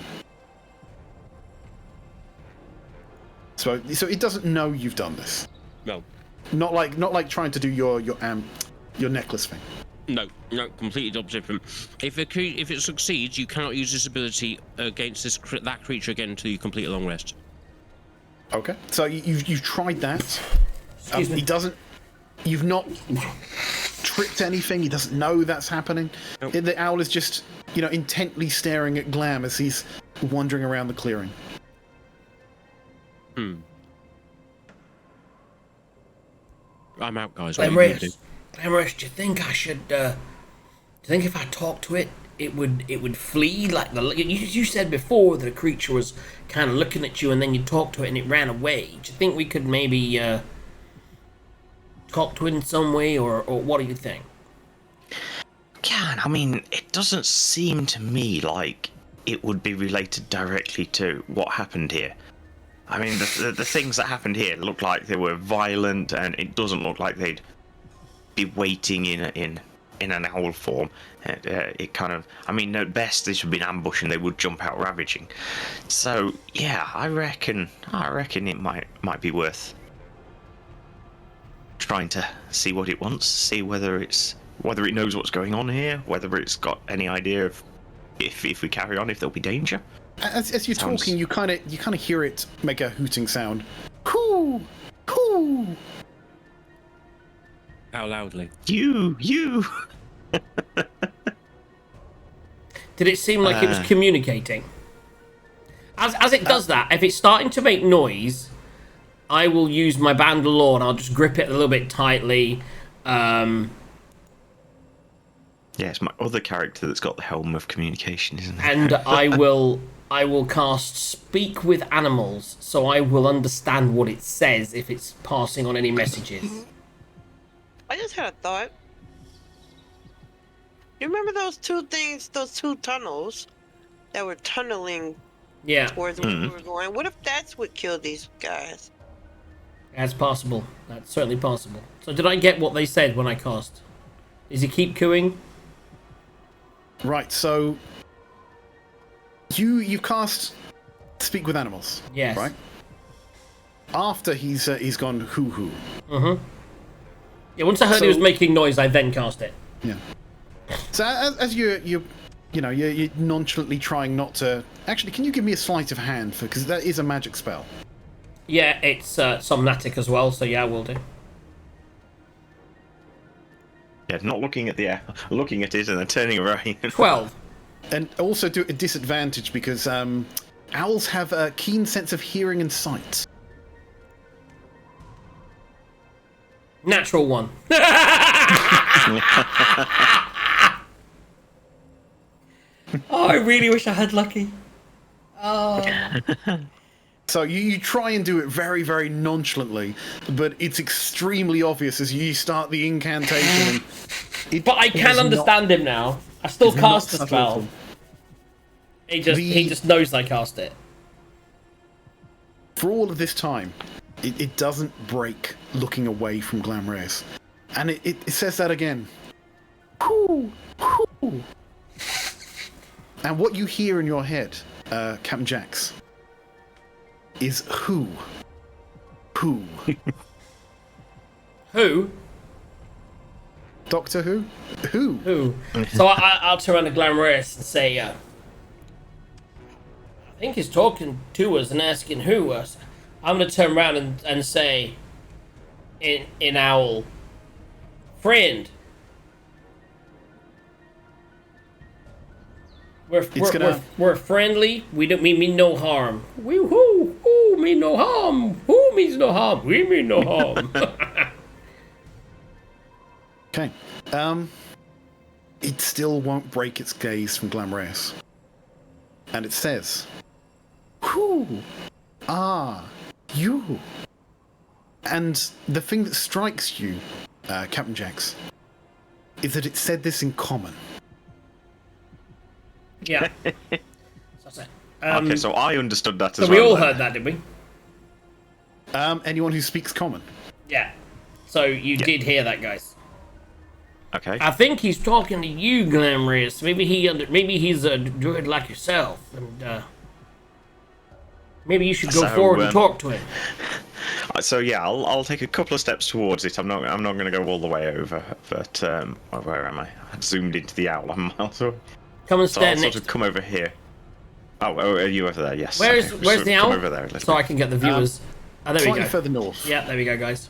So it doesn't know you've done this. No. Not like trying to do your necklace thing. No, completely opposite from. If it succeeds, you cannot use this ability against that creature again until you complete a long rest. Okay. So you've tried that. Excuse me. He doesn't. You've not tripped anything. He doesn't know that's happening. Nope. The owl is just intently staring at Glam as he's wandering around the clearing. I'm out, guys. What are you gonna do? Glamorous, do you think I should, do you think if I talk to it, it would flee? Like you said before that a creature was kind of looking at you and then you talked to it and it ran away. Do you think we could maybe, talk to it in some way, or what do you think? I mean, it doesn't seem to me like it would be related directly to what happened here. I mean, the things that happened here look like they were violent, and it doesn't look like they'd be waiting in an owl form. It kind of, I mean, at best this would be an ambush, and they would jump out ravaging. So yeah, I reckon it might be worth trying to see what it wants, see whether it knows what's going on here, whether it's got any idea of if we carry on, if there'll be danger. As you're talking, you kind of hear it make a hooting sound. Coo, coo. How loudly? You. Did it seem like it was communicating? As it does that, if it's starting to make noise, I will use my bandolier and I'll just grip it a little bit tightly. Yeah, it's my other character that's got the helm of communication, isn't it? And I will cast Speak with Animals, so I will understand what it says if it's passing on any messages. I just had a thought. You remember those two tunnels that were tunneling Yeah, towards where we were going? What if that's what killed these guys? that's possible. That's certainly possible. So did I get what they said when I cast? Is he keep cooing? Right. So you cast Speak with Animals. Yes. Right. After he's gone hoo hoo. Yeah, once I heard he was making noise, I then cast it. Yeah. So as you're nonchalantly trying not to. Actually, can you give me a sleight of hand because that is a magic spell. Yeah, it's somnatic as well, so yeah, I will do. Yeah, not looking at looking at it and then turning around. 12. And also do a disadvantage because owls have a keen sense of hearing and sight. Natural one. Oh, I really wish I had lucky. Oh. So you try and do it very, very nonchalantly, but it's extremely obvious as you start the incantation. And But I can understand him now. I still cast the not spell. subtle. He just knows I cast it. For all of this time, it doesn't break looking away from Glamrez. And it says that again. Whoo, whoo. And what you hear in your head, Captain Jax, is who? Who? Who? Doctor Who? Who? Who? So I'll turn around to Glamorous and say, I think he's talking to us and asking who us. I'm going to turn around and say, in owl, friend. We're friendly. We mean no harm. Woo-hoo! Who mean no harm? Who means no harm? We mean no harm. Okay. It still won't break its gaze from Glamorous. And it says, who are you? And the thing that strikes you, Captain Jax, is that it said this in common. Yeah. That's it. Okay, so I understood that as So well. we all then. heard that, did we? Anyone who speaks common. Yeah. So you did hear that, guys. Okay. I think he's talking to you, Glamorous. Maybe he's a druid like yourself, and maybe you should go forward and talk to him. So yeah, I'll take a couple of steps towards it. I'm not going to go all the way over, but where am I? I've zoomed into the owl. I'm also. Come and So I'll stand sort next. of come over here. Oh, are you over there? Yes. Where's Okay, so the come owl? over there a little So I bit. can get the viewers. Oh, there we Slightly go. further north. Yeah, there we go, guys.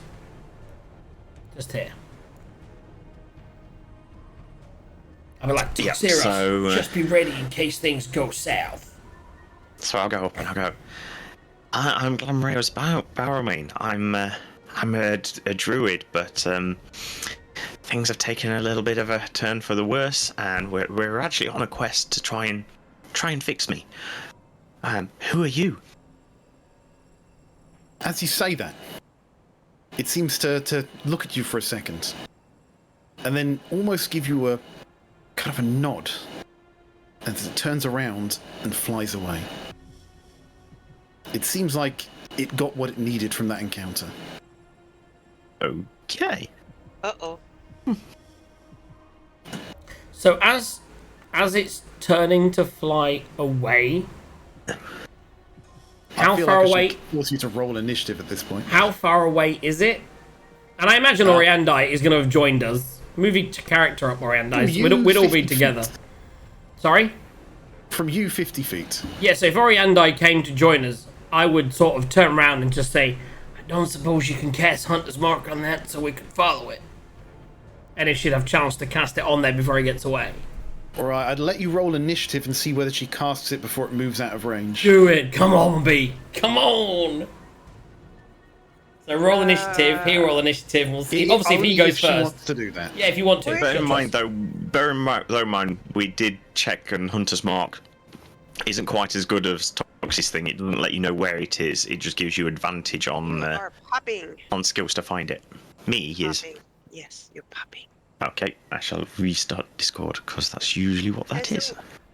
Just here. I'll be like, Yeah, Xeros, so, just be ready in case things go south. So I'll go up and I'll go. I'm Glamreo's Barrowmane. I'm a druid, but things have taken a little bit of a turn for the worse, and we're actually on a quest to try and fix me. Who are you? As you say that, it seems to look at you for a second, and then almost give you a kind of a nod, as it turns around and flies away. It seems like it got what it needed from that encounter. Okay. Uh-oh. So as it's turning to fly away, how I feel far like I away? should force you to roll initiative at this point. How far away is it? And I imagine Oriandai is going to have joined us. Move your character up, Oriandai. You We'd all 50 be together. feet. Sorry? From you, 50 feet. Yeah, so if Oriandai came to join us, I would sort of turn around and just say, I don't suppose you can cast Hunter's Mark on that so we can follow it. And if she'd have chance to cast it on there before he gets away. Alright, I'd let you roll initiative and see whether she casts it before it moves out of range. Do it! Come on, B! Come on! So roll initiative, he roll initiative, and we'll see. Obviously, if Only he goes she first. wants to do that. Yeah, if you want to. Bear in Sure, mind, we did check, and Hunter's Mark isn't quite as good as Toxic's thing. It doesn't let you know where it is. It just gives you advantage You on are popping. skills to find it. Me is. Popping. Yes, you're popping. Okay, I shall restart Discord because that's usually what that is.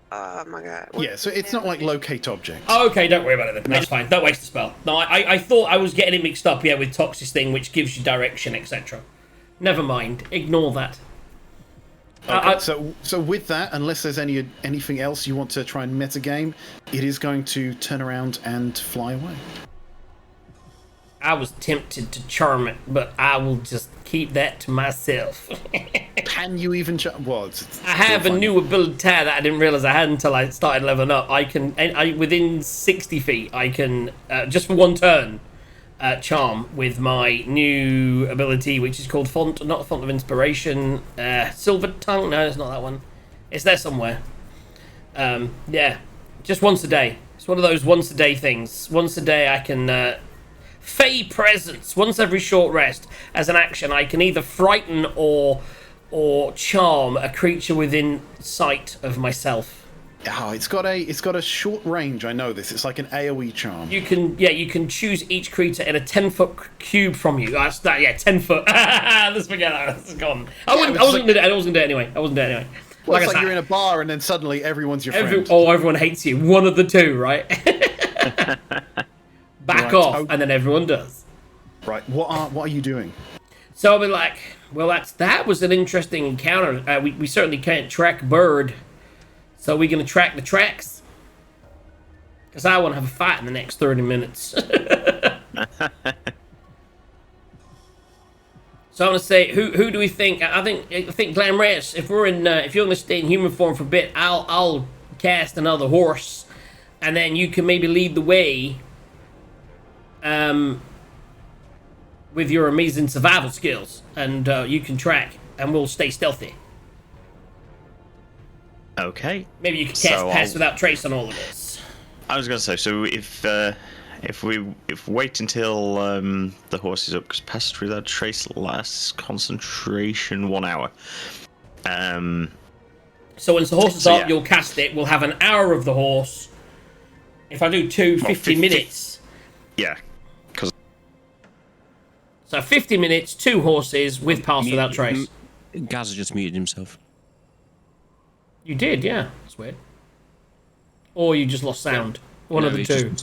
Oh my god. Yeah, so it's not like locate object. Oh, okay, don't worry about it then. That's fine. Don't waste the spell. No, I thought I was getting it mixed up, yeah, with Toxic's thing, which gives you direction, etc. Never mind. Ignore that. Okay, so with that, unless there's anything else you want to try and metagame, it is going to turn around and fly away. I was tempted to charm it, but I will just keep that to myself. Can you even I have a new ability that I didn't realize I had until I started leveling up. Within 60 feet, I can, just for one turn, charm with my new ability, which is called not Font of Inspiration, Silver Tongue. No, it's not that one. It's there somewhere. Yeah, just once a day. It's one of those once a day things. Once a day I can Fey presence. Once every short rest, as an action, I can either frighten or charm a creature within sight of myself. Oh, it's got a short range. I know this. It's like an AOE charm. You can choose each creature in a 10-foot cube from you. That's that. Yeah, 10 foot. Let's forget that. It's gone. I wasn't gonna do it anyway. Well, Like it's like you're in a bar and then suddenly everyone's your friend. Everyone hates you. One of the two, right? Back Right, off, oh. and then everyone does. Right. What are you doing? So I'll be like, well, that was an interesting encounter. We certainly can't track bird, so we're gonna track the tracks. Because I want to have a fight in the next 30 minutes. So I'm gonna say, who do we think? I think Glamress. If you're gonna stay in human form for a bit, I'll cast another horse, and then you can maybe lead the way. With your amazing survival skills, and you can track, and we'll stay stealthy. Okay. Maybe you can cast Pass Without Trace on all of this. I was going to say, so if we wait until the horse is up, because Pass Without Trace lasts concentration 1 hour. So once the horse is up, you'll cast it. We'll have an hour of the horse. If I do 50 minutes. Yeah. So 50 minutes, 2 horses with Pass Without Trace. Gaz just muted himself. You did, yeah. That's weird. Or you just lost sound. One of the two.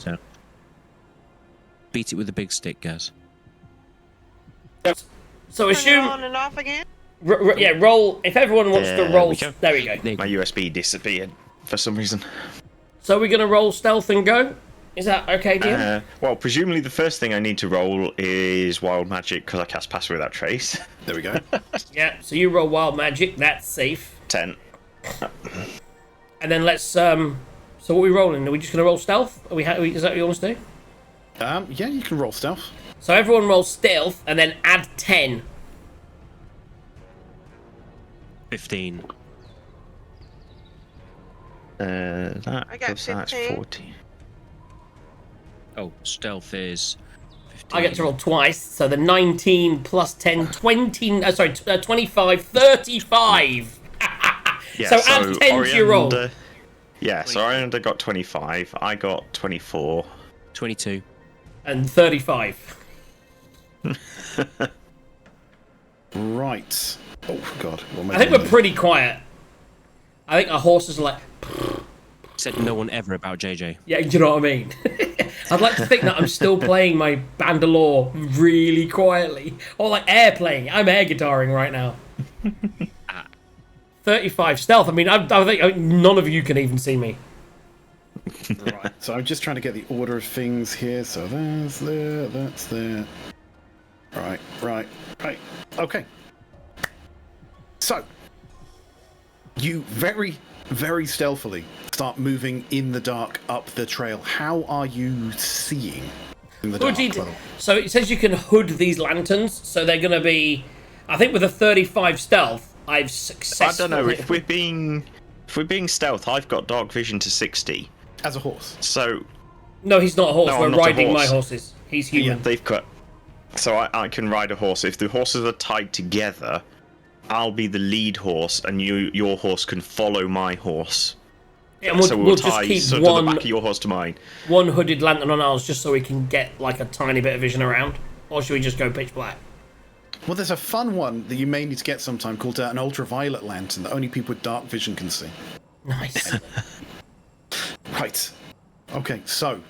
Beat it with a big stick, Gaz. So assume... On and off again? Roll. If everyone wants to roll... There we go. My USB disappeared for some reason. So we're going to roll stealth and go? Is that okay, dear? Well, presumably the first thing I need to roll is Wild Magic, because I cast Pass Without Trace. There we go. Yeah, so you roll Wild Magic. That's safe. 10. And then let's... So what are we rolling? Are we just going to roll stealth? Is that what you want to do? Yeah, you can roll stealth. So everyone rolls stealth, and then add 10. 15. I got 15. 14. Oh, stealth is 15. I get to roll twice, so the 19 plus 10, 20... 25, 35! Yeah, so add 10 to your roll. Yeah, so Oriander got 25, I got 24. 22. And 35. Right. Oh, God. I think we're pretty quiet. I think our horses are like... Said no one ever about JJ. Yeah, do you know what I mean? I'd like to think that I'm still playing my Bandalore really quietly. Or like air playing. I'm air guitaring right now. 35 stealth. I mean, I think none of you can even see me. Right. So I'm just trying to get the order of things here. So that's there, that's there. Right. Okay. So, you very, very stealthily start moving in the dark up the trail. How are you seeing in the dark? So it says you can hood these lanterns, so they're going to be... I think with a 35 stealth, I've successfully... I don't know, if we're being stealth, I've got dark vision to 60. As a horse? So... No, he's not a horse. No, We're I'm not a riding horse. my horses. He's human. Yeah, they've got... So I can ride a horse. If the horses are tied together, I'll be the lead horse, and your horse can follow my horse. Yeah, and we'll just tie keep to the back of your horse to mine. one hooded lantern on ours just so we can get like a tiny bit of vision around. Or should we just go pitch black? Well, there's a fun one that you may need to get sometime called an ultraviolet lantern that only people with dark vision can see. Nice. Right. Okay, so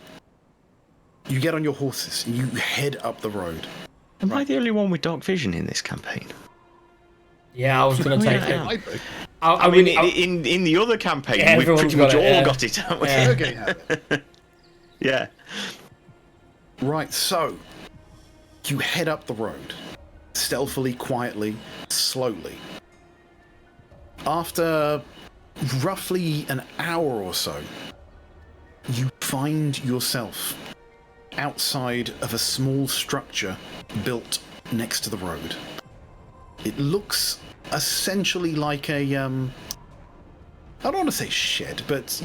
you get on your horses and you head up the road. Am I the only one with dark vision in this campaign? Yeah, I was going to take Yeah. it. I mean, in the other campaign, Yeah, we've pretty everyone's much got it, all yeah. got it, haven't we? Yeah. Okay, have it. Yeah. Right, so you head up the road, stealthily, quietly, slowly. After roughly an hour or so, you find yourself outside of a small structure built next to the road. It looks essentially like a I don't want to say shed, but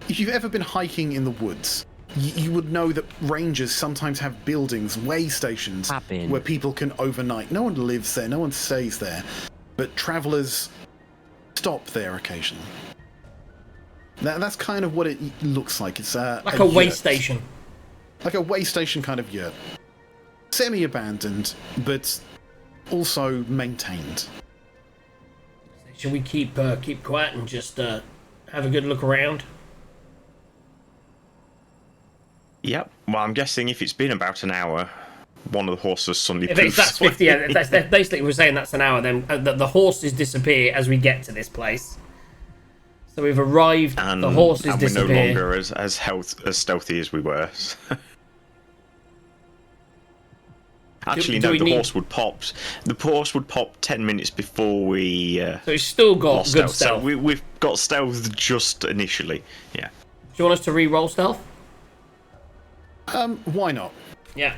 if you've ever been hiking in the woods, you would know that rangers sometimes have buildings, way stations, Cabin. where people can overnight. No one lives there, no one stays there, but travellers stop there occasionally. That's kind of what it looks like. It's Like a way yurt. station. Like a way station kind of yurt. Semi-abandoned, but also maintained. Should we keep quiet and just have a good look around? Yep. Well, I'm guessing if it's been about an hour, one of the horses suddenly If poofs that's away. 50, yeah, that's basically we're saying that's an hour. Then the horses disappear as we get to this place. So we've arrived. And, the horses and we're disappear. no longer as stealthy as we were. Actually, do no. we The need- horse would pop. The horse would pop 10 minutes before we. So we've still got lost good stealth. stealth. So we've got stealth just initially. Yeah. Do you want us to re-roll stealth? Why not? Yeah.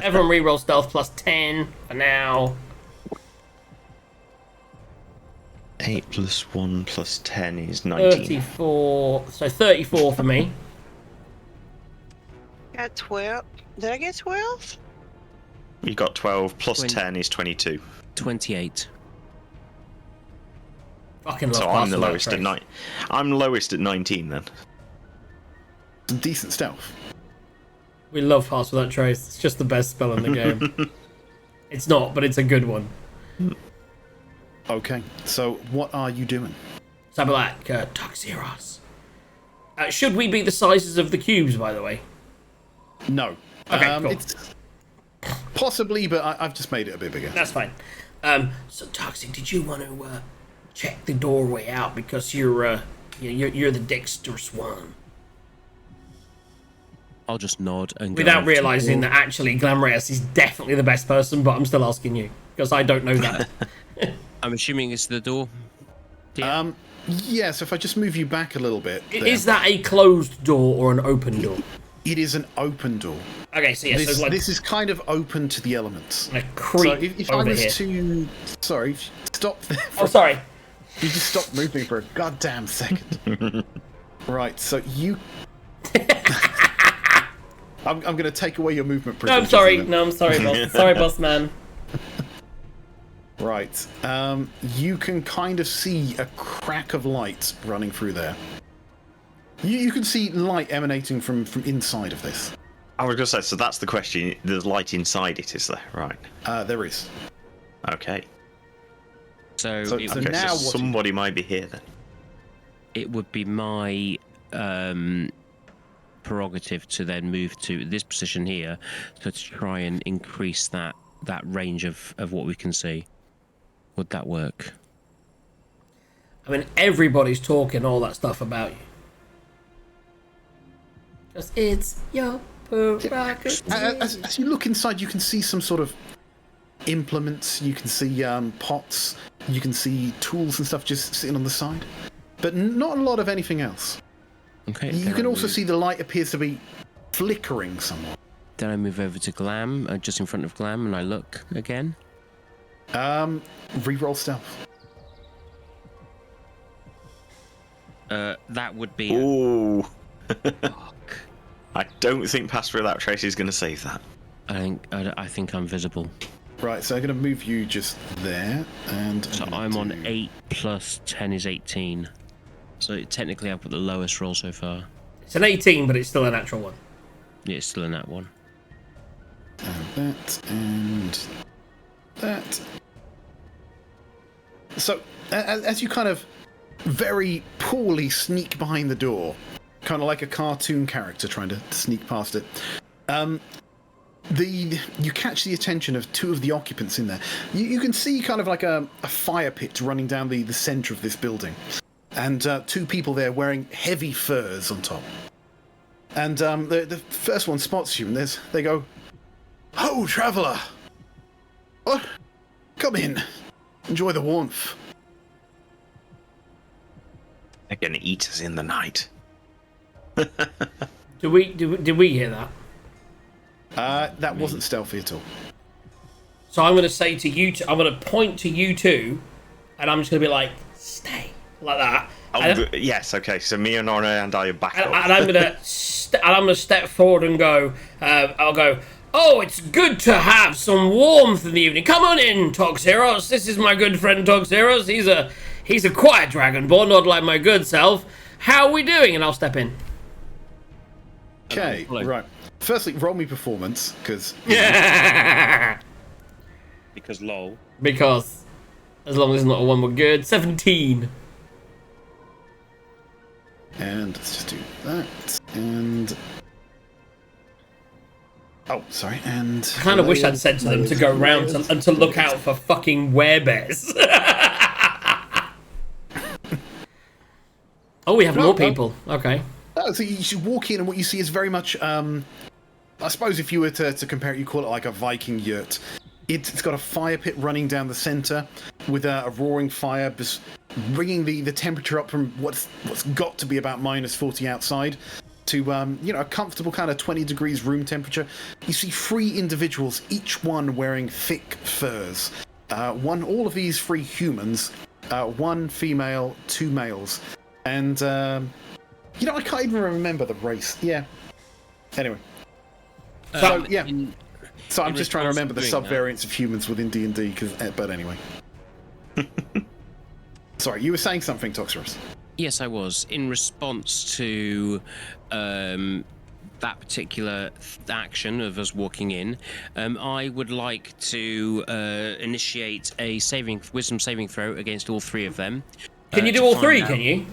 Everyone re-roll stealth plus 10 for now. 8 plus 1 plus 10 is 19. 34. So 34 for me. Got 12. Did I get 12? You got 12 plus 20. 10 is 22. 28. Fucking love So I'm the Castle lowest at Trace. 9. I'm lowest at 19 then. Some decent stealth. We love Pass Without Trace. It's just the best spell in the game. It's not, but it's a good one. Okay, so what are you doing? Sabalak, Toxeros. Should we be the sizes of the cubes, by the way? No. Okay, cool. It's possibly, but I've just made it a bit bigger. That's fine. So Toxic, did you want to check the doorway out because you're the dexterous one? I'll just nod and go Without over to the realizing door. that actually Glamreus is definitely the best person, but I'm still asking you because I don't know that. I'm assuming it's the door. Yeah. Yeah, so if I just move you back a little bit. there. Is that a closed door or an open door? It is an open door. Okay, so yeah, This, so like this is kind of open to the elements. a creep So if I over was here. to... Sorry, stop there. Oh, sorry. You just stop moving for a goddamn second. Right, so you... I'm going to take away your movement No, I'm privileges. sorry. and then- No, I'm sorry, boss. Sorry, boss man. Right. You can kind of see a crack of light running through there. You can see light emanating from inside of this. I was going to say, so that's the question. There's light inside it, is there? Right. There is. Okay. So, So- it, so Okay, now so what- somebody might be here then. it would be my prerogative to then move to this position here, so to try and increase that range of what we can see. Would that work? I mean, everybody's talking all that stuff about you. Because it's your prerogative. As you look inside, you can see some sort of implements. You can see pots. You can see tools and stuff just sitting on the side. But not a lot of anything else. Okay. You then can I also move- see the light appears to be flickering somewhat. Then I move over to Glam, just in front of Glam, and I look again. Reroll stealth. That would be. Ooh. Fuck. I don't think Pass Without Trace is going to save that. I think I'm visible. Right, so I'm going to move you just there, and So gonna I'm on do- 8 plus 10 is 18. So technically I've got the lowest roll so far. It's an 18, but it's still a natural one. Yeah, it's still in that one. that and that. So as you kind of very poorly sneak behind the door, kind of like a cartoon character trying to sneak past it, you catch the attention of two of the occupants in there. You can see kind of like a fire pit running down the center of this building, and two people there wearing heavy furs on top. And the first one spots you, and they go, "Ho, traveller! Oh, come in. Enjoy the warmth." They're going to eat us in the night. Did we hear that? That wasn't stealthy at all. So I'm going to say to you, I'm going to point to you two, and I'm just going to be like, stay, like that. Yes. Okay. So me and Nora and I are back And up. I'm gonna step forward and go. I'll go. Oh, it's good to have some warmth in the evening. Come on in, Toxeros. This is my good friend Toxeros. He's a quiet dragonborn, not like my good self. How are we doing? And I'll step in. Okay, right. Firstly, roll me performance, because... Yeah. Because lol. Because, as long as it's not a one, we're good. 17. And let's just do that. And... Oh, sorry, and... I kind of wish I'd said to them to go round and to look out for fucking werebears. Oh, we have more people. Okay. So you should walk in, and what you see is very much... I suppose if you were to compare it, you call it like a Viking yurt. It's got a fire pit running down the centre with a roaring fire, just bringing the temperature up from what's got to be about -40 outside to a comfortable kind of 20 degrees room temperature. You see 3 individuals, each one wearing thick furs. All of these 3 humans, 1 female, 2 males, and I can't even remember the race. Yeah. Anyway. So yeah. So I'm just trying to remember the subvariants of humans within D&D, but anyway. Sorry, you were saying something, Toxeros. Yes, I was. In response to that particular action of us walking in, I would like to initiate a wisdom saving throw against all 3 of them. Can you do all 3? Can you?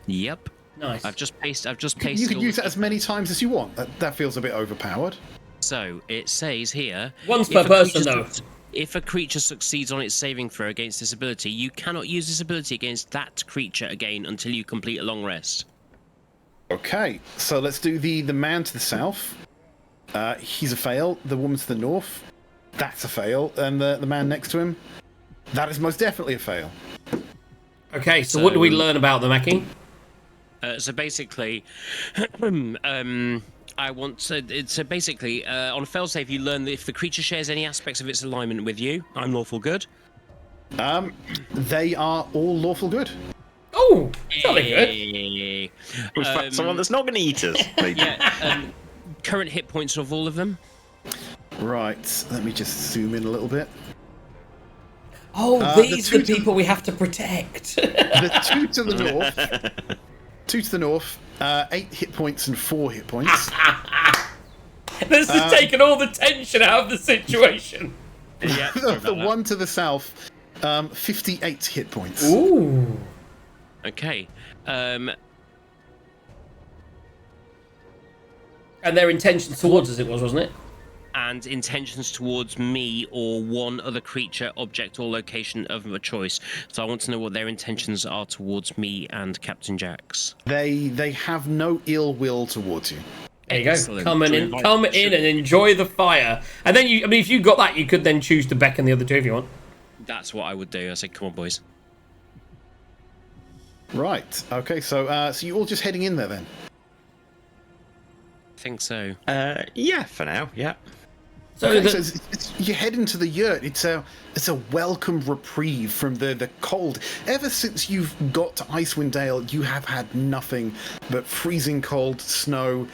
Yep. Nice. I've just pasted. You can use it as many times as you want. That feels a bit overpowered. So it says here. Once per person, though. If a creature succeeds on its saving throw against this ability, you cannot use this ability against that creature again until you complete a long rest. Okay, so let's do the man to the south. He's a fail. The woman to the north, that's a fail. And the man next to him, that is most definitely a fail. Okay, so what do we learn about them, Aki? So basically, I want to. So basically, on a failsafe, you learn that if the creature shares any aspects of its alignment with you, I'm lawful good. They are all lawful good. Oh, jolly good. We've found someone that's not going to eat us. Maybe. Yeah. Current hit points of all of them. Right. Let me just zoom in a little bit. Oh, these are the people we have to protect. The 2 to the north. 2 to the north. 8 hit points and 4 hit points. This has taken all the tension out of the situation. Yeah. The 1 to the south. 58 hit points. Ooh. Okay. And their intentions towards us, it was, wasn't it? And intentions towards me or one other creature, object, or location of a choice. So I want to know what their intentions are towards me and Captain Jax. They have no ill will towards you. There you go. Excellent. Come in and enjoy the fire. And then if you got that, you could then choose to beckon the other 2 if you want. That's what I would do. I said, come on, boys. Right. Okay. So you're all just heading in there then. I think so. Yeah, for now. Yeah. So, Okay, you head into the yurt. It's a welcome reprieve from the cold. Ever since you've got to Icewind Dale, you have had nothing but freezing cold, snow,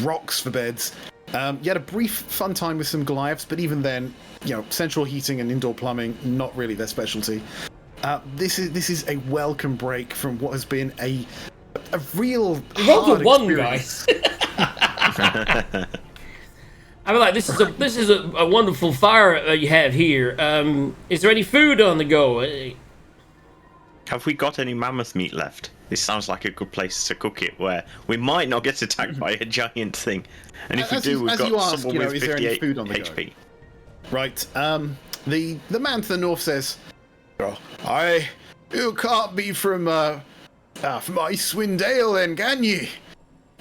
rocks for beds. You had a brief fun time with some Goliaths, but even then, central heating and indoor plumbing, not really their specialty. This is a welcome break from what has been a real hard experience. Guys. I mean, like, this is a wonderful fire you have here. Is there any food on the go? Have we got any mammoth meat left? This sounds like a good place to cook it, where we might not get attacked by a giant thing. And if we do, we've got someone with 58 food on the HP. Go? Right. The man to the north says, you can't be from Icewind Dale then, can you?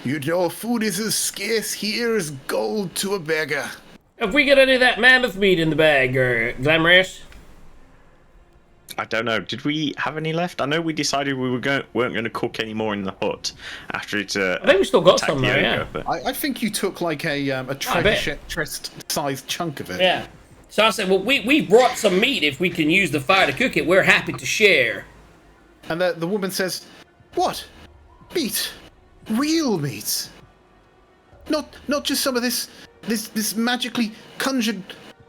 You know, food is as scarce here as gold to a beggar. Have we got any of that mammoth meat in the bag, or Glamorous? I don't know. Did we have any left? I know we decided we weren't going to cook any more in the hut after it. I think we still got some there, yeah. But... I think you took like a treasure chest-sized chunk of it. Yeah. So I said, well, we brought some meat. If we can use the fire to cook it, we're happy to share. And the woman says, What? Meat. Real meat. Not just some of this magically conjured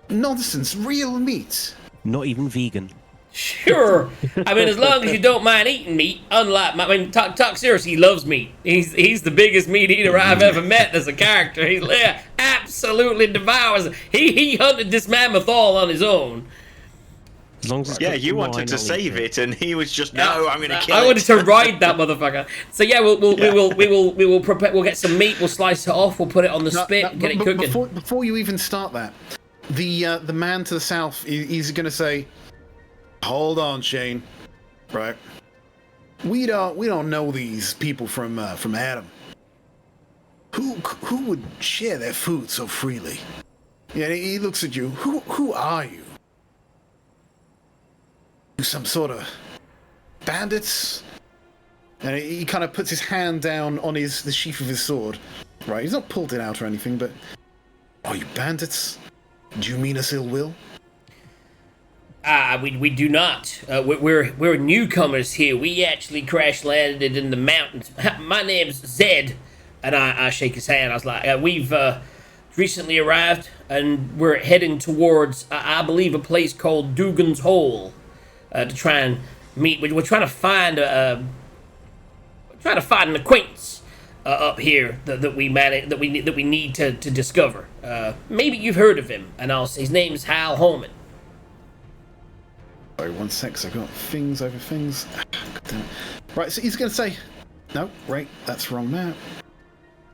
nonsense. Real meat. Not even vegan. Sure. I mean, as long as you don't mind eating meat, unlike I mean, talk seriously, he loves meat. He's the biggest meat eater I've ever met as a character. He absolutely devours. He hunted this mammoth all on his own. As long as it's Yeah, got you some wanted wine, to I'll eat save it, and he was just, no, I'm going to kill it. I wanted to ride that motherfucker. So yeah, we will prepare. We'll get some meat. We'll slice it off. We'll put it on the spit. Get it cooking. Before you even start that, the man to the south, he's going to say, "Hold on, Shane. Right? We don't know these people from Adam. Who would share their food so freely?" Yeah, he looks at you. Who are you? Some sort of bandits? And he kind of puts his hand down on the sheath of his sword. Right, he's not pulled it out or anything, but are you bandits? Do you mean us ill will? We do not. We're newcomers here. We actually crash landed in the mountains. My name's Zed, and I shake his hand. I was like, we've recently arrived, and we're heading towards, I believe, a place called Dugan's Hole, to try and meet. We're trying to find an acquaintance up here that we need to discover. Maybe you've heard of him, and his name's Hal Holman. Sorry, 1 sec, so I've got things over things. Right, so he's going to say, no, right, that's wrong map.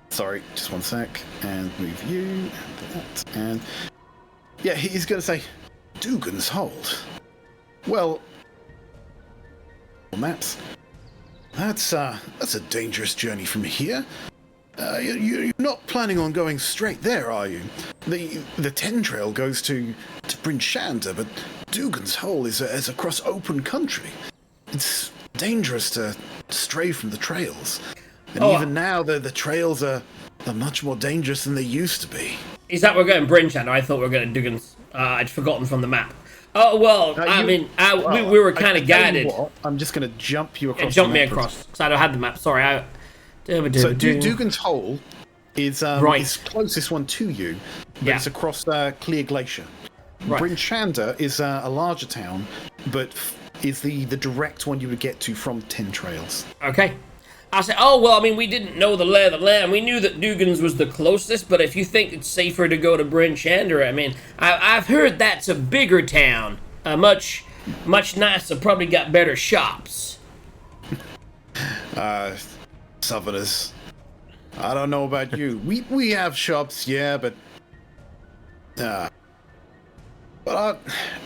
Sorry, just 1 sec, and move you, and that, and... Yeah, he's going to say, Dugan's Hold. Well, maps. That's a dangerous journey from here. You're not planning on going straight there, are you? The 10 trail goes to Bryn Shander, but Dugan's Hole is across open country. It's dangerous to stray from the trails. And even now, the trails are much more dangerous than they used to be. Is that we're going Bryn Shander? I thought we were going to Dugan's. I'd forgotten from the map. Oh, well, we were kind of guided. What, I'm just going to jump you across. Yeah, jump me across, because I don't have the map. Sorry. So Dugan's Hole is right. is closest one to you, but Yeah. it's across Clear Glacier. Right. Bryn Shander is a larger town, but is the direct one you would get to from 10 trails. Okay. I said, we didn't know the lay of the land. We knew that Dugan's was the closest, but if you think it's safer to go to Bryn Shander, I mean, I've heard that's a bigger town. Much nicer, probably got better shops. Southerners. I don't know about you. We have shops, yeah, but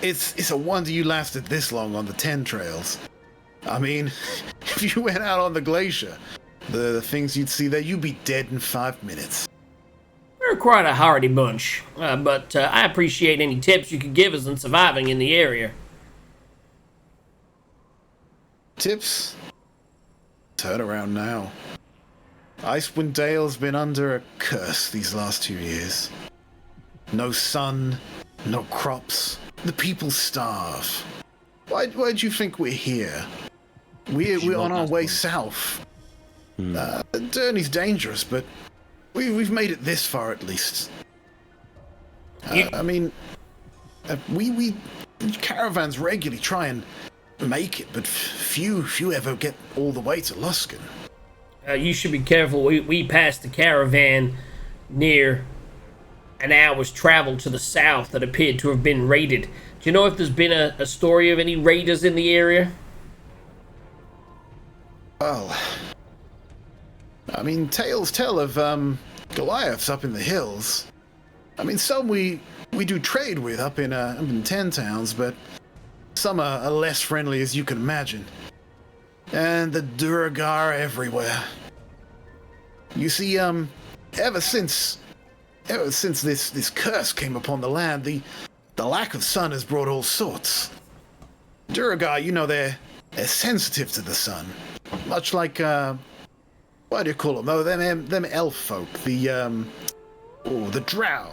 it's a wonder you lasted this long on the 10 trails. I mean, if you went out on the glacier, the things you'd see there, you'd be dead in 5 minutes. We're quite a hardy bunch, but I appreciate any tips you could give us on surviving in the area. Tips? Turn around now. Icewind Dale's been under a curse these last 2 years. No sun, no crops. The people starve. Why do you think we're here? We're on our way south. The journey's dangerous, but we've made it this far at least. I mean, we caravans regularly try and make it, but few ever get all the way to Luskan. You should be careful. We passed the caravan near an hour's travel to the south that appeared to have been raided. Do you know if there's been a story of any raiders in the area? Well, I mean, tales tell of Goliaths up in the hills. I mean, some we do trade with up in 10 towns, but some are less friendly as you can imagine. And the Duragar everywhere. You see, ever since this curse came upon the land, the lack of sun has brought all sorts. Duragar, you know, they're sensitive to the sun. Much like, what do you call them? Oh, them elf folk, the drow.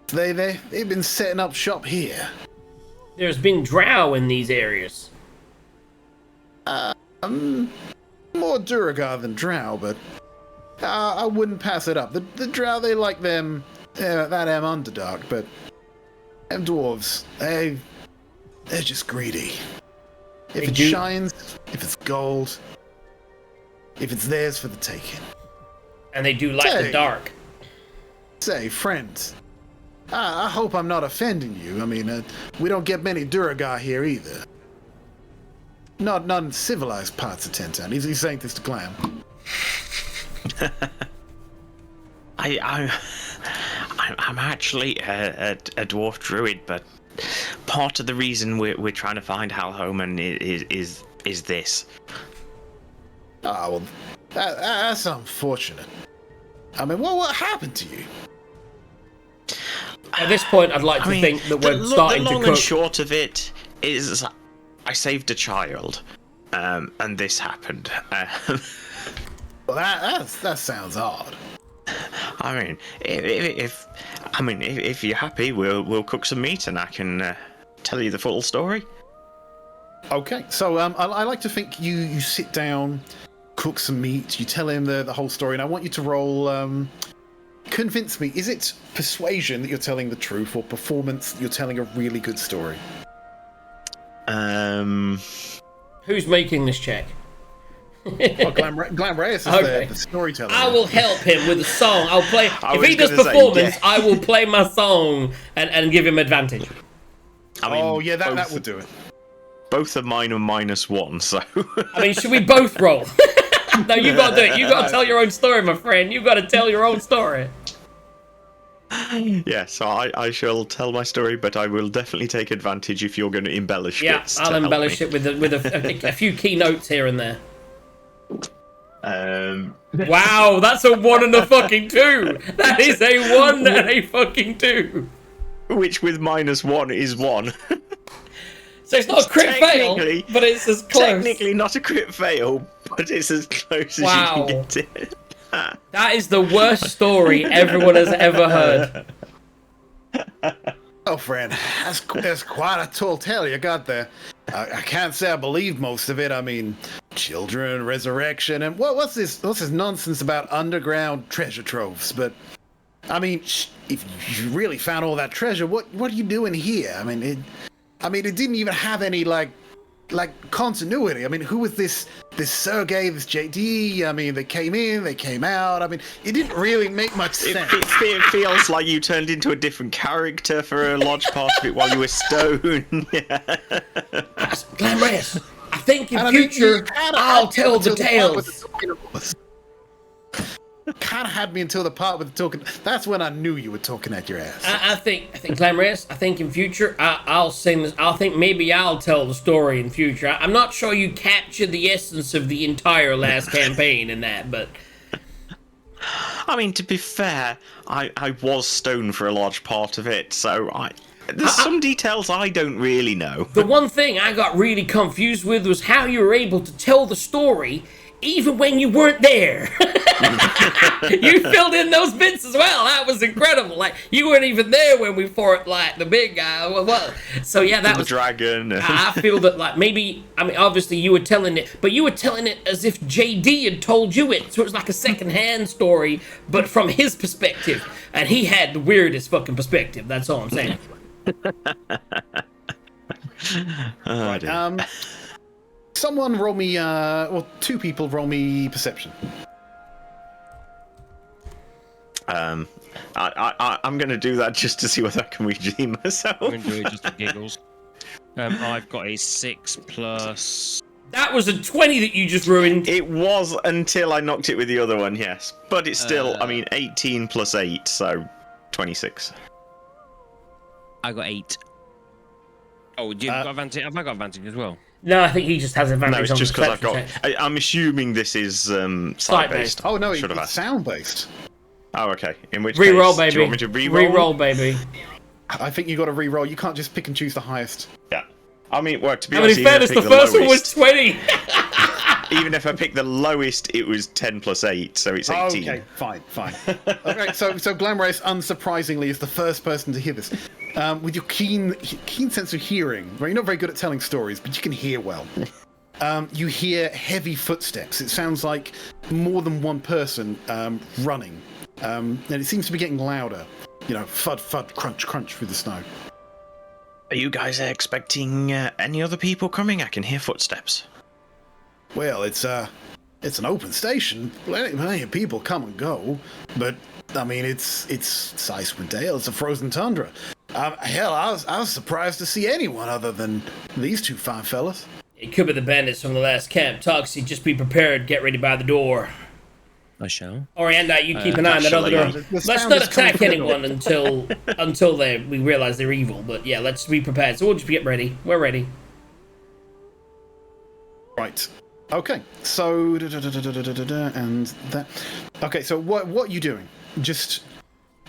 They've been setting up shop here. There's been drow in these areas. Not more Duragar than Drow, but I wouldn't pass it up. The Drow, they like them, that Underdark, but them dwarves, they're just greedy. If it shines, if it's gold, if it's theirs for the taking. And they do like the dark. Say, friend, I hope I'm not offending you. I mean, we don't get many Duragar here either. Not in civilized parts of Tentown. He's saying this to Glam. I'm actually a dwarf druid, but part of the reason we're trying to find Hal Homan is this. Ah, well, that's unfortunate. I mean, what happened to you? At this point, I'd like to think that we're starting to cook. The long and short of it is, I saved a child, and this happened. Well, that sounds odd. I mean, if you're happy, we'll cook some meat, and I can tell you the full story. Okay, so I like to think you sit down, cook some meat, you tell him the whole story, and I want you to roll. Convince me, is it persuasion that you're telling the truth, or performance that you're telling a really good story? Who's making this check? Well, Glam Reyes is the storyteller. I will help him with a song. I'll play. If he does performance, I will play my song and give him advantage. That would do it. Both of mine are -1, so. I mean, should we both roll? No, you gotta do it. You gotta tell your own story, my friend. You gotta tell your own story. Yeah, so I shall tell my story, but I will definitely take advantage if you're going to embellish bits. Yeah, I'll embellish it with a few key notes here and there. Wow, that's a 1 and a fucking 2. That is a 1 and a fucking 2. Which with -1 is 1. So it's not a crit fail, but it's as close. Technically not a crit fail, but it's as close as you can get it. That is the worst story everyone has ever heard. Oh, friend, that's quite a tall tale you got there. I can't say I believe most of it. I mean, children, resurrection, and what's this nonsense about underground treasure troves? But I mean, if you really found all that treasure, what are you doing here? I mean, it didn't even have any like continuity. I mean, who was this Sergey, this JD? I mean, they came in, they came out. I mean, it didn't really make much sense. It feels like you turned into a different character for a large part of it while you were stoned. Yeah. Glam Reyes, I think in future I'll tell the tales. Kind of had me until the part with the talking. That's when I knew you were talking at your ass. I think Glam Reyes, I think in future I'll sing this. I think maybe I'll tell the story in future. I'm not sure you captured the essence of the entire last campaign in that, but I mean, to be fair, I was stoned for a large part of it, so there's some details I don't really know. The one thing I got really confused with was how you were able to tell the story even when you weren't there. You filled in those bits as well. That was incredible. Like, you weren't even there when we fought, like, the big guy. Well, so yeah, that was... The dragon. I feel that, like, maybe... I mean, obviously you were telling it, but you were telling it as if JD had told you it. So it was like a second-hand story, but from his perspective. And he had the weirdest fucking perspective. That's all I'm saying. Someone roll me, or two people roll me perception. I'm going to do that just to see whether I can redeem myself. I'm going to do it just for giggles. I've got a 6 plus... That was a 20 that you just ruined. It was until I knocked it with the other one, yes. But it's still, 18 plus 8, so 26. I got 8. Oh, you've got advantage? Have I got advantage as well? No, I think he just has advantage. No, it's on just because I've got... perception check. I'm assuming this is sight-based. Oh, no, Should have it's asked. sound-based. Oh, okay. In which Reroll, case, baby. do you want me to reroll? Reroll, baby. I think you got to re-roll. You can't just pick and choose the highest. Yeah. I mean, well, to be I mean, honest, in fairness, the first one was 20. Even if I picked the lowest, it was 10 plus 8, so it's 18. Okay, fine. Okay, so Glam Reyes, unsurprisingly, is the first person to hear this. With your keen sense of hearing, right? You're not very good at telling stories, but you can hear well. you hear heavy footsteps. It sounds like more than one person running. And it seems to be getting louder. You know, thud, thud, crunch, crunch through the snow. Are you guys expecting any other people coming? I can hear footsteps. Well, it's an open station. Plenty of people come and go. But, I mean, it's Icewind Dale. It's a frozen tundra. Hell, I was surprised to see anyone other than these two fine fellas. It could be the bandits from the last camp. Toxie, just be prepared. Get ready by the door. I shall. Orianda, you keep an eye on that other door. Let's not attack anyone until we realize they're evil. But yeah, let's be prepared. So we'll just get ready. We're ready. Right. Okay. So and that. Okay. So what are you doing? Just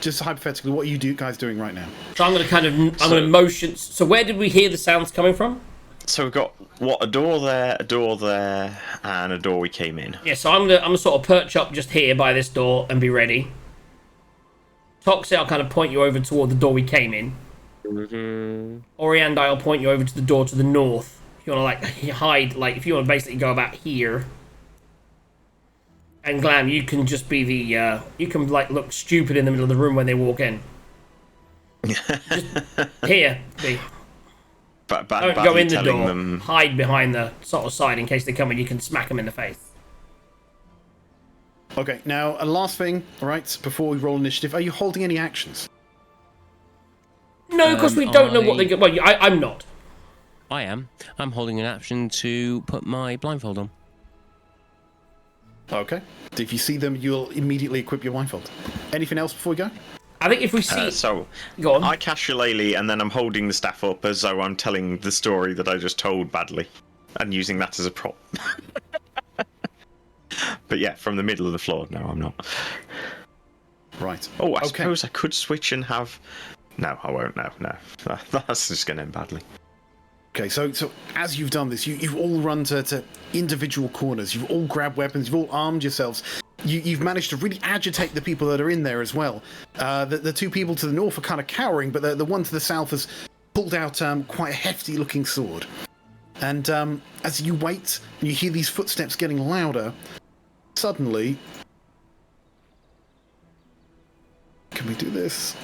hypothetically, what are you guys doing right now? So I'm gonna motion. So where did we hear the sounds coming from? So we've got a door there, and a door we came in. Yeah, so I'm gonna sort of perch up just here by this door and be ready. Toxie, I'll kind of point you over toward the door we came in. Orianda, I'll point you over to the door to the north. If you want to hide, if you want to basically go about here. And Glam, you can just be the you can look stupid in the middle of the room when they walk in. Just here, be. Don't go in the door. Hide behind the sort of side in case they come and you can smack them in the face. Okay, now, a last thing, all right, before we roll initiative, are you holding any actions? No, because we don't know what they get. Well, I'm not. I am. I'm holding an action to put my blindfold on. Okay. If you see them, you'll immediately equip your blindfold. Anything else before we go? I think if we see... Go on. I cast Shillelagh, and then I'm holding the staff up as though I'm telling the story that I just told badly, and using that as a prop. But yeah, from the middle of the floor. No, I'm not. Right. Oh, I suppose I could switch and have... No, I won't. No. That's just going to end badly. Okay, so as you've done this, you've all run to individual corners. You've all grabbed weapons. You've all armed yourselves. You've managed to really agitate the people that are in there as well. The two people to the north are kind of cowering, but the one to the south has pulled out quite a hefty-looking sword. And as you wait, and you hear these footsteps getting louder, suddenly... Can we do this?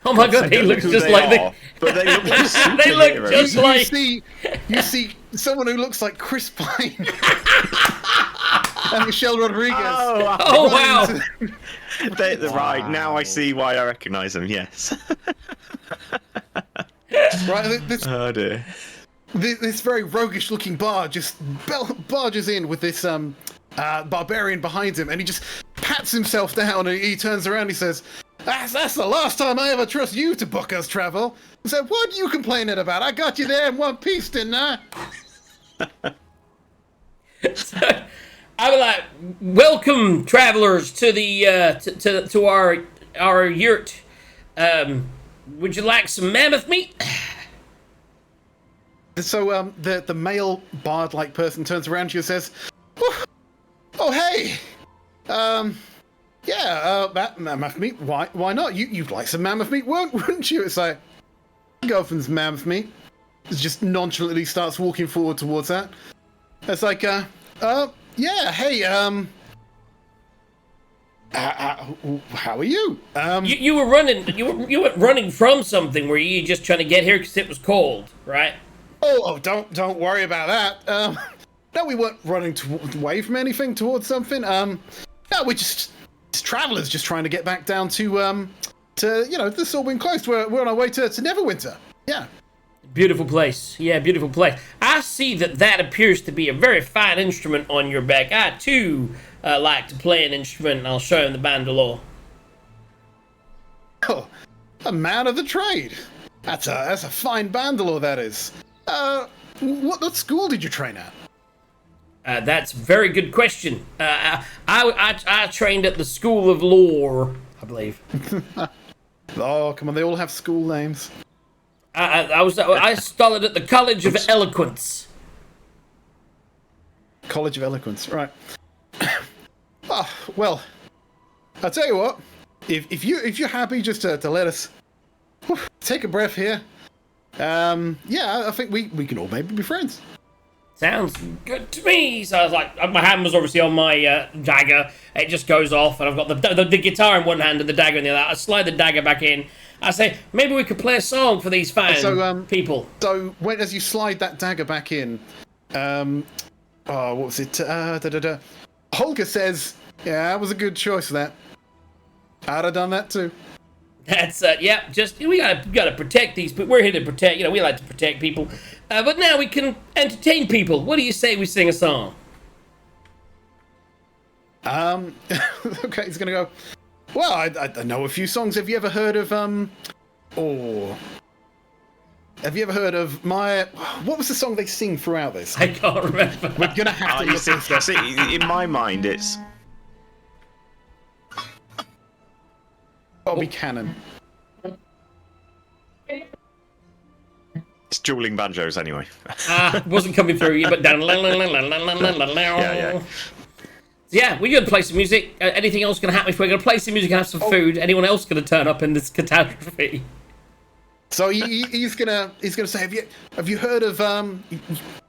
Oh my god, he looks just like but they look like they look just like... You see someone who looks like Chris Pine and Michelle Rodriguez. Oh wow! Right, now I see why I recognise them, yes. Right, oh dear. This very roguish-looking bard just barges in with this barbarian behind him, and he just pats himself down, and he turns around and he says... That's the last time I ever trust you to book us travel. So what are you complaining about? I got you there in one piece, didn't I? So, I'm like, welcome, travelers, to the to our yurt. Would you like some mammoth meat? So the male bard-like person turns around to you and says, "Oh hey, yeah, mammoth meat. Why not? You'd like some mammoth meat, wouldn't you?" It's like, go for this mammoth meat. It just nonchalantly starts walking forward towards that. It's like, yeah, hey, how are you? You were running. You were running from something. Were you just trying to get here because it was cold, right? Oh, don't worry about that. No, we weren't running away from anything towards something. No, we're just travelers just trying to get back down to the Stormwind Coast. We're on our way to Neverwinter. Yeah. Beautiful place. Yeah, beautiful place. I see that appears to be a very fine instrument on your back. I, too, like to play an instrument, and I'll show him the bandolier. Oh, a man of the trade. That's a fine bandolier, that is. What school did you train at? That's a very good question. I trained at the School of Lore, I believe. Oh, come on, they all have school names. I studied at the College of Eloquence. College of Eloquence, right. Oh, well, I'll tell you what. If you're happy just to let us take a breath here, yeah, I think we can all maybe be friends. Sounds good to me. So I was like, my hand was obviously on my dagger. It just goes off, and I've got the guitar in one hand and the dagger in the other. I slide the dagger back in. I say, maybe we could play a song for these people. So as you slide that dagger back in, what was it? Holger says, "Yeah, that was a good choice. That I'd have done that too." That's yeah. Just we gotta protect these. But we're here to protect. We like to protect people. But now we can entertain people. What do you say we sing a song? Okay, he's gonna go. Well, I know a few songs. Have you ever heard of have you ever heard of what was the song they sing throughout this? I can't remember. We're gonna have to look this up. See, in my mind, it's Bobby Cannon. it's dueling banjos anyway. Wasn't coming through, but down. Yeah. Yeah, we're gonna play some music. Anything else gonna happen if we're gonna play some music and have some food? Anyone else gonna turn up in this catastrophe? So he's gonna say, have you heard of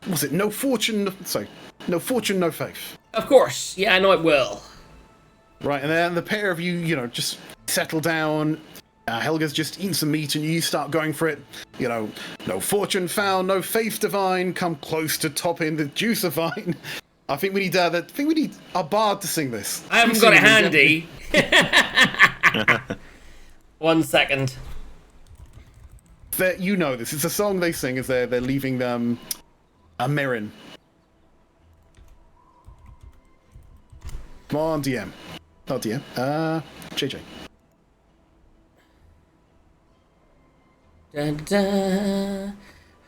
was it No Fortune? Sorry, No Fortune, No Faith. Of course, yeah, I know it will. Right, and then the pair of you, just settle down. Helga's just eaten some meat, and you start going for it. No fortune found, no faith divine. Come close to topping the juice of vine. I think we need our bard to sing this. I haven't got it handy. 1 second. You know this. It's a song they sing as they're leaving Mirren. Come on, DM. Not DM. JJ. Dun, dun.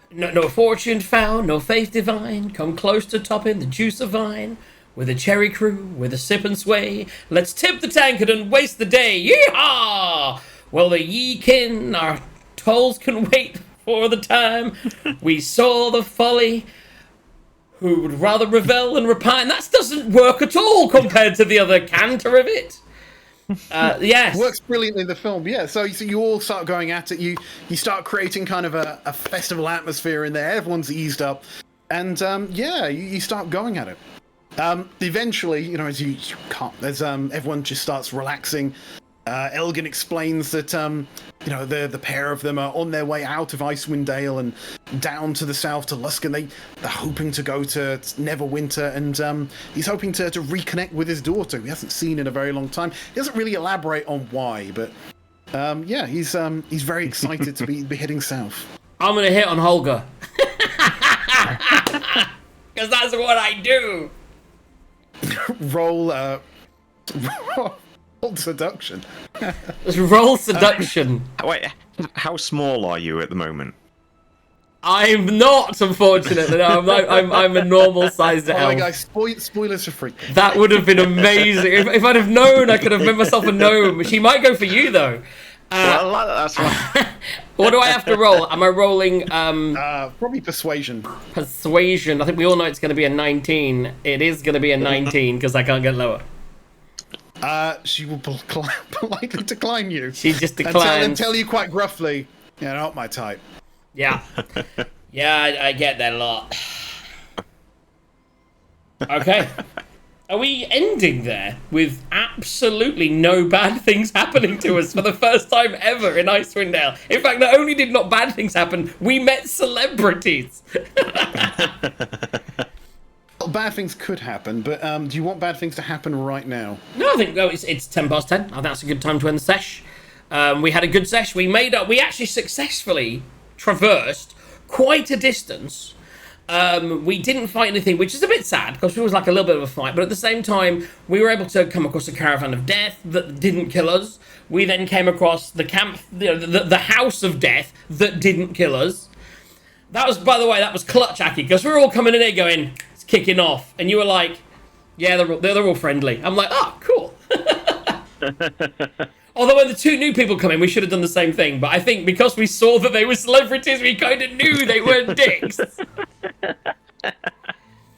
No fortune found, no faith divine. Come close to topping the juice of vine. With a cherry crew, with a sip and sway. Let's tip the tankard and waste the day. Yeehaw! Well, the ye kin, our tolls can wait for the time. We saw the folly. Who would rather revel and repine? That doesn't work at all compared to the other canter of it. Yes. Works brilliantly in the film, yeah. So you all start going at it. You start creating kind of a festival atmosphere in there. Everyone's eased up, and you start going at it. Eventually, as you can't, everyone just starts relaxing. Elgin explains that the pair of them are on their way out of Icewind Dale and down to the south to Luskan. They're hoping to go to Neverwinter, and he's hoping to reconnect with his daughter, who he hasn't seen in a very long time. He doesn't really elaborate on why, but he's very excited to be heading south. I'm gonna hit on Holger. Because that's what I do. Roll seduction. Roll seduction. Wait, how small are you at the moment? I'm not, unfortunately. No, I'm a normal sized elf. Oh my God, spoilers for Freak. That would have been amazing. If I'd have known, I could have made myself a gnome. She might go for you though. Well, that's fine. What do I have to roll? Am I rolling probably persuasion. Persuasion? I think we all know it's going to be a 19. It is going to be a 19 because I can't get lower. She will politely decline you. She just declines. And tell you quite gruffly, not my type. Yeah. Yeah, I get that a lot. Okay. Are we ending there with absolutely no bad things happening to us for the first time ever in Icewind Dale? In fact, not only did not bad things happen, we met celebrities. Bad things could happen, but do you want bad things to happen right now? No, I think it's 10 past 10. I think that's a good time to end the sesh. We had a good sesh. We actually successfully traversed quite a distance. We didn't fight anything, which is a bit sad because it was like a little bit of a fight, but at the same time we were able to come across a caravan of death that didn't kill us. We then came across the camp, the house of death that didn't kill us. That was, by the way, that was clutch, Aki, because we were all coming in here going, it's kicking off, and you were like, yeah, they're all friendly. I'm like, oh, cool. Although when the two new people come in, we should have done the same thing. But I think because we saw that they were celebrities, we kind of knew they weren't dicks.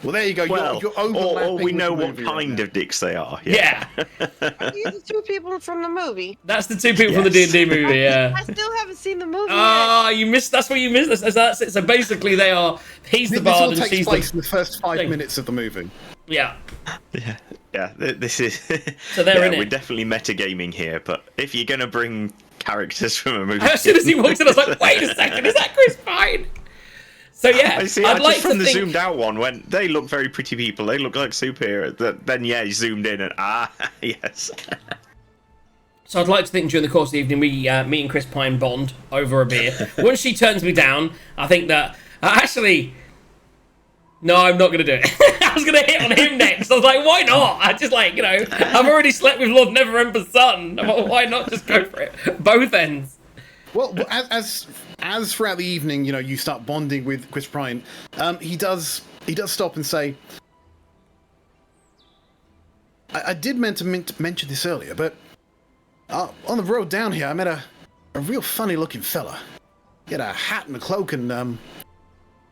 Well, there you go. Well, you're or overlapping we with know the what movie right kind now. of dicks they are. Yeah. These are two people from the movie. That's the two people from the Yes. D&D movie, yeah. I still haven't seen the movie yet. Ah, you missed. That's what you missed. That's it. So basically, they are. He's the This all bard and takes she's place the. in the first 5 thing. minutes of the movie. Yeah. Yeah. This is. So they're in We're it. definitely metagaming here, but if you're gonna bring characters from a movie, As soon as he walked in, I was like, "Wait a second, is that Chris Pine?" So yeah, I see. I'd like just from to the think. zoomed out one, when they look very pretty people, they look like superheroes. Then yeah, he zoomed in and yes. So I'd like to think during the course of the evening, me and Chris Pine bond over a beer. Once she turns me down, I think that actually. No, I'm not going to do it. I was going to hit on him next. I was like, why not? I just like, I've already slept with Lord Neverember's son. Why not just go for it? Both ends. Well, as throughout the evening, you start bonding with Chris Pine. He does stop and say, I did meant to mention this earlier, but on the road down here, I met a real funny looking fella. He had a hat and a cloak, and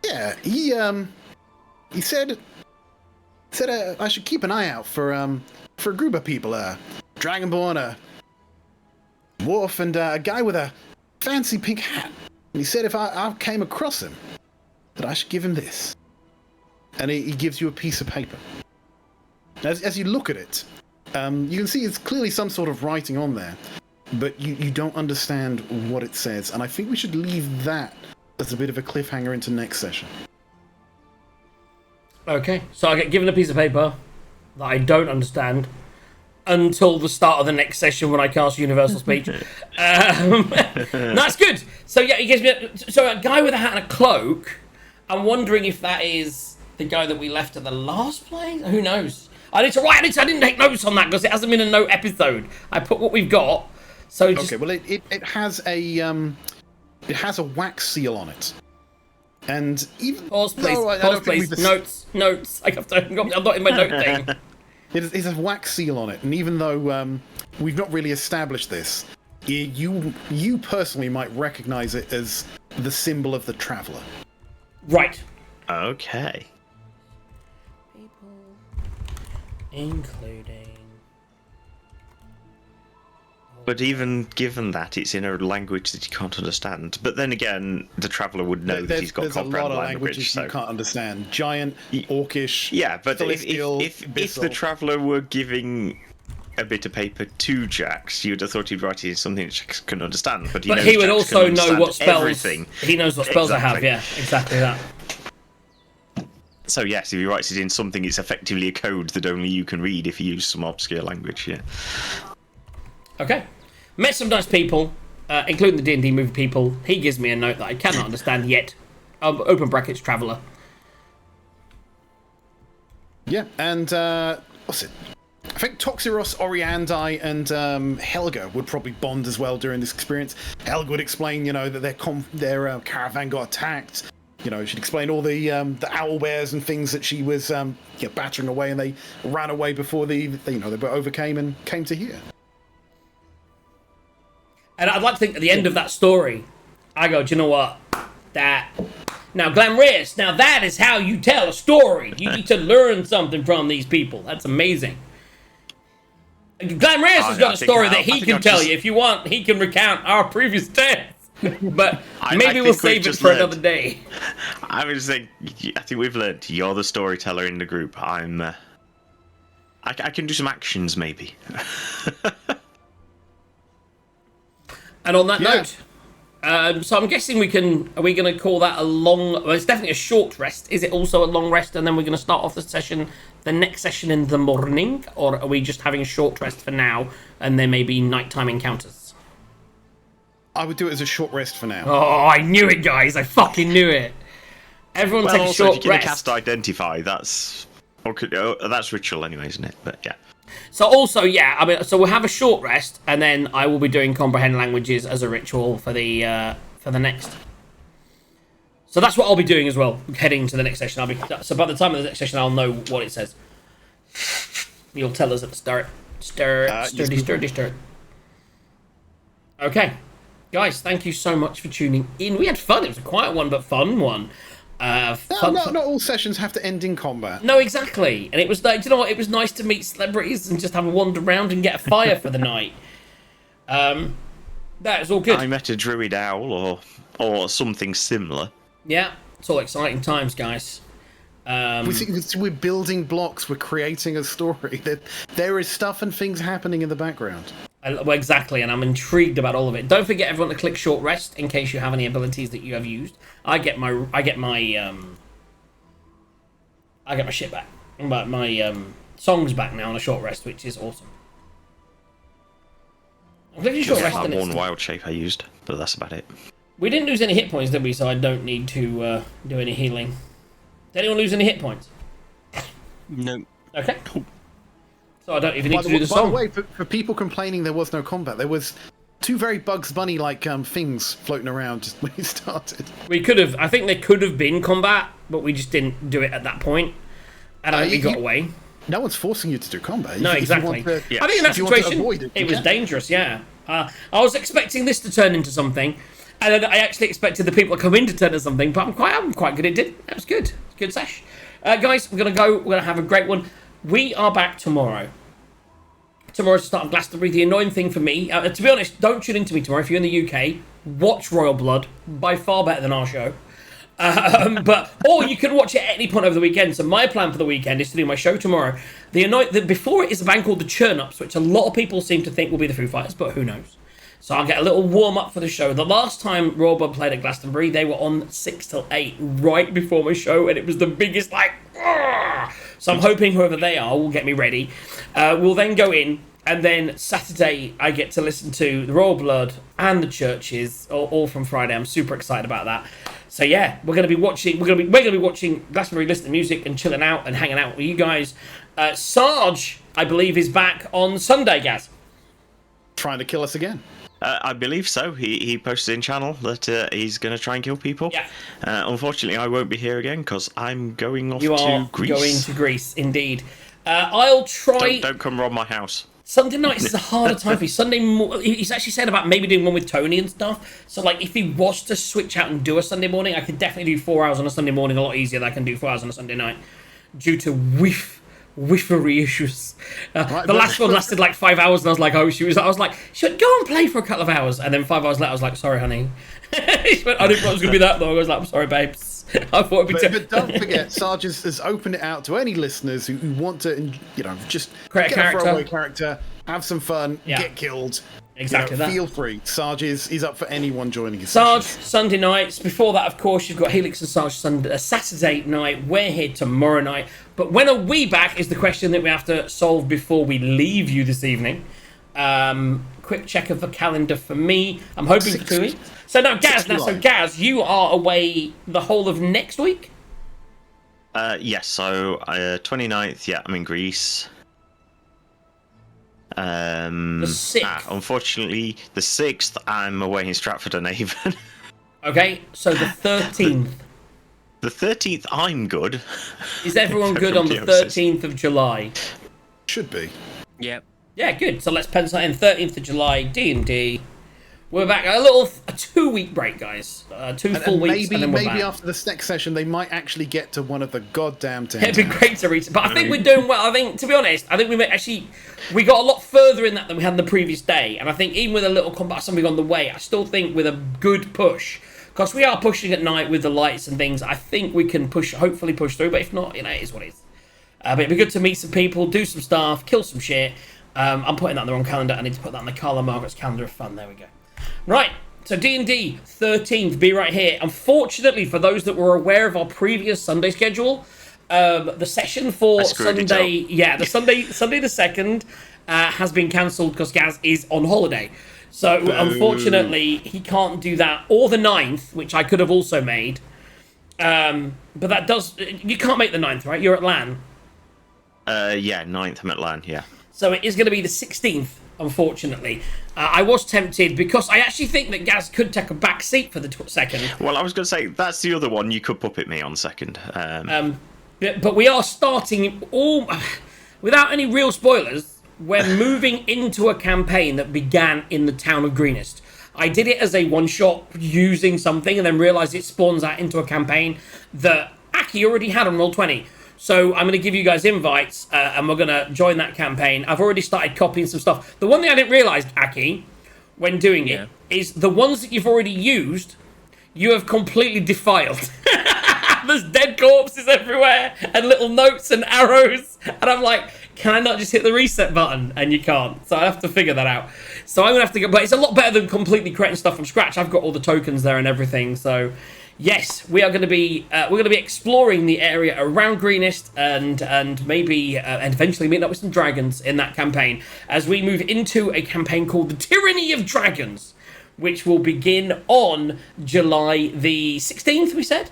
yeah, he said I should keep an eye out for a group of people, Dragonborn, a dwarf, and a guy with a fancy pink hat. And he said if I came across him, that I should give him this. And he gives you a piece of paper. As you look at it, you can see it's clearly some sort of writing on there, but you don't understand what it says. And I think we should leave that as a bit of a cliffhanger into next session. Okay, so I get given a piece of paper that I don't understand until the start of the next session when I cast Universal Speech. That's good. So yeah, he gives me a guy with a hat and a cloak. I'm wondering if that is the guy that we left at the last place. Who knows? I didn't take notes on that because it hasn't been a note episode. I put what we've got. So just, Okay, well it has a wax seal on it. And even pause, please. though I Pause, don't think please. we've- Notes. I'm not in my note thing. It has a wax seal on it, and even though we've not really established this, you personally might recognize it as the symbol of the Traveler. Right. Okay. Including. But even given that, it's in a language that you can't understand. But then again, the traveller would know that he's got There's a comprehend lot of language. languages So you can't understand. Giant, Orcish. yeah, but Celestial, if the Abyssal. traveller were giving a bit of paper to Jax, you'd have thought he'd write it in something that Jax can understand. But But knows he would Jax can also know understand what spells. everything. He knows what spells I have. Exactly. Yeah, exactly that. So yes, if he writes it in something, it's effectively a code that only you can read if you use some obscure language. Yeah. Okay. Met some nice people, including the D&D movie people. He gives me a note that I cannot understand yet. Open brackets, Traveller. Yeah, and what's it? I think Toxiros, Oriandi, and Helga would probably bond as well during this experience. Helga would explain, that their caravan got attacked. She'd explain all the owl bears and things that she was battering away, and they ran away before they overcame and came to here. And I'd like to think at the end of that story, I go, do you know what? Now, Glamrius, now that is how you tell a story. You need to learn something from these people. That's amazing. Glamrius has got a story that he can tell you. If you want, he can recount our previous tales. But maybe we'll save it for another day. I would say, I think we've learned you're the storyteller in the group. I can do some actions, maybe. And on that note, so I'm guessing are we going to call that a long, well, it's definitely a short rest. Is it also a long rest and then we're going to start off the next session in the morning? Or are we just having a short rest for now and there may be nighttime encounters? I would do it as a short rest for now. Oh, I knew it, guys. I fucking knew it. Everyone take a also, short if you can rest. cast Identify, that's ritual anyway, isn't it? But yeah. So also, so we'll have a short rest, and then I will be doing comprehend languages as a ritual for the next. So that's what I'll be doing as well, heading to the next session. So by the time of the next session, I'll know what it says. You'll tell us at the start. Stir. Okay, guys, thank you so much for tuning in. We had fun. It was a quiet one, but fun one. Not all sessions have to end in combat. No, exactly. And it was like, you know what? It was nice to meet celebrities and just have a wander around and get a fire for the night. That was all good. I met a druid owl or something similar. Yeah, it's all exciting times, guys. We're building blocks. We're creating a story. There is stuff and things happening in the background. Well, exactly, and I'm intrigued about all of it. Don't forget, everyone, to click short rest in case you have any abilities that you have used. I get my shit back, my songs back now on a short rest, which is awesome. I'm clicking short rest. That one wild shape I used, but that's about it. We didn't lose any hit points, did we? So I don't need to do any healing. Did anyone lose any hit points? No. Okay. So I don't even need to do the By song. the way, for people complaining there was no combat, there was 2 very Bugs Bunny-like things floating around when we started. We could have. I think there could have been combat, but we just didn't do it at that point. And I think we got away. No one's forcing you to do combat. No, If you exactly. want to- I think in that if you want to situation, avoid it, you it was can. dangerous, yeah. I was expecting this to turn into something, and then I actually expected the people to come in to turn into something, but I'm quite good at it. That was good. Good sesh. Guys, we're going to go. We're going to have a great one. We are back tomorrow. Tomorrow's the start of Glastonbury. The annoying thing for me, to be honest, don't tune into me tomorrow. If you're in the UK, watch Royal Blood. By far better than our show. Or you can watch it at any point over the weekend. So my plan for the weekend is to do my show tomorrow. Before it is a band called the Churn-Ups, which a lot of people seem to think will be the Foo Fighters, but who knows? So I'll get a little warm up for the show. The last time Royal Blood played at Glastonbury, they were on 6 till 8 right before my show, and it was the biggest So I'm hoping whoever they are will get me ready. We'll then go in. And then Saturday, I get to listen to the Royal Blood and the Churches, all from Friday. I'm super excited about that. So yeah, we're gonna be watching. We're gonna be watching Glastonbury, listening to music and chilling out and hanging out with you guys. Sarge, I believe, is back on Sunday, Gaz. Trying to kill us again. I believe so. He posted in channel that he's going to try and kill people. Yeah. Unfortunately, I won't be here again because I'm going off You are to Greece. going to Greece, indeed. I'll try. Don't come rob my house. Sunday nights is a harder time for you. He's actually said about maybe doing one with Tony and stuff. So, like, if he was to switch out and do a Sunday morning, I could definitely do 4 hours on a Sunday morning a lot easier than I can do 4 hours on a Sunday night due to whiffery issues. The last one lasted like 5 hours, and I was like, oh, I was like, should go and play for a couple of hours. And then 5 hours later, I was like, sorry, honey. She went, I didn't know it was going to be that long. I was like, I'm sorry, babes. I thought it'd be But don't forget, Sarge has opened it out to any listeners who want to, just Create a get character. a throwaway character, have some fun, Yeah. get killed. Exactly that. Feel free. Sarge is up for anyone joining his Sarge, session. Sunday nights. Before that, of course, you've got Helix and Sarge Saturday night. We're here tomorrow night. But when are we back is the question that we have to solve before we leave you this evening. Quick check of the calendar for me. I'm hoping for 2 weeks. So now, Gaz, you are away the whole of next week? Yes, so 29th, yeah, I'm in Greece. The 6th. Unfortunately, the 6th, I'm away in Stratford-on-Avon. Okay, so the 13th. The 13th, I'm good. Is everyone good on the 13th of July? Should be. Yep. Yeah, good. So let's pencil that in. 13th of July, D&D. We're back. A 2-week break, guys. 2 full weeks, and then we're maybe back. after this next session, they might actually get to one of the goddamn towns. It'd be great to reach it, but I think we're doing well. I think, to be honest, we got a lot further in that than we had the previous day, and I think even with a little combat something on the way, I still think with a good push, because we are pushing at night with the lights and things, I think we can hopefully push through, but if not, it is what it is. But it'd be good to meet some people, do some stuff, kill some shit. I'm putting that on the wrong calendar. I need to put that on the Carla Margaret's calendar of fun. There we go. Right, so D&D 13th, be right here. Unfortunately, for those that were aware of our previous Sunday schedule, the session for Sunday, the Sunday the 2nd has been cancelled because Gaz is on holiday. So unfortunately, he can't do that, or the 9th, which I could have also made. But that you can't make the 9th, right? You're at LAN. Yeah, 9th, I'm at LAN, yeah. So it is going to be the 16th, unfortunately. I was tempted because I actually think that Gaz could take a back seat for the 2nd. Well, I was going to say, that's the other one you could puppet me on 2nd. But we are starting without any real spoilers. We're moving into a campaign that began in the town of Greenest. I did it as a one-shot using something and then realized it spawns out into a campaign that Aki already had on Roll20. So I'm going to give you guys invites and we're going to join that campaign. I've already started copying some stuff. The one thing I didn't realize, Aki, when doing it, is the ones that you've already used, you have completely defiled. There's dead corpses everywhere and little notes and arrows. And I'm like, can I not just hit the reset button? And you can't. So I have to figure that out. So I'm going to have to go. But it's a lot better than completely creating stuff from scratch. I've got all the tokens there and everything. So yes, we are going to be exploring the area around Greenest and maybe and eventually meeting up with some dragons in that campaign as we move into a campaign called the Tyranny of Dragons, which will begin on July the 16th, we said?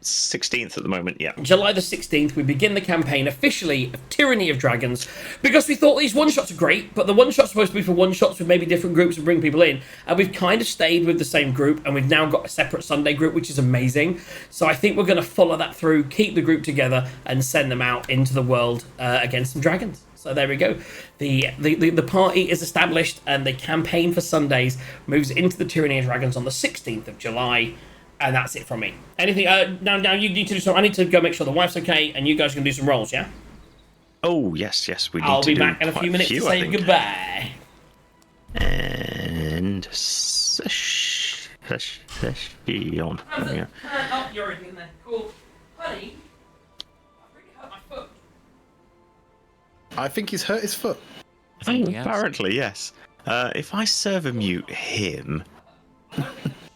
16th at the moment, yeah. July the 16th, we begin the campaign officially of Tyranny of Dragons, because we thought these one-shots are great, but the one-shot's supposed to be for one-shots with maybe different groups and bring people in, and we've kind of stayed with the same group, and we've now got a separate Sunday group, which is amazing. So I think we're going to follow that through, keep the group together, and send them out into the world against some dragons. So there we go. The party is established, and the campaign for Sundays moves into the Tyranny of Dragons on the 16th of July. And that's it from me. Anything? Now you need to do some. I need to go make sure the wife's okay, and you guys can do some rolls, yeah? Oh yes, we need I'll to be do back in a few minutes to say goodbye. And sesh on. Oh, you're already in there. Cool, honey. I've really hurt my foot. I think he's hurt his foot. Apparently, yes. If I server mute him.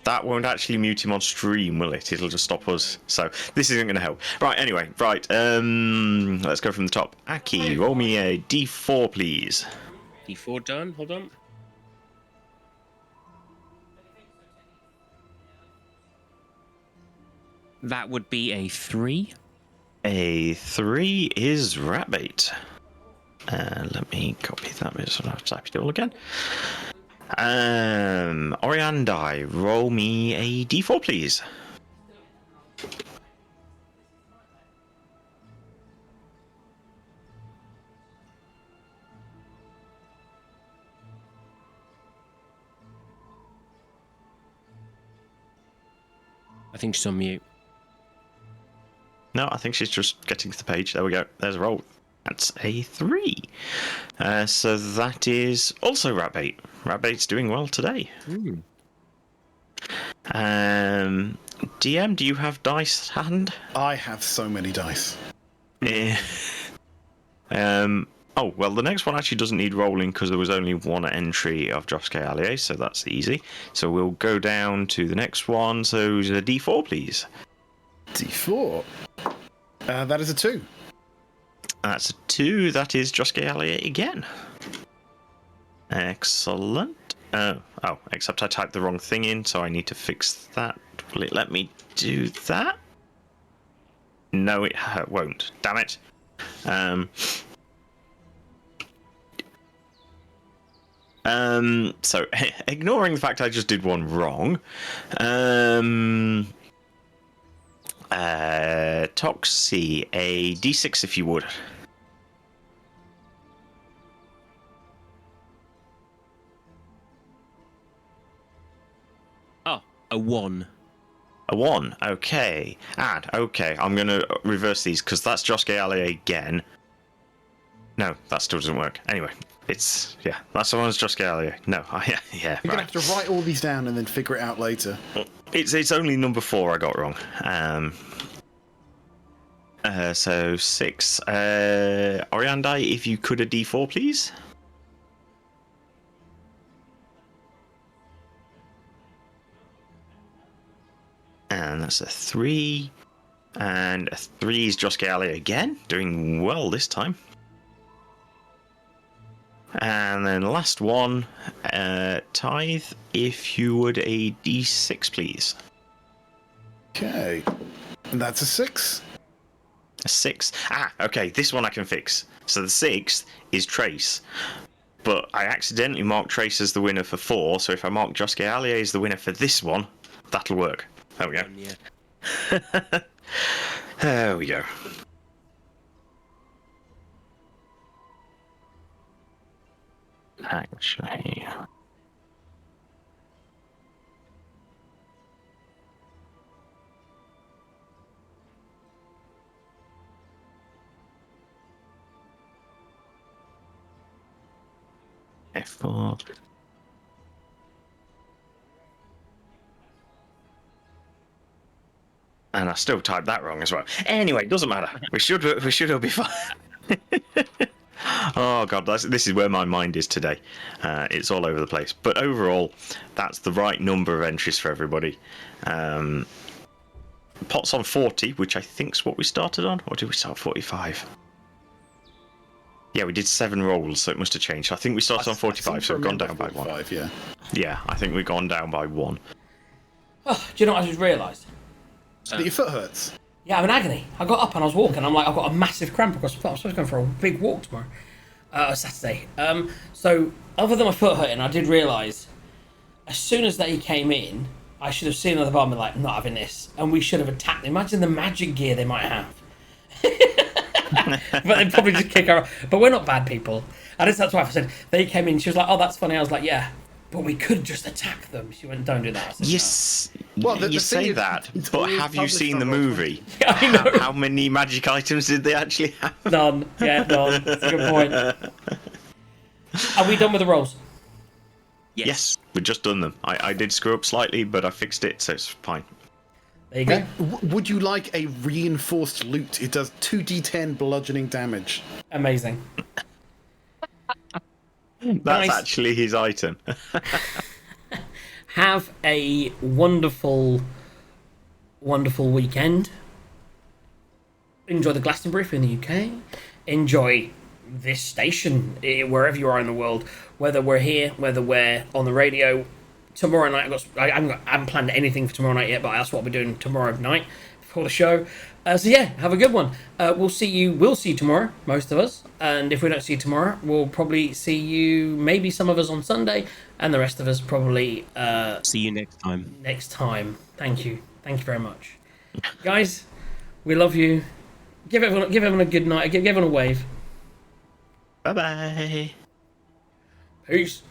That won't actually mute him on stream, will it? It'll just stop us. So this isn't going to help. Right, anyway, right. Let's go from the top. Aki, roll me a d4, please. D4 done. Hold on. That would be a 3. A 3 is rat bait. Let me copy that bit so I don't have to type it all again. Oriandai, roll me a d4, please. I think she's on mute. No, I think she's just getting to the page. There we go. There's a roll. That's a 3. So that is also rat bait. Rat bait's doing well today. DM, do you have dice hand? I have so many dice. Oh, well, the next one actually doesn't need rolling because there was only one entry of Droske Allier, so that's easy. So we'll go down to the next one. So a d4, please. D4. That is a 2. That's a 2. That is Droske Allier again. Excellent. Oh, except I typed the wrong thing in, so I need to fix that. Will it let me do that? No, it won't. Damn it. So, ignoring the fact I just did one wrong, Toxie, a d6 if you would. Oh, a 1. A 1, okay. And, okay, I'm going to reverse these, because that's Droske Allier again. No, that still doesn't work. Anyway, it's, yeah, that's the one that's Droske Allier. No, yeah, You're right. going to have to write all these down and then figure it out later. It's only number 4 I got wrong. So 6. Oriandai, if you could a d4, please. And that's a 3. And a 3 is Droske Allier again. Doing well this time. And then last one, Tithe, if you would a d6, please. Okay. And that's a 6. A 6. Okay, this one I can fix. So the 6th is Trace. But I accidentally marked Trace as the winner for 4, so if I mark Droske Allier as the winner for this one, that'll work. There we go. Yeah. There we go. Actually, F4. And I still typed that wrong as well. Anyway, it doesn't matter. We should all be fine. Oh god, this is where my mind is today. It's all over the place. But overall, that's the right number of entries for everybody. Pot's on 40, which I think's what we started on, or did we start 45? Yeah, we did 7 rolls, so it must have changed. I think we started on 45, so we've gone down by 1. Yeah. Yeah, I think we've gone down by 1. Oh, do you know what I just realised? That your foot hurts. Yeah, I'm in agony. I got up and I was walking. I'm like, I've got a massive cramp across my foot. I'm supposed to go for a big walk tomorrow. Saturday. So, other than my foot hurting, I did realise, as soon as they came in, I should have seen another bar and been like, not having this. And we should have attacked them. Imagine the magic gear they might have. But they'd probably just kick her off. But we're not bad people. And that's why I said, they came in, she was like, oh, that's funny. I was like, yeah, but we could just attack them. She went, don't do that. I said, Yes, Well, you the say thing is, that, it's but always have you published seen on the Roll20. movie? Yeah, I know. How many magic items did they actually have? None. Yeah, none. That's a good point. Are we done with the rolls? Yes, we've just done them. I did screw up slightly, but I fixed it, so it's fine. There you go. Would you like a reinforced loot? It does 2d10 bludgeoning damage. Amazing. That's Nice. actually his item. Have a wonderful, wonderful weekend. Enjoy the Glastonbury if you're in the UK. Enjoy this station, wherever you are in the world. Whether we're here, whether we're on the radio. Tomorrow night, I haven't planned anything for tomorrow night yet, but that's what we're doing tomorrow night before the show. So yeah, have a good one. We'll see you tomorrow, most of us. And if we don't see you tomorrow, we'll probably see you, maybe some of us on Sunday, and the rest of us probably See you next time. next time. Thank you very much, guys. We love you. Give everyone a good night. Give everyone a wave. Bye bye. Peace.